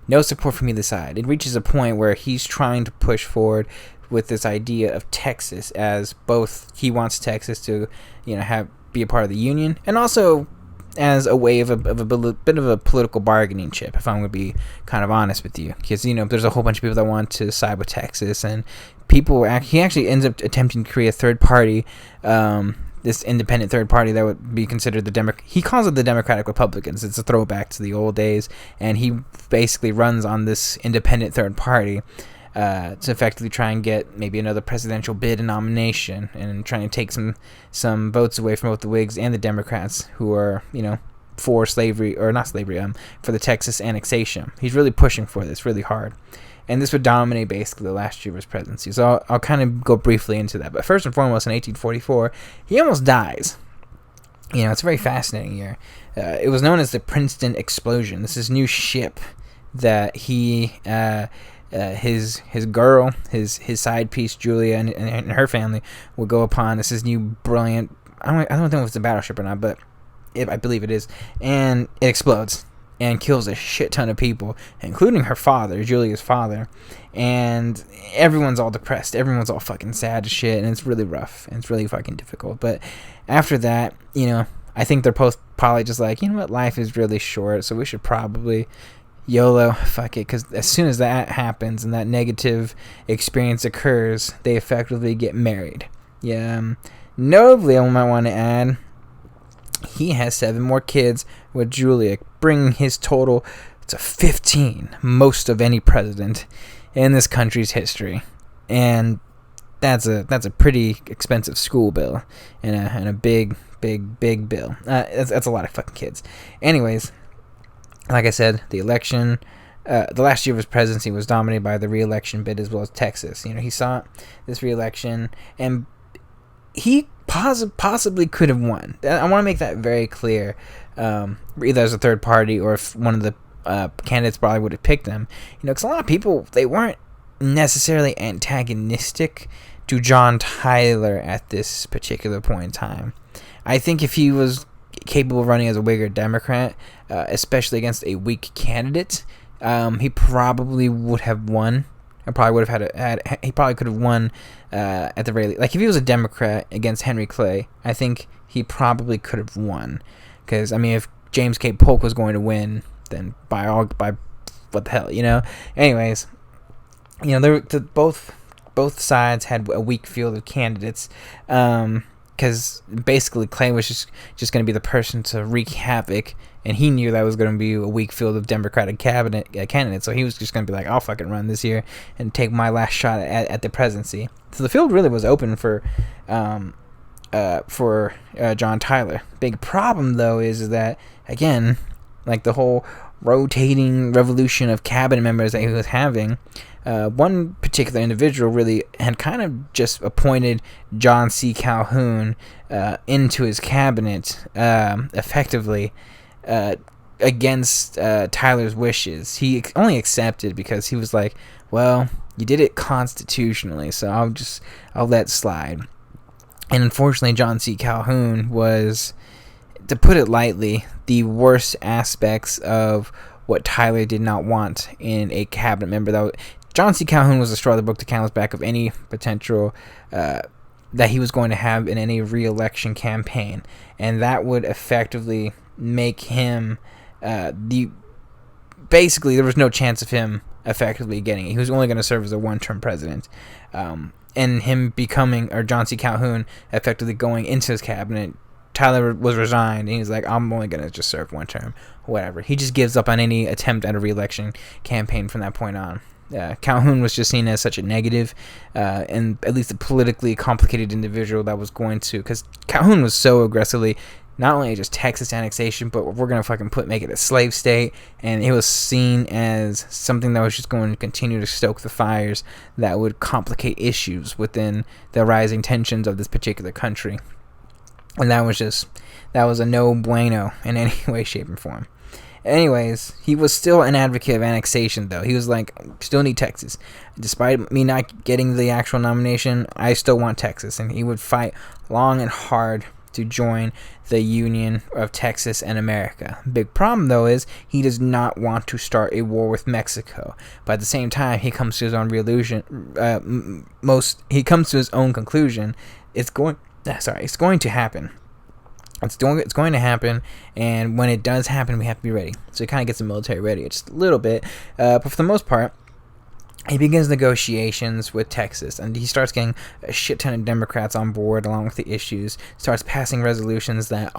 No support from either side. It reaches a point where he's trying to push forward with this idea of Texas, as both he wants Texas to, be a part of the Union, and also as a way of a bit of a political bargaining chip, if I'm going to be kind of honest with you. Because, there's a whole bunch of people that want to side with Texas, and he actually ends up attempting to create a third party, this independent third party that would be considered he calls it the Democratic Republicans. It's a throwback to the old days, and he basically runs on this independent third party to effectively try and get maybe another presidential bid and nomination, and trying to take some votes away from both the Whigs and the Democrats, who are, for slavery, or not slavery, for the Texas annexation. He's really pushing for this really hard. And this would dominate basically the last year of his presidency. So I'll kind of go briefly into that. But first and foremost, in 1844, he almost dies. It's a very fascinating year. It was known as the Princeton Explosion. This is new ship that he... his girl, his side piece Julia, and her family will go upon. This is new brilliant. I don't know if it's a battleship or not, but I believe it is. And it explodes and kills a shit ton of people, including her father, Julia's father. And everyone's all depressed. Everyone's all fucking sad as shit, and it's really rough, and it's really fucking difficult. But after that, I think they're both probably just like, life is really short, so we should probably YOLO, fuck it, because as soon as that happens and that negative experience occurs, they effectively get married. Yeah, notably, I might want to add, he has 7 more kids with Julia, bringing his total to 15, most of any president in this country's history. And that's a pretty expensive school bill, and a big bill. That's a lot of fucking kids. Anyways, like I said, the election, the last year of his presidency was dominated by the re-election bid as well as Texas. He sought this re-election, and he possibly could have won. I want to make that very clear, either as a third party or if one of the candidates probably would have picked him. Because a lot of people, they weren't necessarily antagonistic to John Tyler at this particular point in time. I think if he was capable of running as a Whig or Democrat, especially against a weak candidate, he probably would have won. He probably could have won at the very least. Like if he was a Democrat against Henry Clay, I think he probably could have won. Because if James K. Polk was going to win, then by what the hell, Anyways, both sides had a weak field of candidates. Because basically Clay was just going to be the person to wreak havoc, and he knew that was going to be a weak field of Democratic candidates, so he was just going to be like, I'll fucking run this year and take my last shot at the presidency. So the field really was open for John Tyler. Big problem, though, is that, again, like the whole rotating revolution of cabinet members that he was having, one particular individual really had kind of just appointed John C. Calhoun into his cabinet effectively against Tyler's wishes. He only accepted because he was like, well, you did it constitutionally, so I'll let it slide. And unfortunately, John C. Calhoun was to put it lightly, the worst aspects of what Tyler did not want in a cabinet member. John C. Calhoun was the straw that broke the camel's back of any potential that he was going to have in any re-election campaign, and that would effectively make him basically there was no chance of him effectively getting it. He was only going to serve as a one-term president, and him becoming, or John C. Calhoun effectively going into his cabinet. Tyler was resigned, and he's like, I'm only going to just serve one term, whatever. He just gives up on any attempt at a re-election campaign from that point on. Calhoun was just seen as such a negative and at least a politically complicated individual that was going to, because Calhoun was so aggressively not only just Texas annexation, but we're going to fucking make it a slave state, and it was seen as something that was just going to continue to stoke the fires that would complicate issues within the rising tensions of this particular country. And that was a no bueno in any way, shape, or form. Anyways, he was still an advocate of annexation, though. He was like, still need Texas. Despite me not getting the actual nomination, I still want Texas. And he would fight long and hard to join the Union of Texas and America. Big problem, though, is he does not want to start a war with Mexico. But at the same time, he comes to his own he comes to his own conclusion. It's going to happen. It's going to happen, and when it does happen, we have to be ready. So he kind of gets the military ready just a little bit, but for the most part, he begins negotiations with Texas, and he starts getting a shit ton of Democrats on board along with the issues, starts passing resolutions that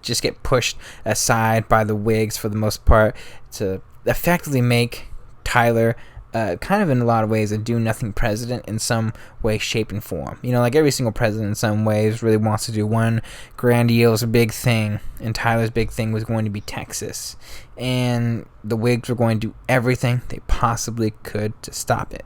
just get pushed aside by the Whigs for the most part to effectively make Tyler kind of in a lot of ways a do-nothing president in some way, shape, and form. You know, like every single president in some ways really wants to do one grandiose big thing, and Tyler's big thing was going to be Texas. And the Whigs were going to do everything they possibly could to stop it.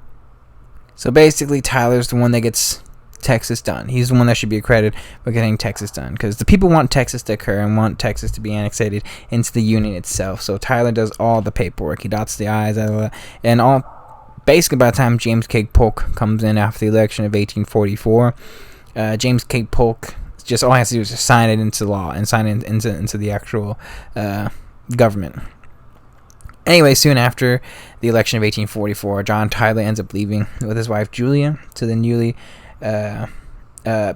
So basically, Tyler's the one that gets Texas done. He's the one that should be accredited for getting Texas done, because the people want Texas to occur and want Texas to be annexed into the Union itself. So Tyler does all the paperwork. He dots the I's, and all. Basically, by the time James K. Polk comes in after the election of 1844, James K. Polk just all he has to do is just sign it into law and sign it into the actual government. Anyway, soon after the election of 1844, John Tyler ends up leaving with his wife Julia to the newly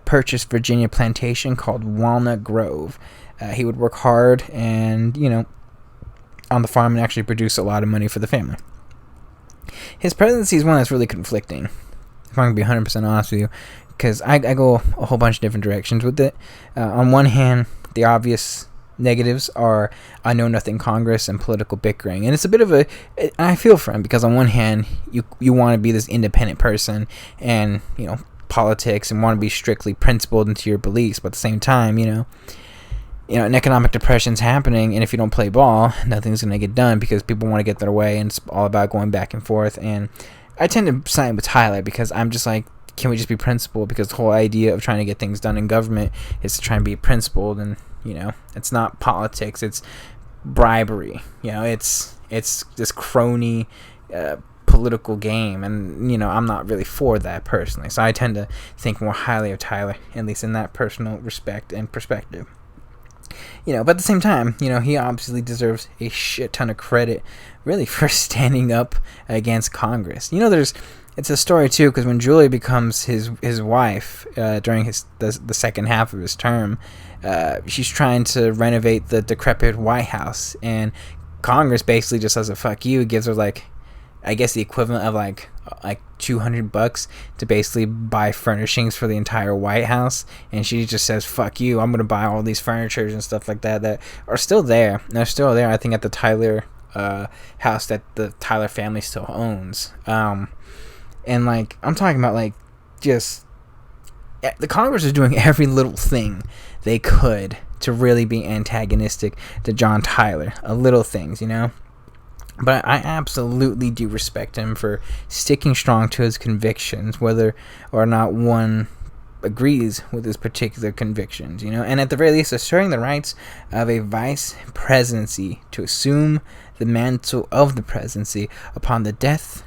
purchased Virginia plantation called Walnut Grove. He would work hard and, on the farm and actually produce a lot of money for the family. His presidency is one that's really conflicting, if I'm going to be 100% honest with you, because I go a whole bunch of different directions with it. On one hand, the obvious negatives are a know-nothing Congress and political bickering. And it's a bit of I feel for him, because on one hand, you want to be this independent person and, politics and want to be strictly principled into your beliefs, but at the same time, an economic depression's happening, and if you don't play ball, nothing's going to get done because people want to get their way, and it's all about going back and forth. And I tend to side with Tyler because I'm just like, can we just be principled? Because the whole idea of trying to get things done in government is to try and be principled, and, it's not politics, it's bribery. It's this crony political game, and, I'm not really for that personally. So I tend to think more highly of Tyler, at least in that personal respect and perspective. But at the same time, he obviously deserves a shit ton of credit, really, for standing up against Congress. It's a story too, because when Julia becomes his wife during the second half of his term, she's trying to renovate the decrepit White House, and Congress basically just says a fuck you, gives her I guess the equivalent of like $200 to basically buy furnishings for the entire White House, and she just says fuck you, I'm gonna buy all these furnitures and stuff like that are still there. They're still there, I think, at the Tyler house that the Tyler family still owns. And I'm talking about just the Congress is doing every little thing they could to really be antagonistic to John Tyler. Little things, But I absolutely do respect him for sticking strong to his convictions, whether or not one agrees with his particular convictions, and at the very least asserting the rights of a vice presidency to assume the mantle of the presidency upon the death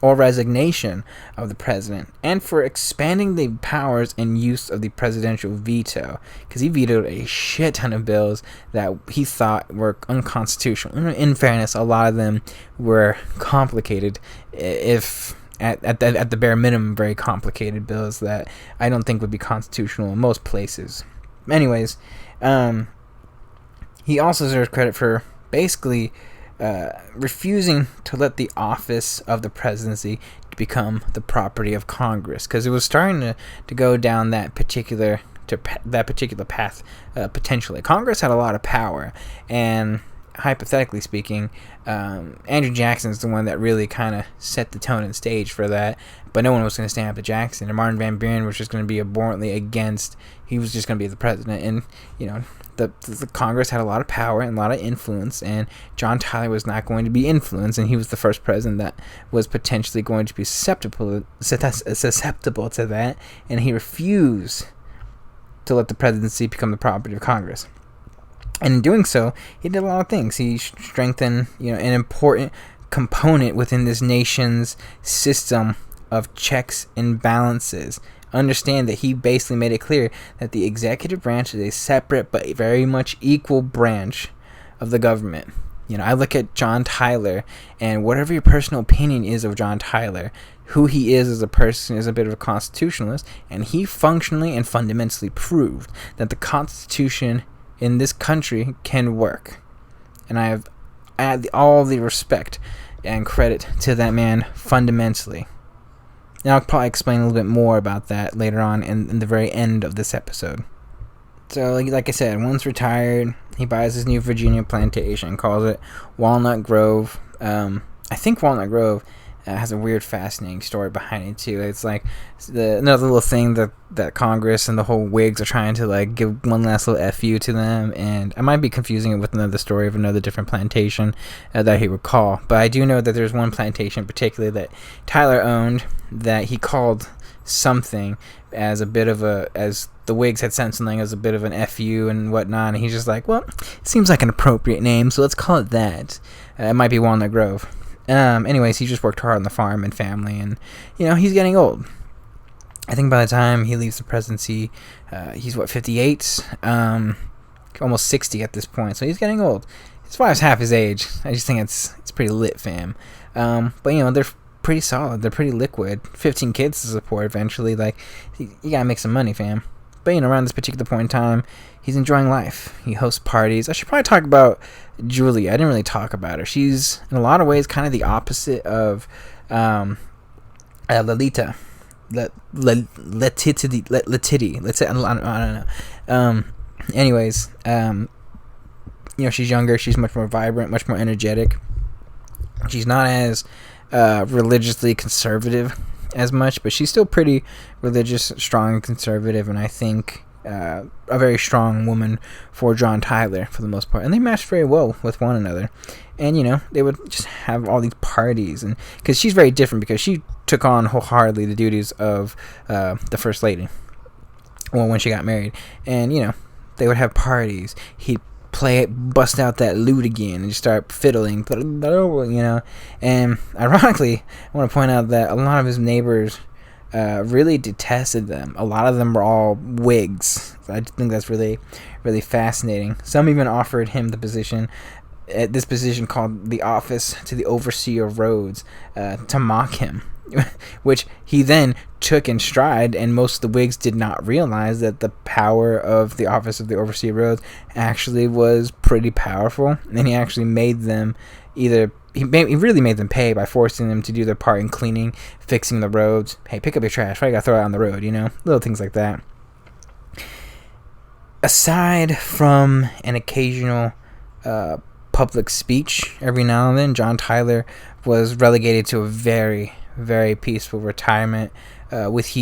or resignation of the president, and for expanding the powers and use of the presidential veto, because he vetoed a shit ton of bills that he thought were unconstitutional. In fairness, a lot of them were complicated, if at the bare minimum, very complicated bills that I don't think would be constitutional in most places. Anyways, he also deserves credit for basically refusing to let the office of the presidency become the property of Congress, because it was starting to go down that particular path. Potentially, Congress had a lot of power, and hypothetically speaking, Andrew Jackson is the one that really kind of set the tone and stage for that. But no one was going to stand up to Jackson, and Martin Van Buren was just going to be abhorrently against. He was just going to be the president, and the Congress had a lot of power and a lot of influence, and John Tyler was not going to be influenced, and he was the first president that was potentially going to be susceptible to that, and he refused to let the presidency become the property of Congress. And in doing so, he did a lot of things. He strengthened, an important component within this nation's system of checks and balances. Understand that he basically made it clear that the executive branch is a separate but very much equal branch of the government. I look at John Tyler, and whatever your personal opinion is of John Tyler, who he is as a person is a bit of a constitutionalist, and he functionally and fundamentally proved that the Constitution in this country can work. And I add all the respect and credit to that man fundamentally. And I'll probably explain a little bit more about that later on in the very end of this episode. So, like I said, once retired, he buys his new Virginia plantation, calls it Walnut Grove. I think Walnut Grove has a weird, fascinating story behind it too. It's like another little thing that Congress and the whole Whigs are trying to give one last little FU to them, and I might be confusing it with another story of another different plantation that he would call. But I do know that there's one plantation particularly that Tyler owned that he called something as a bit of as the Whigs had sent something as a bit of an FU and whatnot, and he's just like, well, it seems like an appropriate name, so let's call it that. It might be Walnut Grove. Anyways, he just worked hard on the farm and family, and he's getting old. I think by the time he leaves the presidency, he's 58, almost 60 at this point, so he's getting old. His wife's half his age. I just think it's pretty lit, fam. But they're pretty solid. They're pretty liquid. 15 kids to support eventually. You gotta make some money, fam. But around this particular point in time, he's enjoying life. He hosts parties. I should probably talk about Julia. I didn't really talk about her. She's in a lot of ways kind of the opposite of Lolita. Letity. Let's say, I don't know. Anyways, she's younger. She's much more vibrant, much more energetic. She's not as religiously conservative as much, but she's still pretty religious, strong, and conservative, and I think a very strong woman for John Tyler for the most part. And they matched very well with one another. And they would just have all these parties, and because she's very different, because she took on wholeheartedly the duties of the first lady, when she got married. And they would have parties. He'd bust out that lute again and just start fiddling, and ironically, I want to point out that a lot of his neighbors really detested them. A lot of them were all Whigs. I think that's really, really fascinating. Some even offered him the position, this position called the Office to the Overseer of Roads, to mock him, which he then took in stride, and most of the Whigs did not realize that the power of the Office of the Overseer of Roads actually was pretty powerful, and he actually made them he really made them pay by forcing them to do their part in cleaning, fixing the roads. Hey, pick up your trash. Why you gotta throw it on the road, little things like that. Aside from an occasional public speech every now and then, John Tyler was relegated to a very, very peaceful retirement with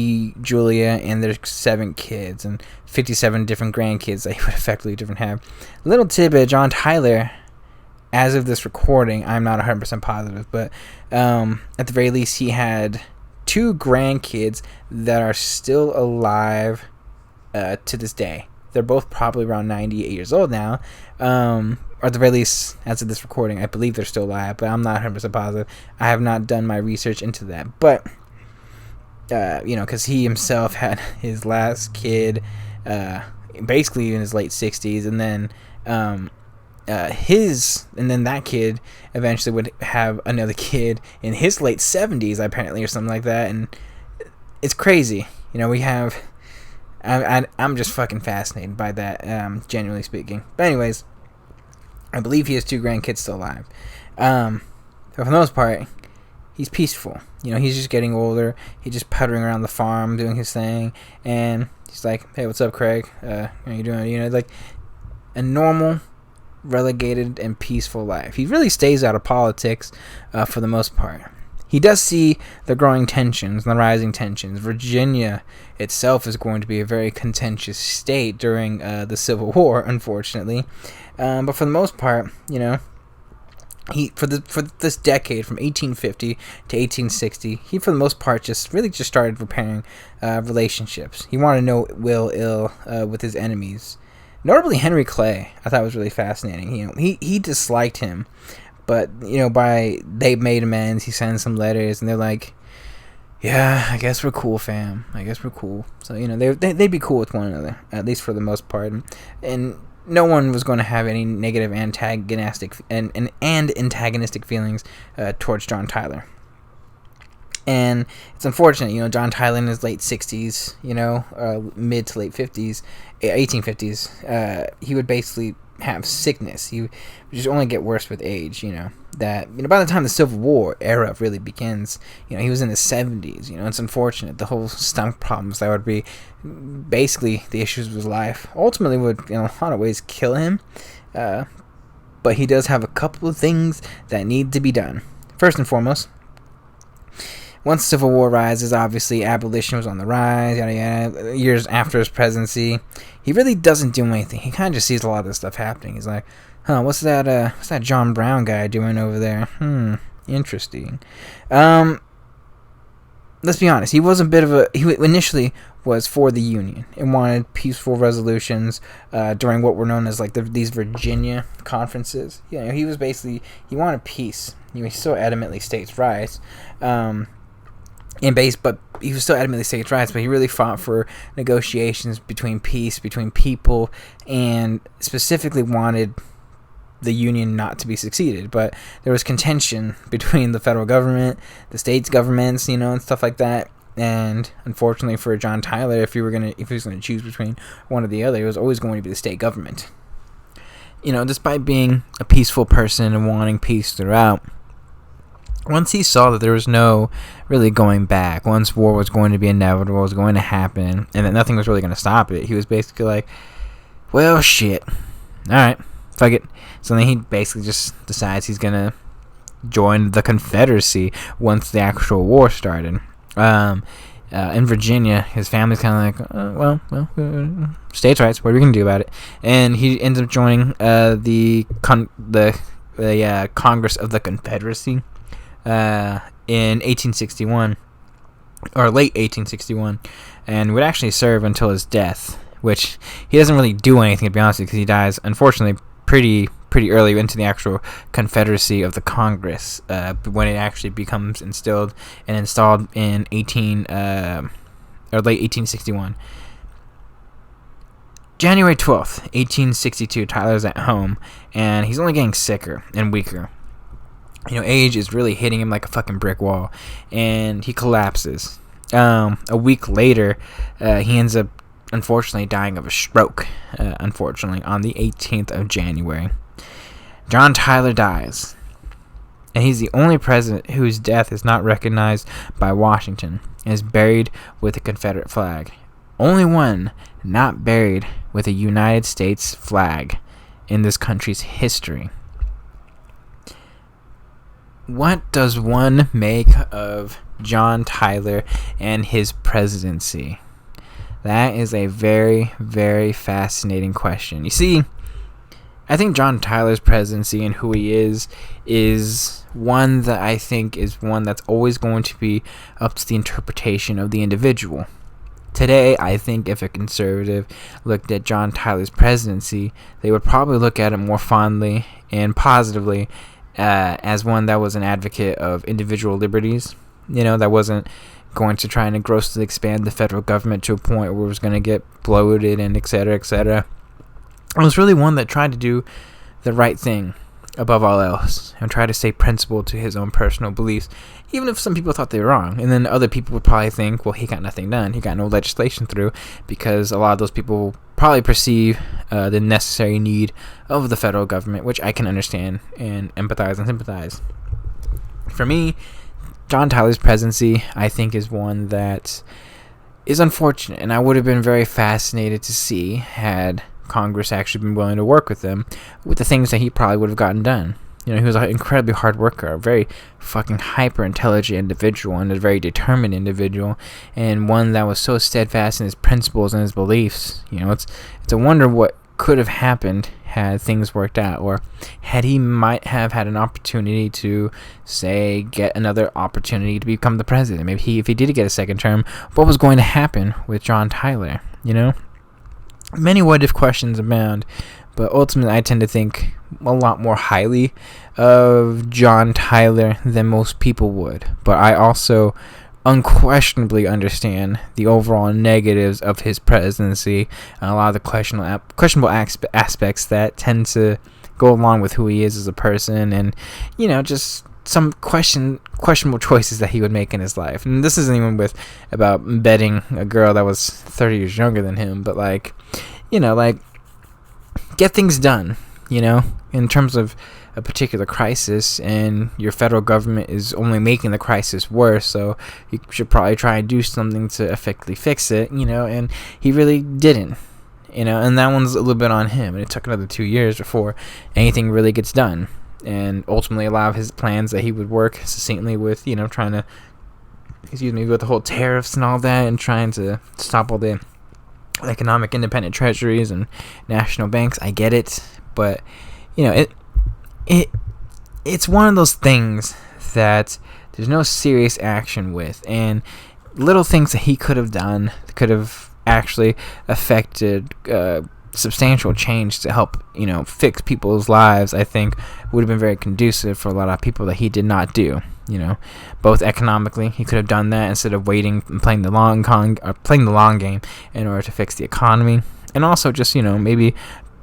Julia, and their 7 kids and 57 different grandkids that he would effectively have. Little tidbit, John Tyler, as of this recording, I'm not 100% positive, but at the very least, he had 2 grandkids that are still alive to this day. They're both probably around 98 years old now, or at the very least, as of this recording, I believe they're still alive, but I'm not 100% positive. I have not done my research into that. But, because he himself had his last kid basically in his late 60s, and then that kid eventually would have another kid in his late 70s, apparently, or something like that. And it's crazy. We have... I'm just fucking fascinated by that, genuinely speaking. But anyways, I believe he has 2 grandkids still alive. But for the most part, he's peaceful. He's just getting older. He's just puttering around the farm, doing his thing. And he's like, hey, what's up, Craig? How you doing? Like a normal, relegated, and peaceful life. He really stays out of politics for the most part. He does see the growing tensions and the rising tensions. Virginia itself is going to be a very contentious state during the Civil War, unfortunately. But for the most part, he for this decade from 1850 to 1860, he for the most part just started repairing relationships. He wanted to know ill with his enemies. Notably, Henry Clay, I thought was really fascinating. He disliked him. But, they made amends. He sends some letters, and they're like, yeah, I guess we're cool, fam. I guess we're cool. So, they'd be cool with one another, at least for the most part. And no one was going to have any negative antagonistic feelings towards John Tyler. And it's unfortunate, John Tyler in his late 60s, mid to late 50s, 1850s, he would basically have sickness. He would just only get worse with age, by the time the Civil War era really begins, he was in his 70s, it's unfortunate. The whole stomach problems that would be basically the issues of his life ultimately would, in a lot of ways, kill him. But he does have a couple of things that need to be done. First and foremost, once the Civil War rises, obviously abolition was on the rise, yada yada. Years after his presidency, he really doesn't do anything. He kind of just sees a lot of this stuff happening. He's like, what's that John Brown guy doing over there? Interesting. Let's be honest. He was he initially was for the Union and wanted peaceful resolutions during what were known as these Virginia conferences. He was basically, he wanted peace. He still adamantly states rights. But he was still adamantly states rights, but he really fought for negotiations between people, and specifically wanted the Union not to be succeeded. But there was contention between the federal government, the states' governments, and stuff like that. And unfortunately for John Tyler, if he was going to choose between one or the other, it was always going to be the state government. Despite being a peaceful person and wanting peace throughout, once he saw that there was no really going back, once war was going to be inevitable, was going to happen, and that nothing was really going to stop it, he was basically like, well, shit. Alright, fuck it. So then he basically just decides he's going to join the Confederacy once the actual war started. In Virginia, his family's kind of like, states' rights, what are we going to do about it? And he ends up joining the Congress of the Confederacy. In 1861, or late 1861, and would actually serve until his death, which he doesn't really do anything, to be honest, because he dies, unfortunately, pretty early into the actual Confederacy of the Congress, when it actually becomes installed in late 1861. January 12th, 1862, Tyler's at home, and he's only getting sicker and weaker. Age is really hitting him like a fucking brick wall, and he collapses. A week later, he ends up, unfortunately, dying of a stroke, on the 18th of January. John Tyler dies, and he's the only president whose death is not recognized by Washington and is buried with a Confederate flag. Only one not buried with a United States flag in this country's history. What does one make of John Tyler and his presidency? That is a very, very fascinating question. You see, I think John Tyler's presidency and who he is one that I think is one that's always going to be up to the interpretation of the individual. Today, I think if a conservative looked at John Tyler's presidency, they would probably look at it more fondly and positively as one that was an advocate of individual liberties, that wasn't going to try and grossly expand the federal government to a point where it was going to get bloated and et cetera, et cetera. It was really one that tried to do the right thing above all else and try to stay principled to his own personal beliefs, even if some people thought they were wrong. And then other people would probably think, well, he got nothing done. He got no legislation through, because a lot of those people probably perceive the necessary need of the federal government, which I can understand and empathize and sympathize. For me, John Tyler's presidency, I think, is one that is unfortunate, and I would have been very fascinated to see had Congress actually been willing to work with them with the things that he probably would have gotten done. He was an incredibly hard worker, a very fucking hyper intelligent individual, and a very determined individual, and one that was so steadfast in his principles and his beliefs. It's a wonder what could have happened had things worked out, or had he might have had an opportunity to, say, get another opportunity to become the president. Maybe if he did get a second term, what was going to happen with John Tyler? Many what-if questions abound, but ultimately I tend to think a lot more highly of John Tyler than most people would. But I also unquestionably understand the overall negatives of his presidency and a lot of the questionable aspects that tend to go along with who he is as a person, and just some questionable choices that he would make in his life. And this isn't even about betting a girl that was 30 years younger than him, but get things done, in terms of a particular crisis, and your federal government is only making the crisis worse, so you should probably try and do something to effectively fix it, and he really didn't, and that one's a little bit on him, and it took another 2 years before anything really gets done. And ultimately, a lot of his plans that he would work succinctly with, trying to, with the whole tariffs and all that, and trying to stop all the economic independent treasuries and national banks. I get it, but it's one of those things that there's no serious action with, and little things that he could have done could have actually affected substantial change to help fix people's lives. I think would have been very conducive for a lot of people that he did not do. Both economically, he could have done that instead of waiting and playing the long game in order to fix the economy, and also just maybe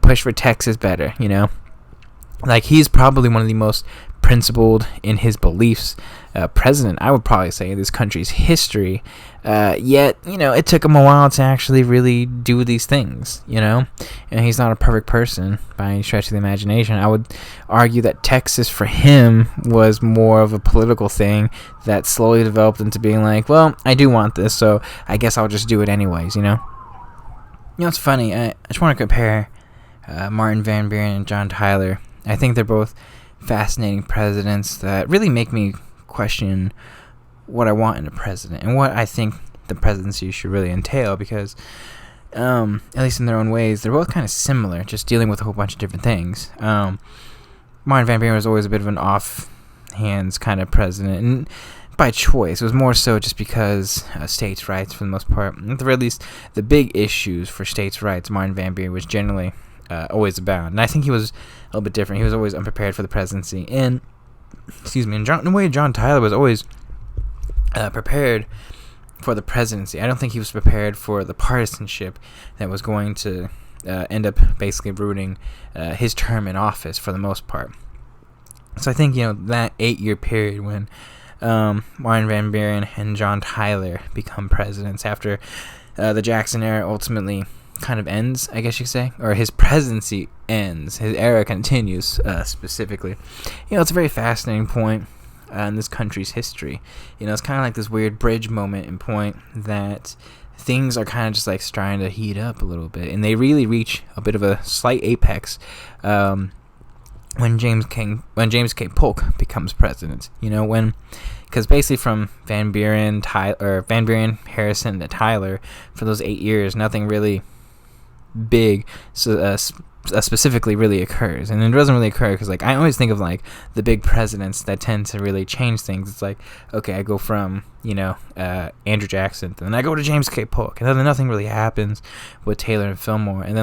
push for Texas better. He's probably one of the most principled in his beliefs president, I would probably say, in this country's history. Yet, it took him a while to actually really do these things, and he's not a perfect person by any stretch of the imagination. I would argue that Texas for him was more of a political thing that slowly developed into being like, well, I do want this, so I guess I'll just do it anyways, It's funny, I just want to compare Martin Van Buren and John Tyler. I think they're both fascinating presidents that really make me question what I want in a president and what I think the presidency should really entail, because at least in their own ways, they're both kind of similar, just dealing with a whole bunch of different things. Martin Van Buren was always a bit of an off-hands kind of president, and by choice. It was more so just because states' rights, for the most part, at the very least, the big issues for states' rights, Martin Van Buren was generally always about. And I think he was a little bit different. He was always unprepared for the presidency. And, in a way, John Tyler was always prepared for the presidency. I don't think he was prepared for the partisanship that was going to end up basically ruining his term in office for the most part. So I think, that 8-year period when Martin Van Buren and John Tyler become presidents after the Jackson era ultimately kind of ends, I guess you could say, or his presidency ends, his era continues specifically. It's a very fascinating point in this country's history. It's kind of like this weird bridge moment and point that things are kind of just like starting to heat up a little bit, and they really reach a bit of a slight apex when James K. Polk becomes president. Because basically from Van Buren, Harrison to Tyler, for those 8 years, nothing really big specifically really occurs. And it doesn't really occur because, like, I always think of, like, the big presidents that tend to really change things. It's like, okay, I go from, Andrew Jackson, and then I go to James K. Polk, and then nothing really happens with Taylor and Fillmore. And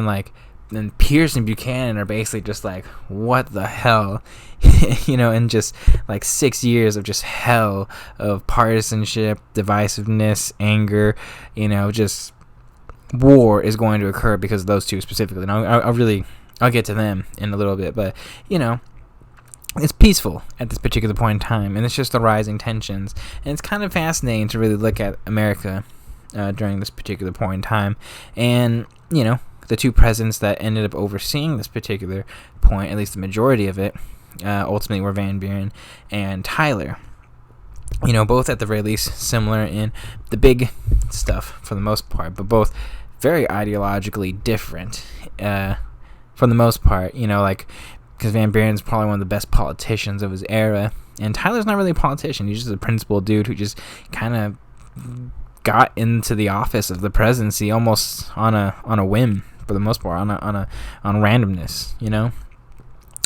then Pierce and Buchanan are basically just like, what the hell? And just like 6 years of just hell of partisanship, divisiveness, anger, just war is going to occur because of those two specifically. And I'll get to them in a little bit, but it's peaceful at this particular point in time, and it's just the rising tensions. And it's kind of fascinating to really look at America during this particular point in time. And the two presidents that ended up overseeing this particular point, at least the majority of it, ultimately were Van Buren and Tyler. Both at the very least similar in the big stuff for the most part, but both very ideologically different for the most part, because Van Buren's probably one of the best politicians of his era, and Tyler's not really a politician. He's just a principled dude who just kind of got into the office of the presidency almost on a whim, for the most part, on randomness.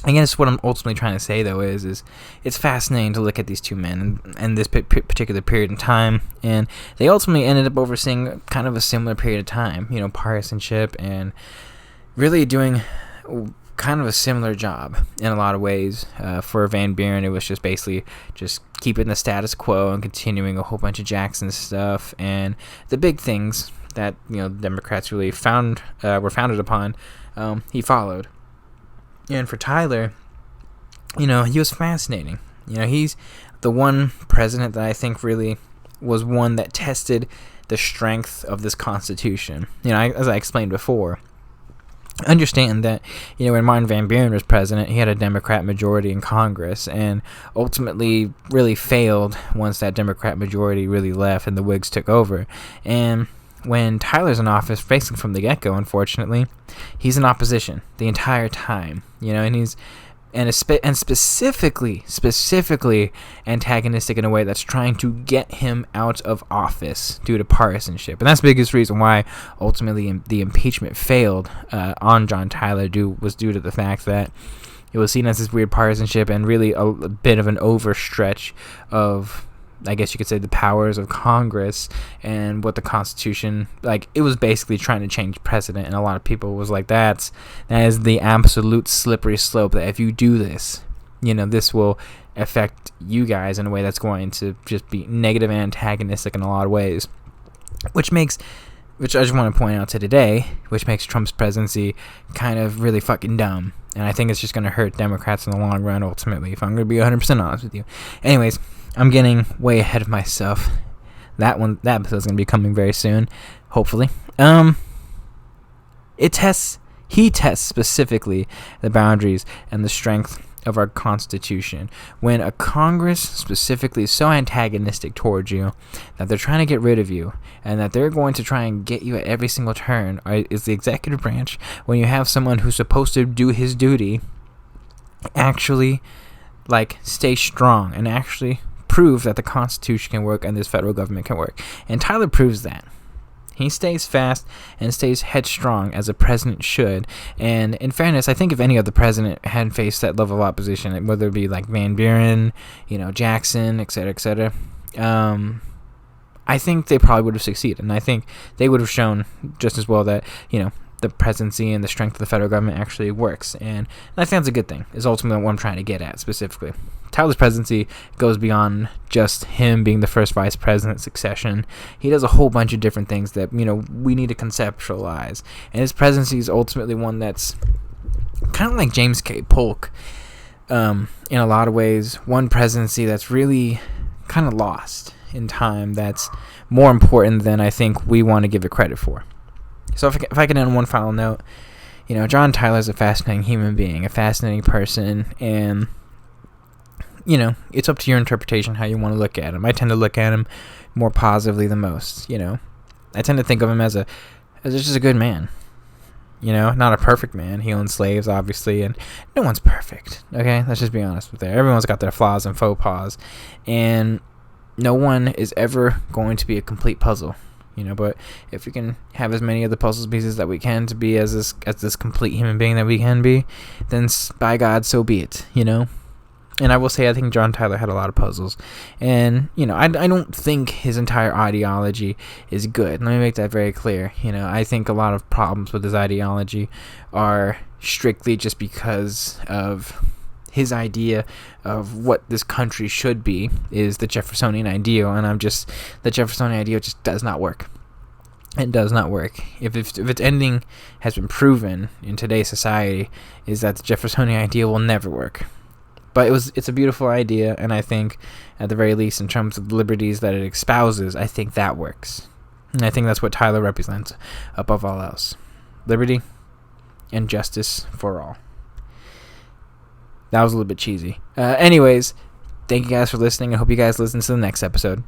I guess what I'm ultimately trying to say, though, is it's fascinating to look at these two men and this particular period in time, and they ultimately ended up overseeing kind of a similar period of time, partisanship, and really doing kind of a similar job in a lot of ways. For Van Buren, it was just basically just keeping the status quo and continuing a whole bunch of Jackson stuff, and the big things that Democrats really were founded upon, he followed. And for Tyler, he was fascinating. He's the one president that I think really was one that tested the strength of this Constitution. As I explained before, understand that, when Martin Van Buren was president, he had a Democrat majority in Congress, and ultimately really failed once that Democrat majority really left and the Whigs took over. And when Tyler's in office, basically from the get-go, unfortunately, he's in opposition the entire time, and he's specifically antagonistic in a way that's trying to get him out of office due to partisanship. And that's the biggest reason why ultimately the impeachment failed on John Tyler was due to the fact that it was seen as this weird partisanship and really a bit of an overstretch of, I guess you could say, the powers of Congress and what the Constitution, it was basically trying to change precedent, and a lot of people was like, that is the absolute slippery slope, that if you do this, this will affect you guys in a way that's going to just be negative and antagonistic in a lot of ways, which I just want to point out to today, which makes Trump's presidency kind of really fucking dumb, and I think it's just going to hurt Democrats in the long run, ultimately, if I'm going to be 100% honest with you. Anyways, I'm getting way ahead of myself. That episode's gonna be coming very soon, hopefully. He tests specifically the boundaries and the strength of our Constitution. When a Congress specifically is so antagonistic towards you that they're trying to get rid of you, and that they're going to try and get you at every single turn, is the executive branch, when you have someone who's supposed to do his duty, actually stay strong and actually prove that the Constitution can work and this federal government can work. And Tyler proves that. He stays fast and stays headstrong, as a president should. And in fairness, I think if any other president had faced that level of opposition, whether it be like Van Buren, Jackson, etc., I think they probably would have succeeded. And I think they would have shown just as well that, the presidency and the strength of the federal government actually works. And I think that's a good thing, is ultimately what I'm trying to get at specifically. Tyler's presidency goes beyond just him being the first vice president succession. He does a whole bunch of different things that, we need to conceptualize. And his presidency is ultimately one that's kind of like James K. Polk, in a lot of ways. One presidency that's really kind of lost in time, that's more important than I think we want to give it credit for. So if I can end on one final note, John Tyler's a fascinating human being, a fascinating person, and, it's up to your interpretation how you want to look at him. I tend to look at him more positively than most, I tend to think of him as just a good man, not a perfect man. He owned slaves, obviously, and no one's perfect, okay? Let's just be honest with that. Everyone's got their flaws and faux pas, and no one is ever going to be a complete puzzle. But if we can have as many of the puzzle pieces that we can to be as this complete human being that we can be, then by God, so be it, And I will say, I think John Tyler had a lot of puzzles. And, I don't think his entire ideology is good. Let me make that very clear. I think a lot of problems with his ideology are strictly just because of his idea of what this country should be is the Jeffersonian ideal. And the Jeffersonian ideal just does not work. It does not work. If its ending has been proven in today's society, is that the Jeffersonian ideal will never work. But it's a beautiful idea, and I think, at the very least, in terms of the liberties that it espouses, I think that works. And I think that's what Tyler represents above all else. Liberty and justice for all. That was a little bit cheesy. Anyways, thank you guys for listening. I hope you guys listen to the next episode.